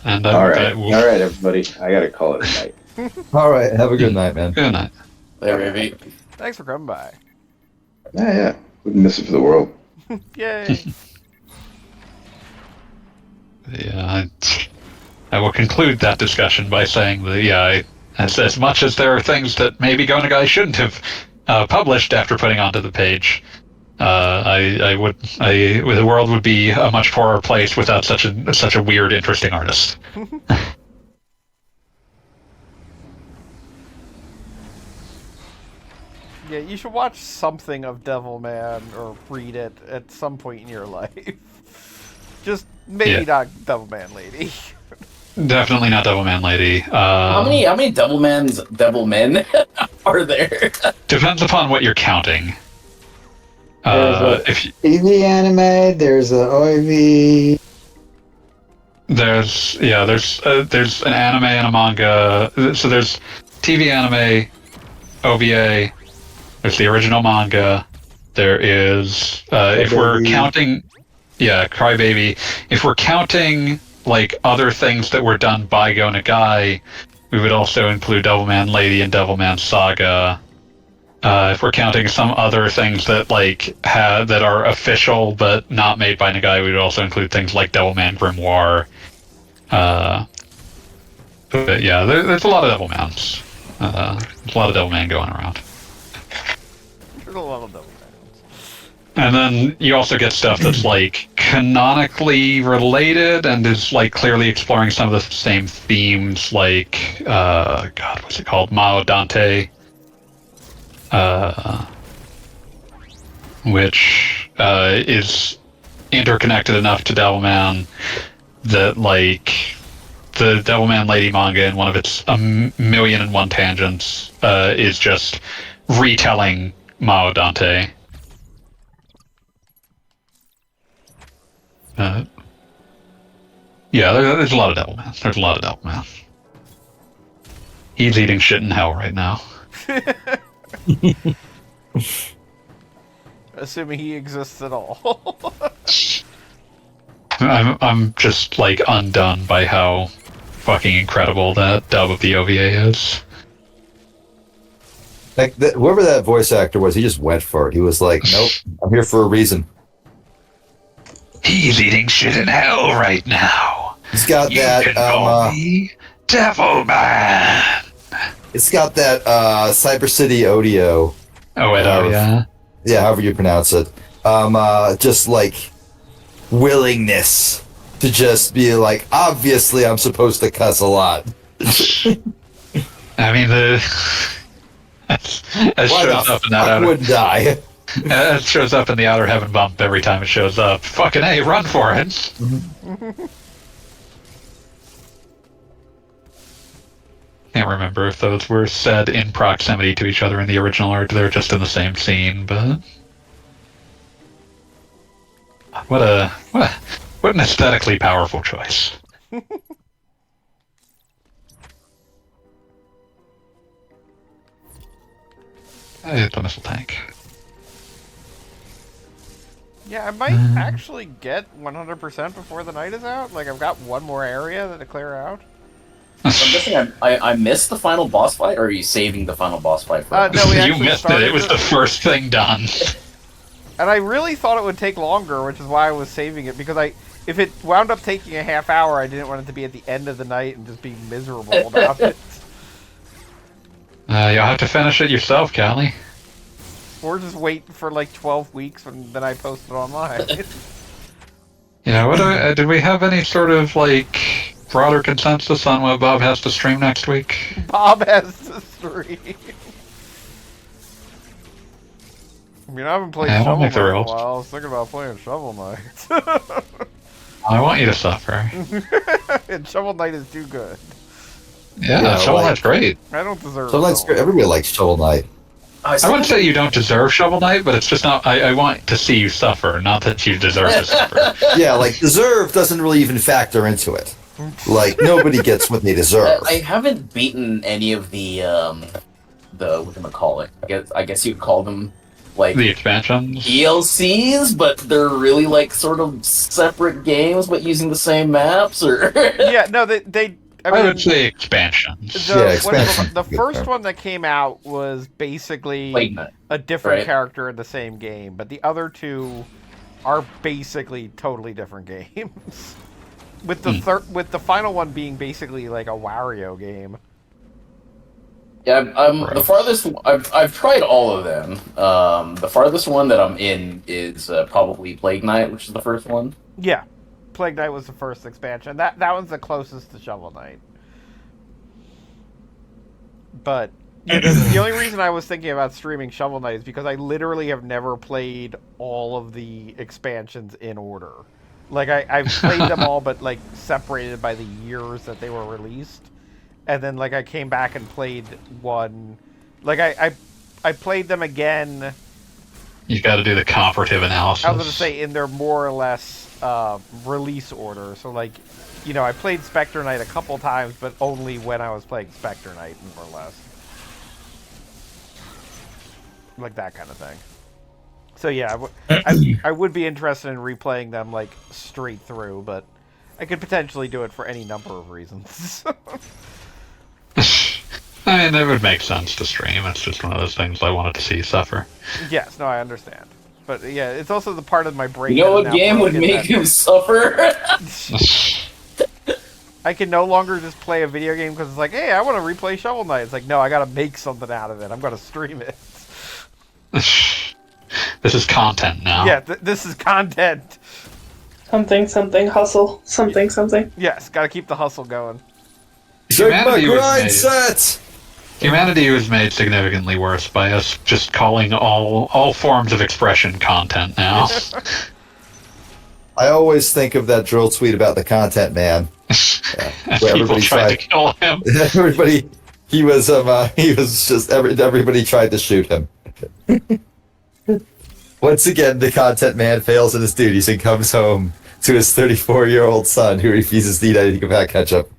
And all right, everybody. I gotta call it a night. All right, have a good night, man. Good night. Later, baby. Thanks for coming by. Yeah. Wouldn't miss it for the world. Yay. Yeah, I will conclude that discussion by saying that, as much as there are things that maybe Gona Guy shouldn't have published after putting onto the page, the world would be a much poorer place without such a weird, interesting artist. Yeah, you should watch something of Devilman or read it at some point in your life. Just maybe not Devilman Lady. Definitely not Devilman Lady. How many Devilmen are there? Depends upon what you're counting. There's a TV anime. There's a OAV. There's an anime and a manga. So there's TV anime, OVA. There's the original manga. There is if we're counting, Crybaby. If we're counting like other things that were done by Go Nagai, we would also include Devilman Lady and Devilman Saga. If we're counting some other things that that are official but not made by Nagai, we would also include things like Devilman Grimoire. But yeah, there's a lot of Devilmans. There's a lot of Devilman going around. There's a lot of Devilmans. And then you also get stuff that's canonically related and is clearly exploring some of the same themes, God, what's it called? Mao Dante. Which is interconnected enough to Devilman that the Devilman Lady manga in one of its 1,000,001 tangents is just retelling Mao Dante. Yeah, there's a lot of Devilman. There's a lot of Devilman. He's eating shit in hell right now. Assuming he exists at all. I'm just undone by how fucking incredible that dub of the OVA is. Whoever that voice actor was, he just went for it. He was like, "Nope, I'm here for a reason." He's eating shit in hell right now. He's got You that. can call me Devilman. It's got that Cyber City audio. Oh, yeah. Yeah, however you pronounce it. Just willingness to just be obviously I'm supposed to cuss a lot. I mean, that shows up in that I would die. That shows up in the Outer Heaven bump every time it shows up. Fucking A, run for it. Mm-hmm. Can't remember if those were said in proximity to each other in the original or they're just in the same scene, but what an aesthetically powerful choice. I hit the missile tank. Yeah, I might actually get 100% before the night is out. I've got one more area to clear out. I'm guessing I missed the final boss fight, or are you saving the final boss fight for No, we You actually missed it. started It was the first thing done. And I really thought it would take longer, which is why I was saving it, because if it wound up taking a half hour, I didn't want it to be at the end of the night and just be miserable about it. You'll have to finish it yourself, Callie. Or just wait for 12 weeks and then I post it online. Yeah, did we have any sort of broader consensus on what Bob has to stream next week? Bob has to stream. I mean, I haven't played Yeah, Shovel make Knight the in a rules. while. I was thinking about playing Shovel Knight. I want you to suffer. And Shovel Knight is too good. Yeah, Shovel Knight's great. I don't deserve Shovel Knight's great. Everybody likes Shovel Knight. I wouldn't say you don't deserve Shovel Knight, but it's just not. I want to see you suffer, not that you deserve to suffer. Yeah, deserve doesn't really even factor into it. Nobody gets what they deserve. I haven't beaten any of the whatchamacallit. I guess you'd call them The expansions? DLCs, but they're really sort of separate games, but using the same maps, or Yeah, no, they I would say expansions. The first one that came out was basically Plague Knight, a different right? character in the same game, but the other two are basically totally different games. With the final one being basically like a Wario game. Yeah, the farthest. I've tried all of them. The farthest one that I'm in is probably Plague Knight, which is the first one. Yeah, Plague Knight was the first expansion. That one's the closest to Shovel Knight. But the only reason I was thinking about streaming Shovel Knight is because I literally have never played all of the expansions in order. I've played them all, but separated by the years that they were released. And then I came back and played one. I played them again. You got to do the comparative analysis. I was going to say in their more or less release order. So I played Spectre Knight a couple times, but only when I was playing Spectre Knight, more or less. That kind of thing. So yeah, I would be interested in replaying them straight through, but I could potentially do it for any number of reasons. I mean, it would make sense to stream. It's just one of those things I wanted to see suffer. Yes, no, I understand. But yeah, it's also the part of my brain. You know that is what now game would broken make that him suffer? I can no longer just play a video game because it's like, hey, I want to replay Shovel Knight. It's like, no, I got to make something out of it. I'm going to stream it. This is content now. Yeah, this is content. Something, hustle. Something. Yes, got to keep the hustle going. Check my Humanity was grind made. sets! Humanity was made significantly worse by us just calling all forms of expression content now. I always think of that drill tweet about the content man. And Where people everybody tried to kill him. Everybody, he was just everybody tried to shoot him. Once again, the content man fails in his duties and comes home to his 34-year-old son who refuses to eat anything about ketchup.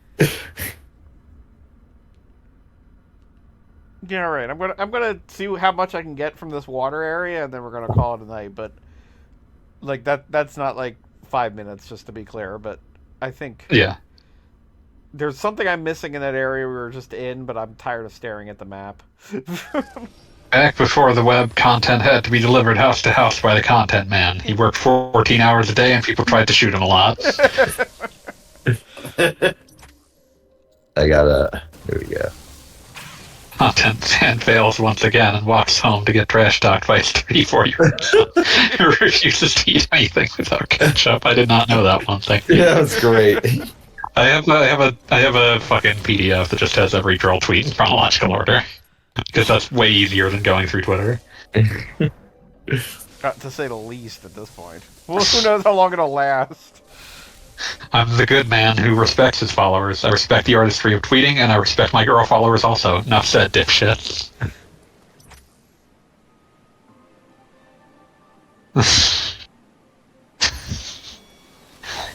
Yeah, right. I'm gonna see how much I can get from this water area, and then we're gonna call it a night. But like that's not like 5 minutes, just to be clear. But I think Yeah. there's something I'm missing in that area we were just in, but I'm tired of staring at the map. Back before the web, content had to be delivered house to house by the content man. He worked 14 hours a day, and people tried to shoot him a lot. Here we go. Content man fails once again and walks home to get trash talked by his 34-year-old son who refuses to eat anything without ketchup. I did not know that one thing. Yeah, that's great. I have a fucking PDF that just has every drill tweet in chronological order because that's way easier than going through Twitter. To say the least at this point. Well, who knows how long it'll last? I'm the good man who respects his followers. I respect the artistry of tweeting, and I respect my girl followers also. Enough said, dipshit.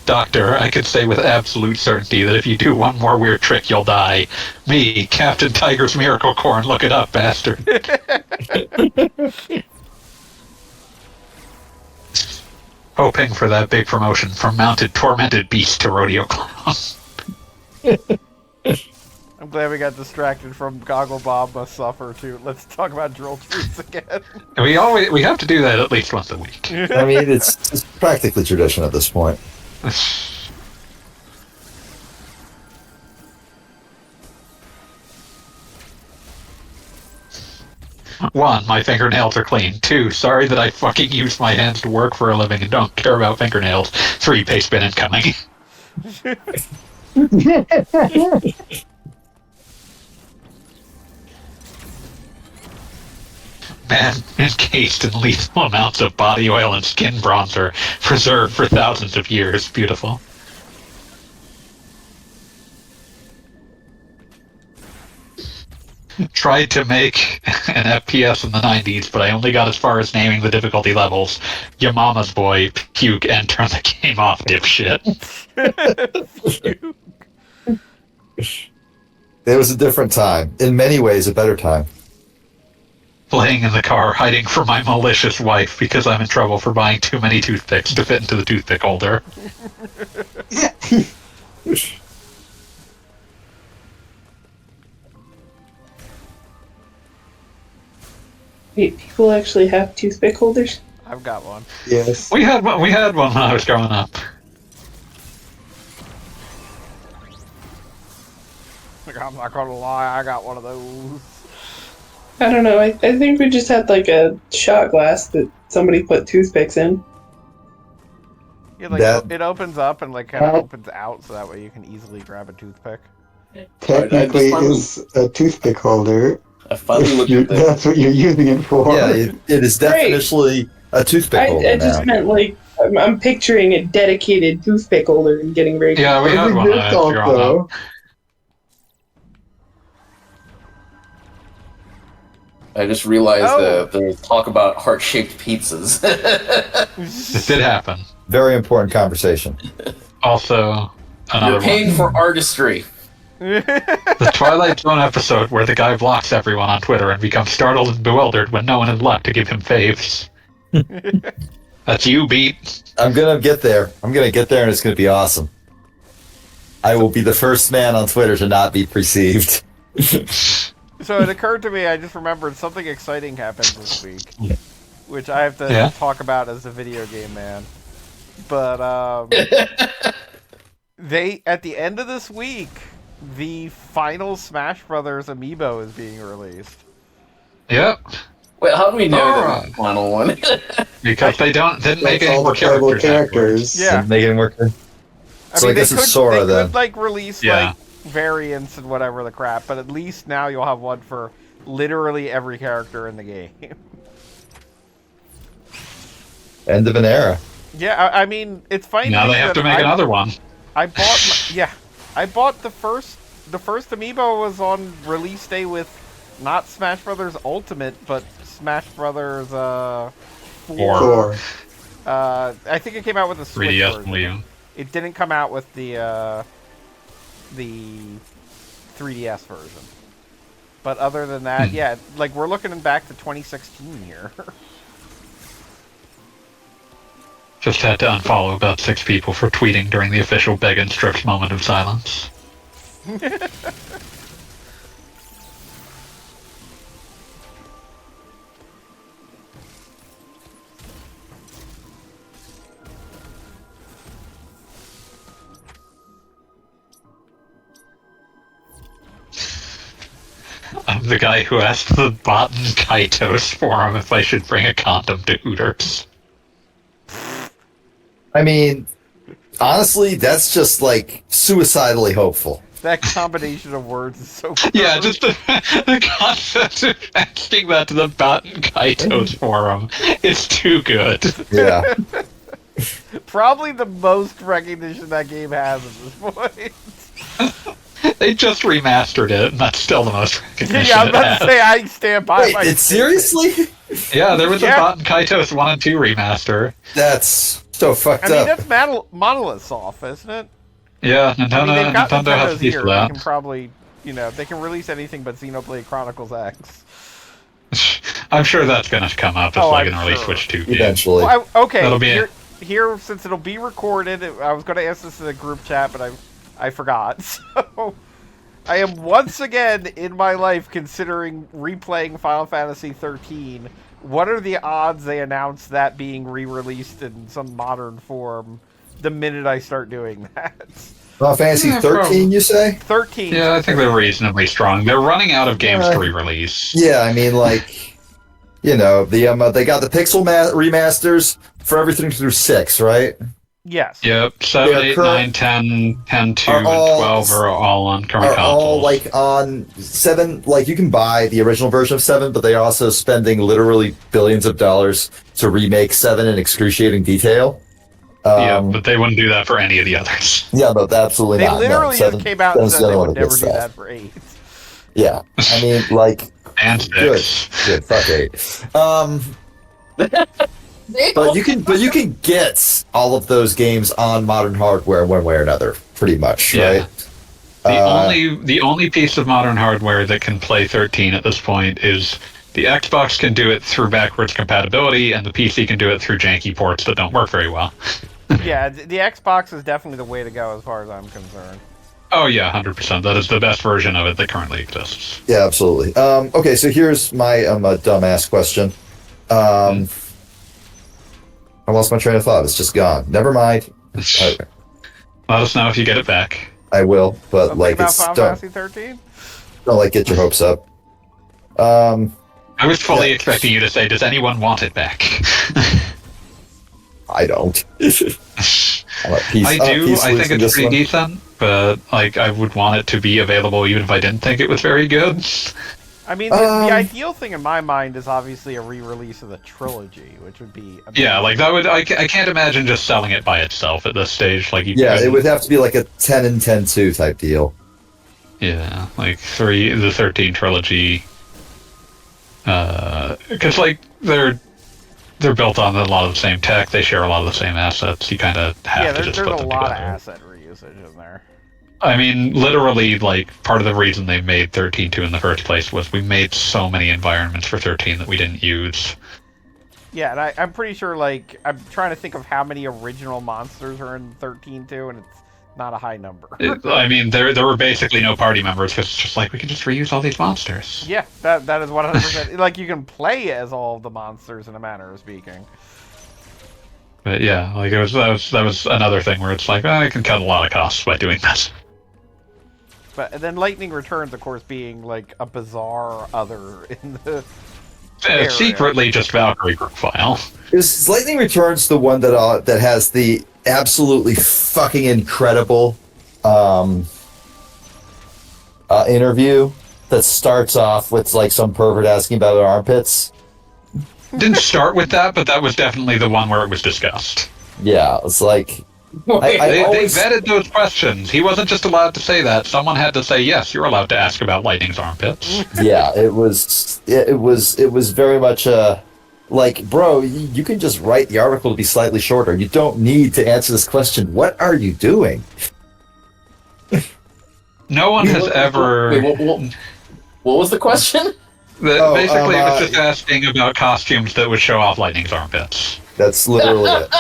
Doctor, I could say with absolute certainty that if you do one more weird trick, you'll die. Me, Captain Tiger's Miracle Corn, look it up, bastard. Hoping for that big promotion from mounted tormented beast to rodeo clown. I'm glad we got distracted from Goggle Bob Must Suffer too. Let's talk about drill tweets again. We have to do that at least once a week. I mean, it's practically tradition at this point. One, my fingernails are clean. Two, sorry that I fucking use my hands to work for a living and don't care about fingernails. Three, paste bin incoming. Man encased in lethal amounts of body oil and skin bronzer, preserved for thousands of years. Beautiful. Tried to make an FPS in the 90s, but I only got as far as naming the difficulty levels. Your mama's boy, puke, and turn the game off, dipshit. It was a different time. In many ways, a better time. Laying in the car, hiding from my malicious wife because I'm in trouble for buying too many toothpicks to fit into the toothpick holder. Wait, people actually have toothpick holders? I've got one. Yes. We had one when I was growing up. Like, I'm not gonna lie, I got one of those. I don't know. I think we just had like a shot glass that somebody put toothpicks in. Yeah, like it opens up and like kind of opens out, so that way you can easily grab a toothpick. Technically, is a toothpick holder. I finally looked at this. That's what you're using it for. Yeah, it is definitionally a toothpick holder I just now. meant like I'm picturing a dedicated toothpick holder and getting ready. Yeah, we had one when I was growing up. I just realized the talk about heart-shaped pizzas. It did happen. Very important conversation. Also, another You're paying one. for artistry. The Twilight Zone episode where the guy blocks everyone on Twitter and becomes startled and bewildered when no one is left to give him faves. That's you, Beat. I'm gonna get there. And it's gonna be awesome. I will be the first man on Twitter to not be perceived. So it occurred to me, I just remembered something exciting happened this week, which I have to talk about as a video game man. But they at the end of this week, the final Smash Brothers amiibo is being released. Yep. Wait, how do we know that the final one? Because they didn't make any all more the characters. Yeah. Didn't make it work. So I guess it's Sora then. They could like release like variants and whatever the crap, but at least now you'll have one for literally every character in the game. End of an era. Yeah, I mean, it's funny. Now they have to make another one. I bought the first amiibo was on release day with not Smash Brothers Ultimate, but Smash Brothers 4. I think it came out with the Switch 3DS version. and Wii U. It didn't come out with the 3DS version. But other than that, yeah, like we're looking back to 2016 here. Just had to unfollow about 6 people for tweeting during the official Beg and Strips moment of silence. I'm the guy who asked the bot in Kaitos forum if I should bring a condom to Hooters. I mean, honestly, that's just like suicidally hopeful. That combination of words is so Yeah, just the concept of asking that to the bot in Kaitos forum is too good. Yeah. probably the most recognition that game has at this point. They just remastered it, and that's still the most recognition Yeah, I was about to say, I stand by my Wait, seriously? Yeah, there was a Bot and Kaitos 1 and 2 remaster. That's so fucked I mean, up. that's Monolith's off, isn't it? Yeah, I mean, they've got Nintendo has Nintendo's a piece here. of They that. can probably, they can release anything but Xenoblade Chronicles X. I'm sure that's going to come out as like an early Switch 2 game. Eventually. Well, okay, That'll be here, since it'll be recorded, I was going to ask this in the group chat, but I forgot. So, I am once again in my life considering replaying Final Fantasy 13. What are the odds they announce that being re-released in some modern form the minute I start doing that? Final Fantasy 13, you say? 13. Yeah, I think they're reasonably strong. They're running out of games to re-release. Yeah, I mean, like, they got the pixel remasters for everything through 6, right? Yes. Yep, 7, 8, 9, 10, 10, 2, and 12 are all on current consoles. All, like, on 7, like, you can buy the original version of 7, but they're also spending literally billions of dollars to remake 7 in excruciating detail. Yeah, but they wouldn't do that for any of the others. Yeah, but absolutely They not. literally no, just came out and said they would never do that for 8. Yeah, I mean, like, and 6. Good, fuck 8. But you can get all of those games on modern hardware one way or another, pretty much, right? The only piece of modern hardware that can play 13 at this point is the Xbox can do it through backwards compatibility, and the PC can do it through janky ports that don't work very well. Yeah, the Xbox is definitely the way to go as far as I'm concerned. Oh yeah, 100%. That is the best version of it that currently exists. Yeah, absolutely. Okay, so here's my dumbass question. I lost my train of thought. It's just gone. Never mind. Let us know if you get it back. I will, but Something like about it's Final Fantasy 13? Don't like get your hopes up. I was fully expecting you to say, "Does anyone want it back?" I don't. I do. I think it's pretty decent, but like I would want it to be available even if I didn't think it was very good. I mean, the ideal thing in my mind is obviously a re-release of the trilogy, which would be amazing. Yeah, like that would. I can't imagine just selling it by itself at this stage. Like, it would have to be like a 10 and 10-2 type deal. Yeah, like the 13 trilogy. Because like they're built on a lot of the same tech. They share a lot of the same assets. You kind of have to just put them together. There's a lot of asset reusage in there. I mean, literally, like, part of the reason they made 13.2 in the first place was we made so many environments for 13 that we didn't use. Yeah, and I'm pretty sure, like, I'm trying to think of how many original monsters are in 13.2, and it's not a high number. I mean, there were basically no party members because it's just like we can just reuse all these monsters. Yeah, that is 100%. Like, you can play as all of the monsters in a manner of speaking. But yeah, like that was another thing where it's like I can cut a lot of costs by doing this. But and then Lightning Returns, of course, being like a bizarre other in the area. Secretly just Valkyrie profile. Is Lightning Returns the one that has the absolutely fucking incredible interview that starts off with like some pervert asking about her armpits? Didn't start with that, but that was definitely the one where it was discussed. Yeah, it's like They always, vetted those questions. He wasn't just allowed to say that. Someone had to say, yes, you're allowed to ask about Lightning's armpits. yeah, it was very much like, bro, you can just write the article to be slightly shorter. You don't need to answer this question. What are you doing? No one has ever... Wait, what was the question? Basically, it was just asking about costumes that would show off Lightning's armpits. That's literally it.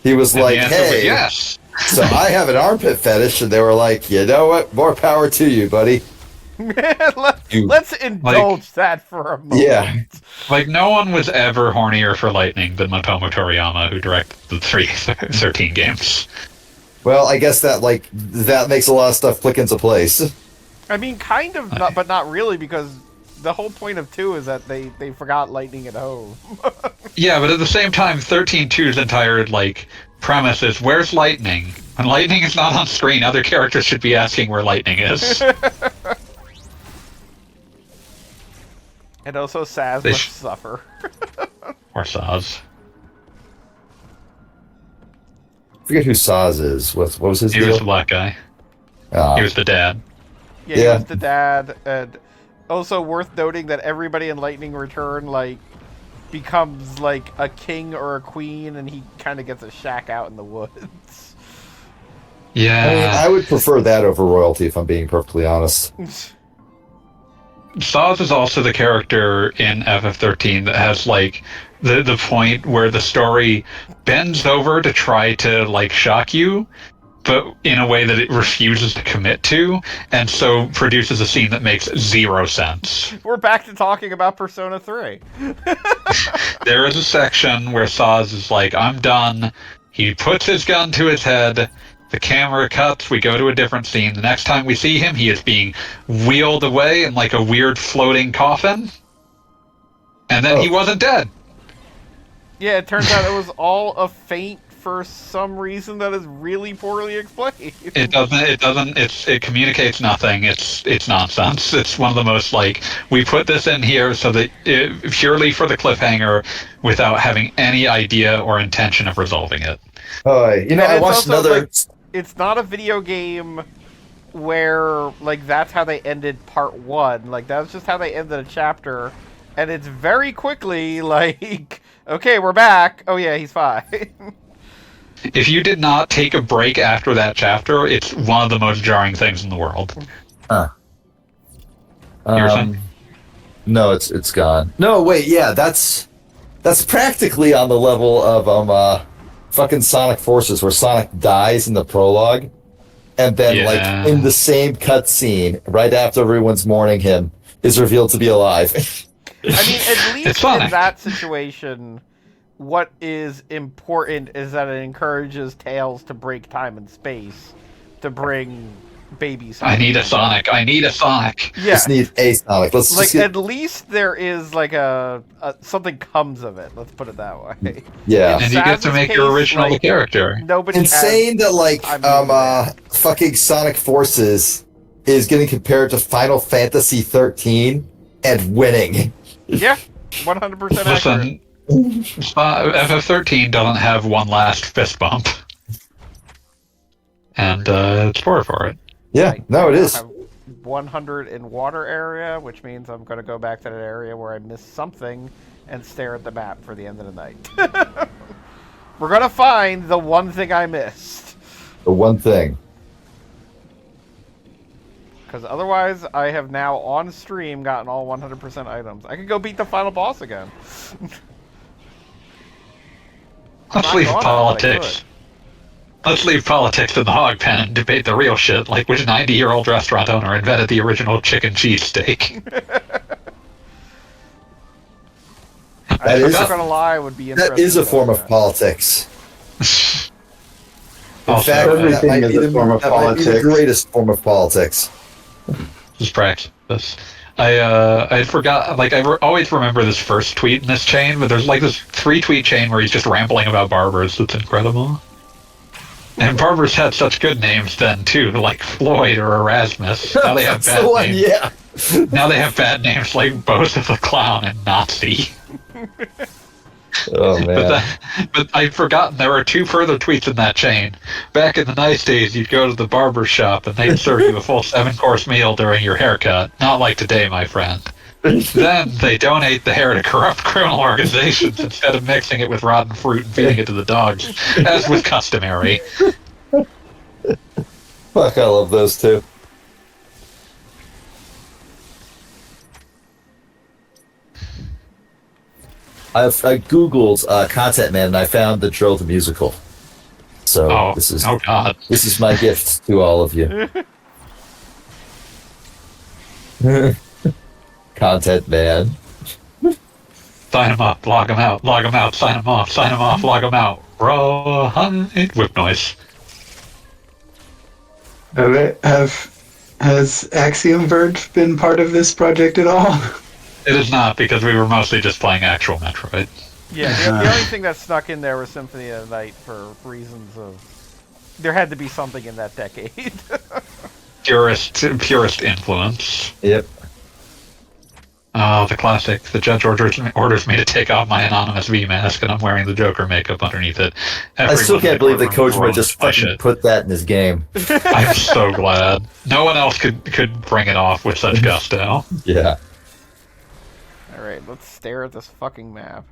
He was And like, the answer was hey, yes. so I have an armpit fetish, and they were like, you know what? More power to you, buddy. Let's indulge that for a moment. Yeah. Like, no one was ever hornier for Lightning than Motomo Toriyama, who directed the 13 games. Well, I guess that makes a lot of stuff click into place. I mean, kind of, but not really, because the whole point of 2 is that they forgot Lightning at home. Yeah, but at the same time, 13-2's entire, premise is, where's Lightning? When Lightning is not on screen, other characters should be asking where Lightning is. And also Saz must suffer. Or Saz. I forget who Saz is. What was his He deal? was the black guy. He was the dad. Yeah, he was the dad, and also worth noting that everybody in Lightning Return, becomes, a king or a queen, and he kind of gets a shack out in the woods. Yeah. I mean, I would prefer that over royalty, if I'm being perfectly honest. Saz is also the character in FF13 that has, the point where the story bends over to try to, shock you, but in a way that it refuses to commit to, and so produces a scene that makes zero sense. We're back to talking about Persona 3. There is a section where Saz is like, I'm done. He puts his gun to his head. The camera cuts. We go to a different scene. The next time we see him, he is being wheeled away in a weird floating coffin. And then he wasn't dead. Yeah, it turns out it was all a feint for some reason that is really poorly explained. It communicates nothing. It's nonsense. It's one of the most, we put this in here so that purely for the cliffhanger without having any idea or intention of resolving it. I watched another... it's not a video game where, that's how they ended part 1. That's just how they ended a chapter, and it's very quickly, okay, we're back. Oh yeah, he's fine. If you did not take a break after that chapter, it's one of the most jarring things in the world. Huh. You were saying? No, it's gone. No, wait, yeah, that's practically on the level of fucking Sonic Forces, where Sonic dies in the prologue, and then in the same cutscene, right after everyone's mourning him, is revealed to be alive. I mean, at least in that situation, what is important is that it encourages Tails to break time and space to bring baby Sonic. I need a Sonic. Yeah. Just need a Sonic. Let's just at least there is a something comes of it. Let's put it that way. Yeah. And you get to make your original character. Nobody insane that fucking Sonic Forces is getting compared to Final Fantasy 13 and winning. Yeah, 100% accurate. FF13 doesn't have one last fist bump. And it's poor for it. Yeah, no, it is. I have 100 in water area, which means I'm going to go back to that area where I missed something and stare at the map for the end of the night. We're going to find the one thing I missed. The one thing. Because otherwise, I have now on stream gotten all 100% items. I could go beat the final boss again. Let's leave politics. Let's leave politics in the hog pen and debate the real shit, like which 90-year-old restaurant owner invented the original chicken cheese steak. I'm not gonna lie, I would be interested. That is a form of that. politics. In Also, fact, that everything might is be a the form of that might be the politics. greatest form of politics. Just practice. I forgot. Like always remember this first tweet in this chain, but there's like this 3-tweet chain where he's just rambling about barbers. That's incredible. And barbers had such good names then too, like Floyd or Erasmus. Now they have That's bad the one, names. yeah. Now they have bad names like Bosa the Clown and Nazi. Oh man. But I'd forgotten there were 2 further tweets in that chain. Back in the nice days, you'd go to the barber shop and they'd serve you a full 7-course meal during your haircut. Not like today, my friend. Then they donate the hair to corrupt criminal organizations instead of mixing it with rotten fruit and feeding it to the dogs, as was customary. Fuck, I love those two. I googled Content Man and I found the Drill the Musical. So this is God. This is my gift to all of you. Content Man. Sign him up, log him out, sign him off, log him out. Right. Whip noise. Has Axiom Verge been part of this project at all? It is not, because we were mostly just playing actual Metroid. Yeah, the only thing that snuck in there was Symphony of the Night for reasons of... There had to be something in that decade. Purest influence. Yep. Oh, the classic. The judge orders me to take off my anonymous V mask, and I'm wearing the Joker makeup underneath it. I still can't believe that Kojima just fucking fucking put that in his game. I'm so glad. No one else could bring it off with such gusto. Yeah. Alright, let's stare at this fucking map.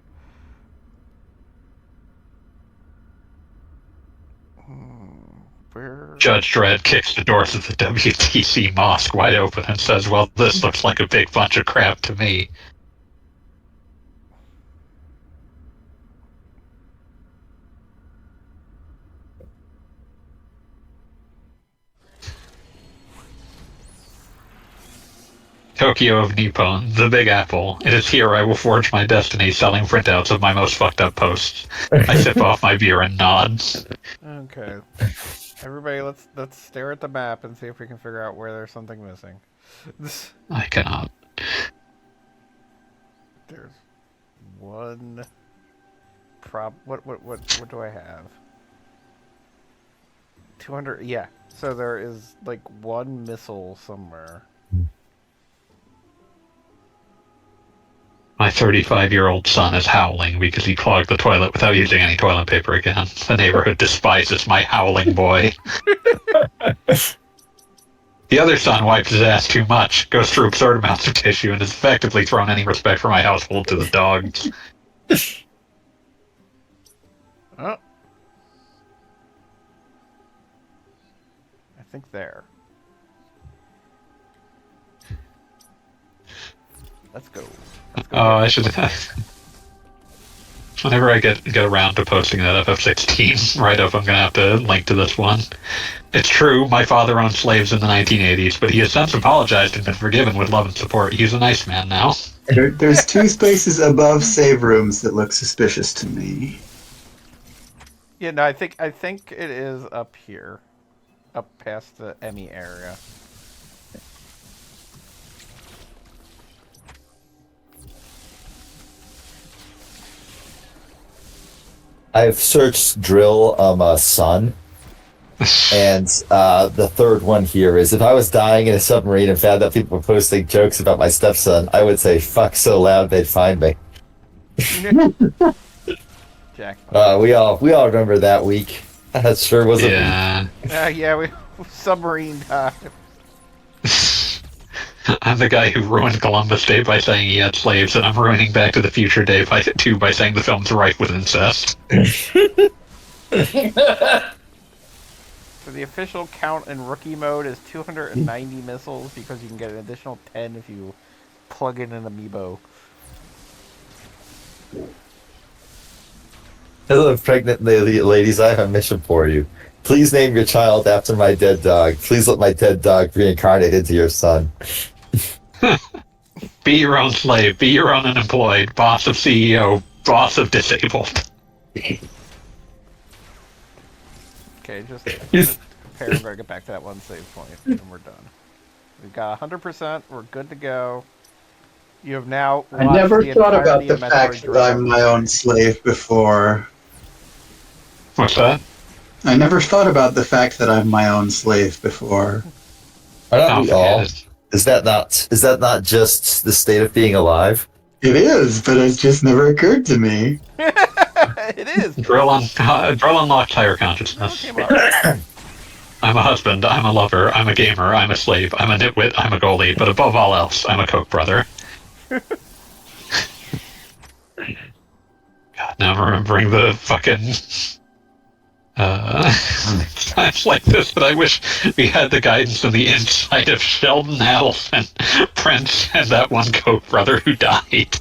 Where... Judge Dredd kicks the doors of the WTC mosque wide open and says, well, this looks like a big bunch of crap to me. Tokyo of Nippon, the Big Apple. It is here I will forge my destiny selling printouts of my most fucked up posts. I sip off my beer and nod. Okay. Everybody, let's stare at the map and see if we can figure out where there's something missing. I cannot. There's one what do I have? 200, yeah. So there is like one missile somewhere. My 35-year-old son is howling because he clogged the toilet without using any toilet paper again. The neighborhood despises my howling boy. The other son wipes his ass too much, goes through absurd amounts of tissue, and has effectively thrown any respect for my household to the dogs. Oh. I think there. Let's go. Oh, I should. Whenever I get around to posting that FF16 write-up, I'm gonna have to link to this one. It's true, my father owned slaves in the 1980s, but he has since apologized and been forgiven with love and support. He's a nice man now. There's 2 spaces above save rooms that look suspicious to me. Yeah, no, I think it is up here, up past the Emmy area. I've searched drill son, and the third one here is if I was dying in a submarine and found out people were posting jokes about my stepson, I would say fuck so loud they'd find me. Jack. We all remember that week. That sure was Yeah. Yeah, we submarine time. I'm the guy who ruined Columbus Day by saying he had slaves, and I'm ruining Back to the Future Day by saying the film's rife with incest. So the official count in rookie mode is 290 missiles because you can get an additional 10 if you plug in an amiibo. Hello, pregnant ladies. I have a mission for you. Please name your child after my dead dog. Please let my dead dog reincarnate into your son. Be your own slave. Be your own unemployed. Boss of CEO. Boss of disabled. Okay, just compare. I'm going to get back to that one save point, and we're done. We've got 100%. We're good to go. You have now. I never the thought about entirety the of Metroid fact that Dread. I'm my own slave before. What's that? I never thought about the fact that I'm my own slave before. Are not Don't we forget all? it. Is that not just the state of being alive? It is, but it just never occurred to me. It is. Drill unlocks higher consciousness. Came up. I'm a husband, I'm a lover, I'm a gamer, I'm a slave, I'm a nitwit, I'm a goalie, but above all else, I'm a Coke brother. God, now I'm remembering the fucking times like this that I wish we had the guidance on the inside of Sheldon Adelson, Prince, and that one Coke brother who died.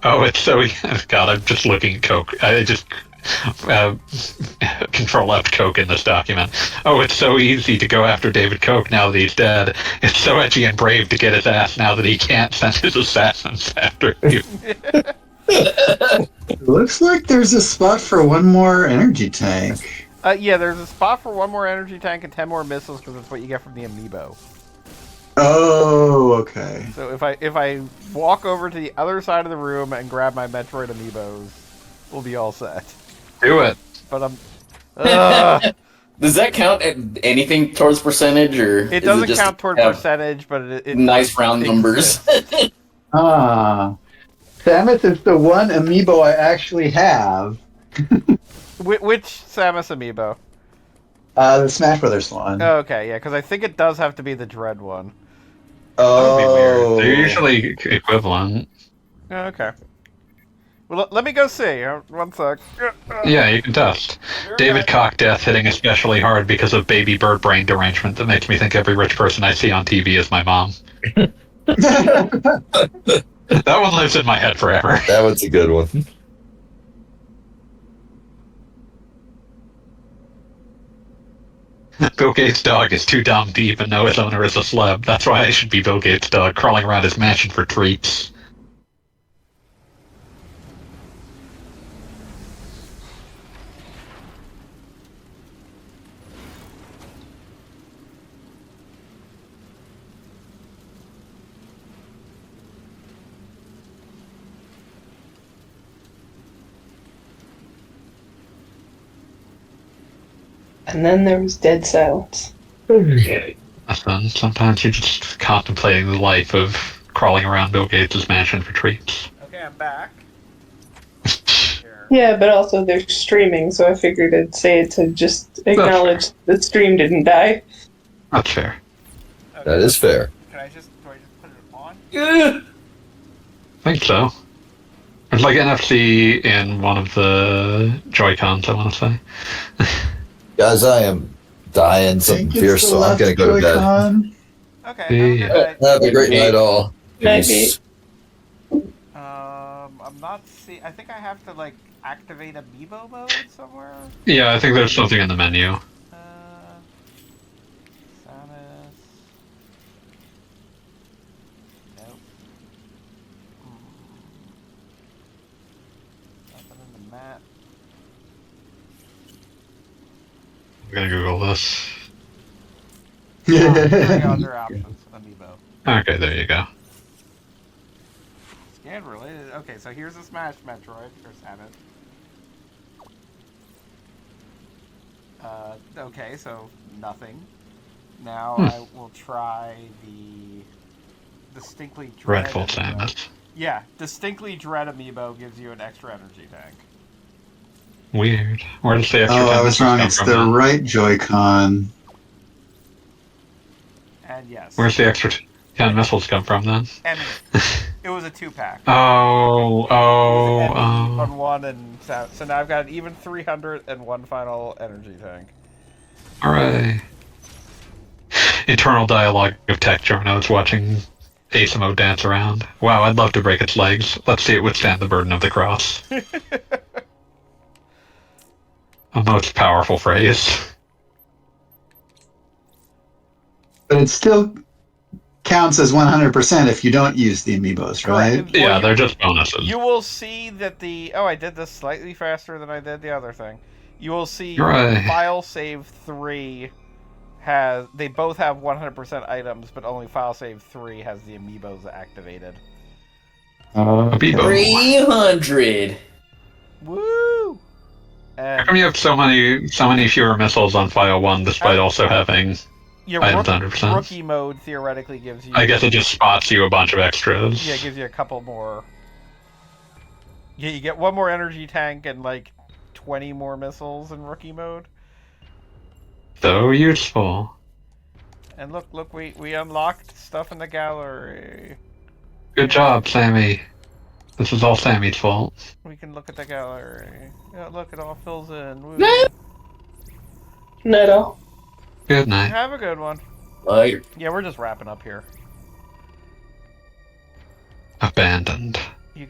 Oh, it's so... God, I'm just looking at Coke. I just... Control F Coke in this document. Oh, it's so easy to go after David Koch now that he's dead. It's so edgy and brave to get his ass now that he can't send his assassins after you. It looks like there's a spot for one more energy tank. Yeah, there's a spot for one more energy tank and 10 more missiles because that's what you get from the amiibo. Oh, okay. So if I walk over to the other side of the room and grab my Metroid amiibos, we'll be all set. Do it. But I'm. Does that count at anything towards percentage, or It is doesn't just count toward have percentage, but it nice round numbers? Ah. Samus is the one amiibo I actually have. Which Samus amiibo? The Smash Brothers one. Oh, okay, yeah, because I think it does have to be the Dread one. That would be Oh. weird. They're usually equivalent. Oh, okay. Well, let me go see. 1 sec. Yeah, you can test. David Koch death hitting especially hard because of baby bird brain derangement that makes me think every rich person I see on TV is my mom. That one lives in my head forever. That one's a good one. Bill Gates' dog is too dumb to even know his owner is a celeb. That's why I should be Bill Gates' dog, crawling around his mansion for treats. And then there was dead silence. Sometimes you're just contemplating the life of crawling around Bill Gates' mansion for treats. Okay, I'm back. Yeah, but also they're streaming, so I figured I'd say it to just acknowledge the stream didn't die. That's fair. Okay. That is fair. Do I just put it on? I think so. It's like NFC in one of the Joy-Cons, I want to say. Guys, I am dying something Think it's fierce, the so I'm left gonna go to bed. Joy-Con. Okay. Yeah. Have a good Have a great night, all. Maybe. night. I'm not see. I think I have to like activate amiibo mode somewhere. Yeah, I think there's something in the menu. Samus. Nope. Nothing in the map. I'm gonna Google this. There you go, under options, amiibo. Okay, there you go. Scan related. Okay, so here's a Smash Metroid for Samus. Okay, so nothing. Now I will try the distinctly Dread. Dreadful amiibo. Samus. Yeah, distinctly Dread amiibo gives you an extra energy tank. Weird. Where does the extra Oh, I 10 was wrong. come It's from the then? right Joy-Con. And yes. Where's the extra 10 missiles come from then? Emmy. It was a 2-pack. Oh, On one and so now I've got an even 300 and one final energy tank. Hooray. internal dialogue of Tech Journos watching Asimo dance around. Wow, I'd love to break its legs. Let's see it withstand the burden of the cross. A most powerful phrase. But it still counts as 100% if you don't use the amiibos, right? Correct. Yeah, Well, they're just bonuses. You will see that the... Oh, I did this slightly faster than I did the other thing. You will see Right. File Save 3 has... They both have 100% items, but only File Save 3 has the amiibos activated. Amiibo. 300. Woo! How And come you have so many fewer missiles on file 1 despite also having your items 100%? rookie mode theoretically gives you... I guess it just spots you a bunch of extras. Yeah, it gives you a couple more... Yeah, you get one more energy tank and like 20 more missiles in rookie mode. So useful. And look, we unlocked stuff in the gallery. Good job, Sammy. This is all Sammy's fault. We can look at the gallery. Yeah, look, it all fills in. Woo. Neto. Good night. Have a good one. Later. Yeah, we're just wrapping up here. Abandoned. We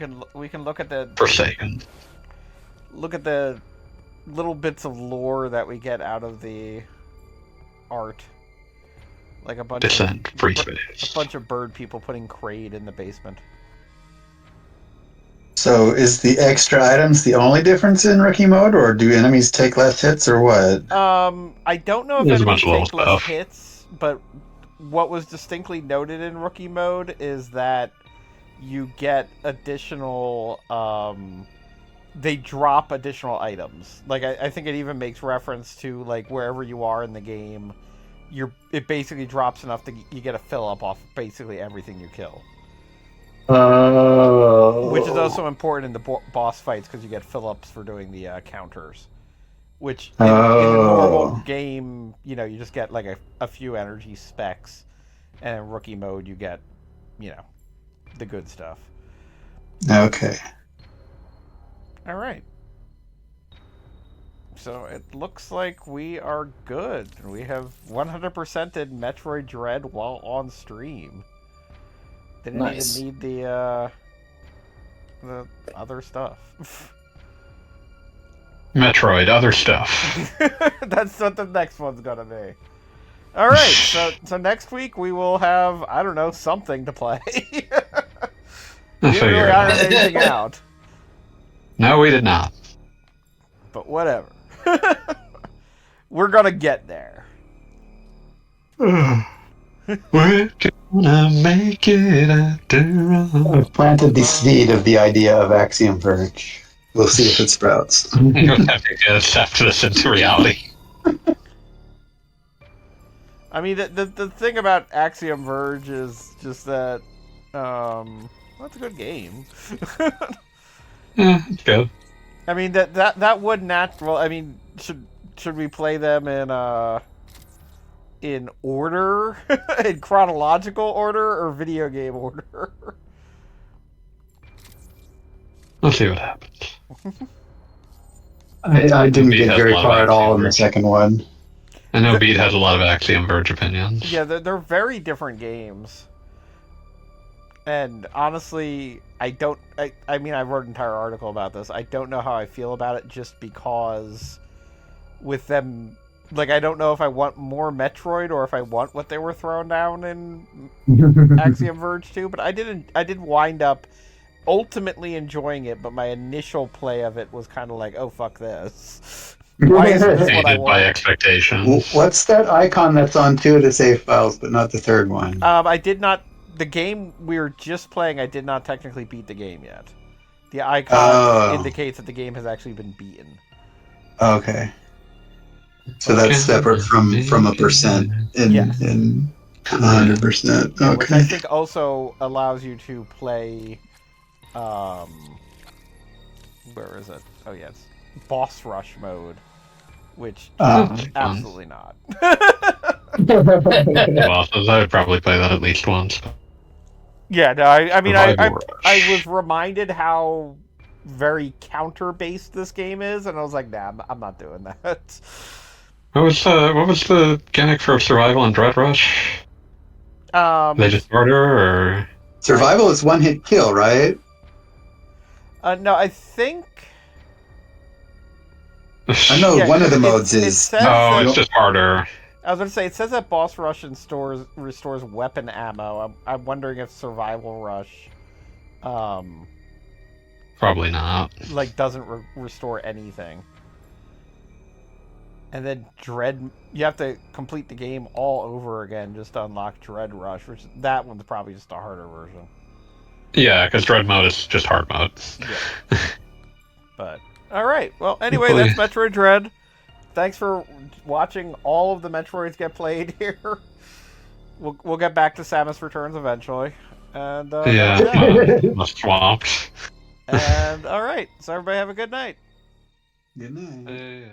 can look at the Forsaken. little bits of lore that we get out of the art. Like a bunch Descent. Free a space. bunch of bird people putting Kraid in the basement. So is the extra items the only difference in rookie mode, or do enemies take less hits, or what? I don't know if There's a enemies bunch of little take less stuff. hits, but what was distinctly noted in rookie mode is that you get additional they drop additional items. Like I think it even makes reference to like wherever you are in the game, it basically drops enough that you get a fill up off basically everything you kill. Oh. Which is also important in the boss fights because you get fill ups for doing the counters. Which in the normal game, you know, you just get like a few energy specs, and in rookie mode you get, you know, the good stuff. Okay. All right. So it looks like we are good. We have 100%ed Metroid Dread while on stream. Didn't Nice. even need the other stuff. Metroid, other stuff. That's what the next one's gonna be. All right, so next week we will have, I don't know, something to play. We I didn't really figured. iron anything out, No, we did not. but whatever. We're gonna get there. We're gonna make it after all. I've planted the seed of the idea of Axiom Verge. We'll see if it sprouts. You'll have to accept this into reality. I mean, the thing about Axiom Verge is just that, that's a good game. Yeah, it's good. I mean, that would natural. I mean, should we play them in order, in chronological order, or video game order? Let's see what happens. I didn't Beat get has very a lot far of at all in the Axiom second one. I know Beat has a lot of Axiom Verge opinions. Yeah, they're very different games. And honestly, I mean, I wrote an entire article about this. I don't know how I feel about it just because with them, like, I don't know if I want more Metroid or if I want what they were throwing down in Axiom Verge 2, but I did wind up ultimately enjoying it, but my initial play of it was kind of like, oh, fuck this. Why isn't this what I Aided by want? expectations. What's that icon that's on two of the save files, but not the third one? I did not. The game we were just playing, I did not technically beat the game yet. The icon indicates that the game has actually been beaten. Okay. So that's separate from a percent in Yes. in 100%. Yeah, which I Okay. think also allows you to play. Where is it? Oh yeah, it's boss rush mode, which absolutely not. Well, I would probably play that at least once. Yeah, no, I mean, I Revival Rush. was reminded how very counter-based this game is, and I was like, nah, I'm not doing that. What was the mechanic for survival and Dread Rush? They just harder, or Survival is one hit kill, right? No, I think. I know Yeah, one of the it modes is. says no, that- it's just harder. I was going to say, it says that Boss Rush restores weapon ammo. I'm wondering if Survival Rush, Probably not. like, doesn't restore anything. And then Dread, you have to complete the game all over again just to unlock Dread Rush, which that one's probably just a harder version. Yeah, because Dread mode is just hard mode. Yeah. But, alright. Well, anyway, that's Metroid Dread. Thanks for watching all of the Metroids get played here. We'll get back to Samus Returns eventually. And, Yeah, the swamps. And, alright. So everybody have a good night. Good night. Yeah.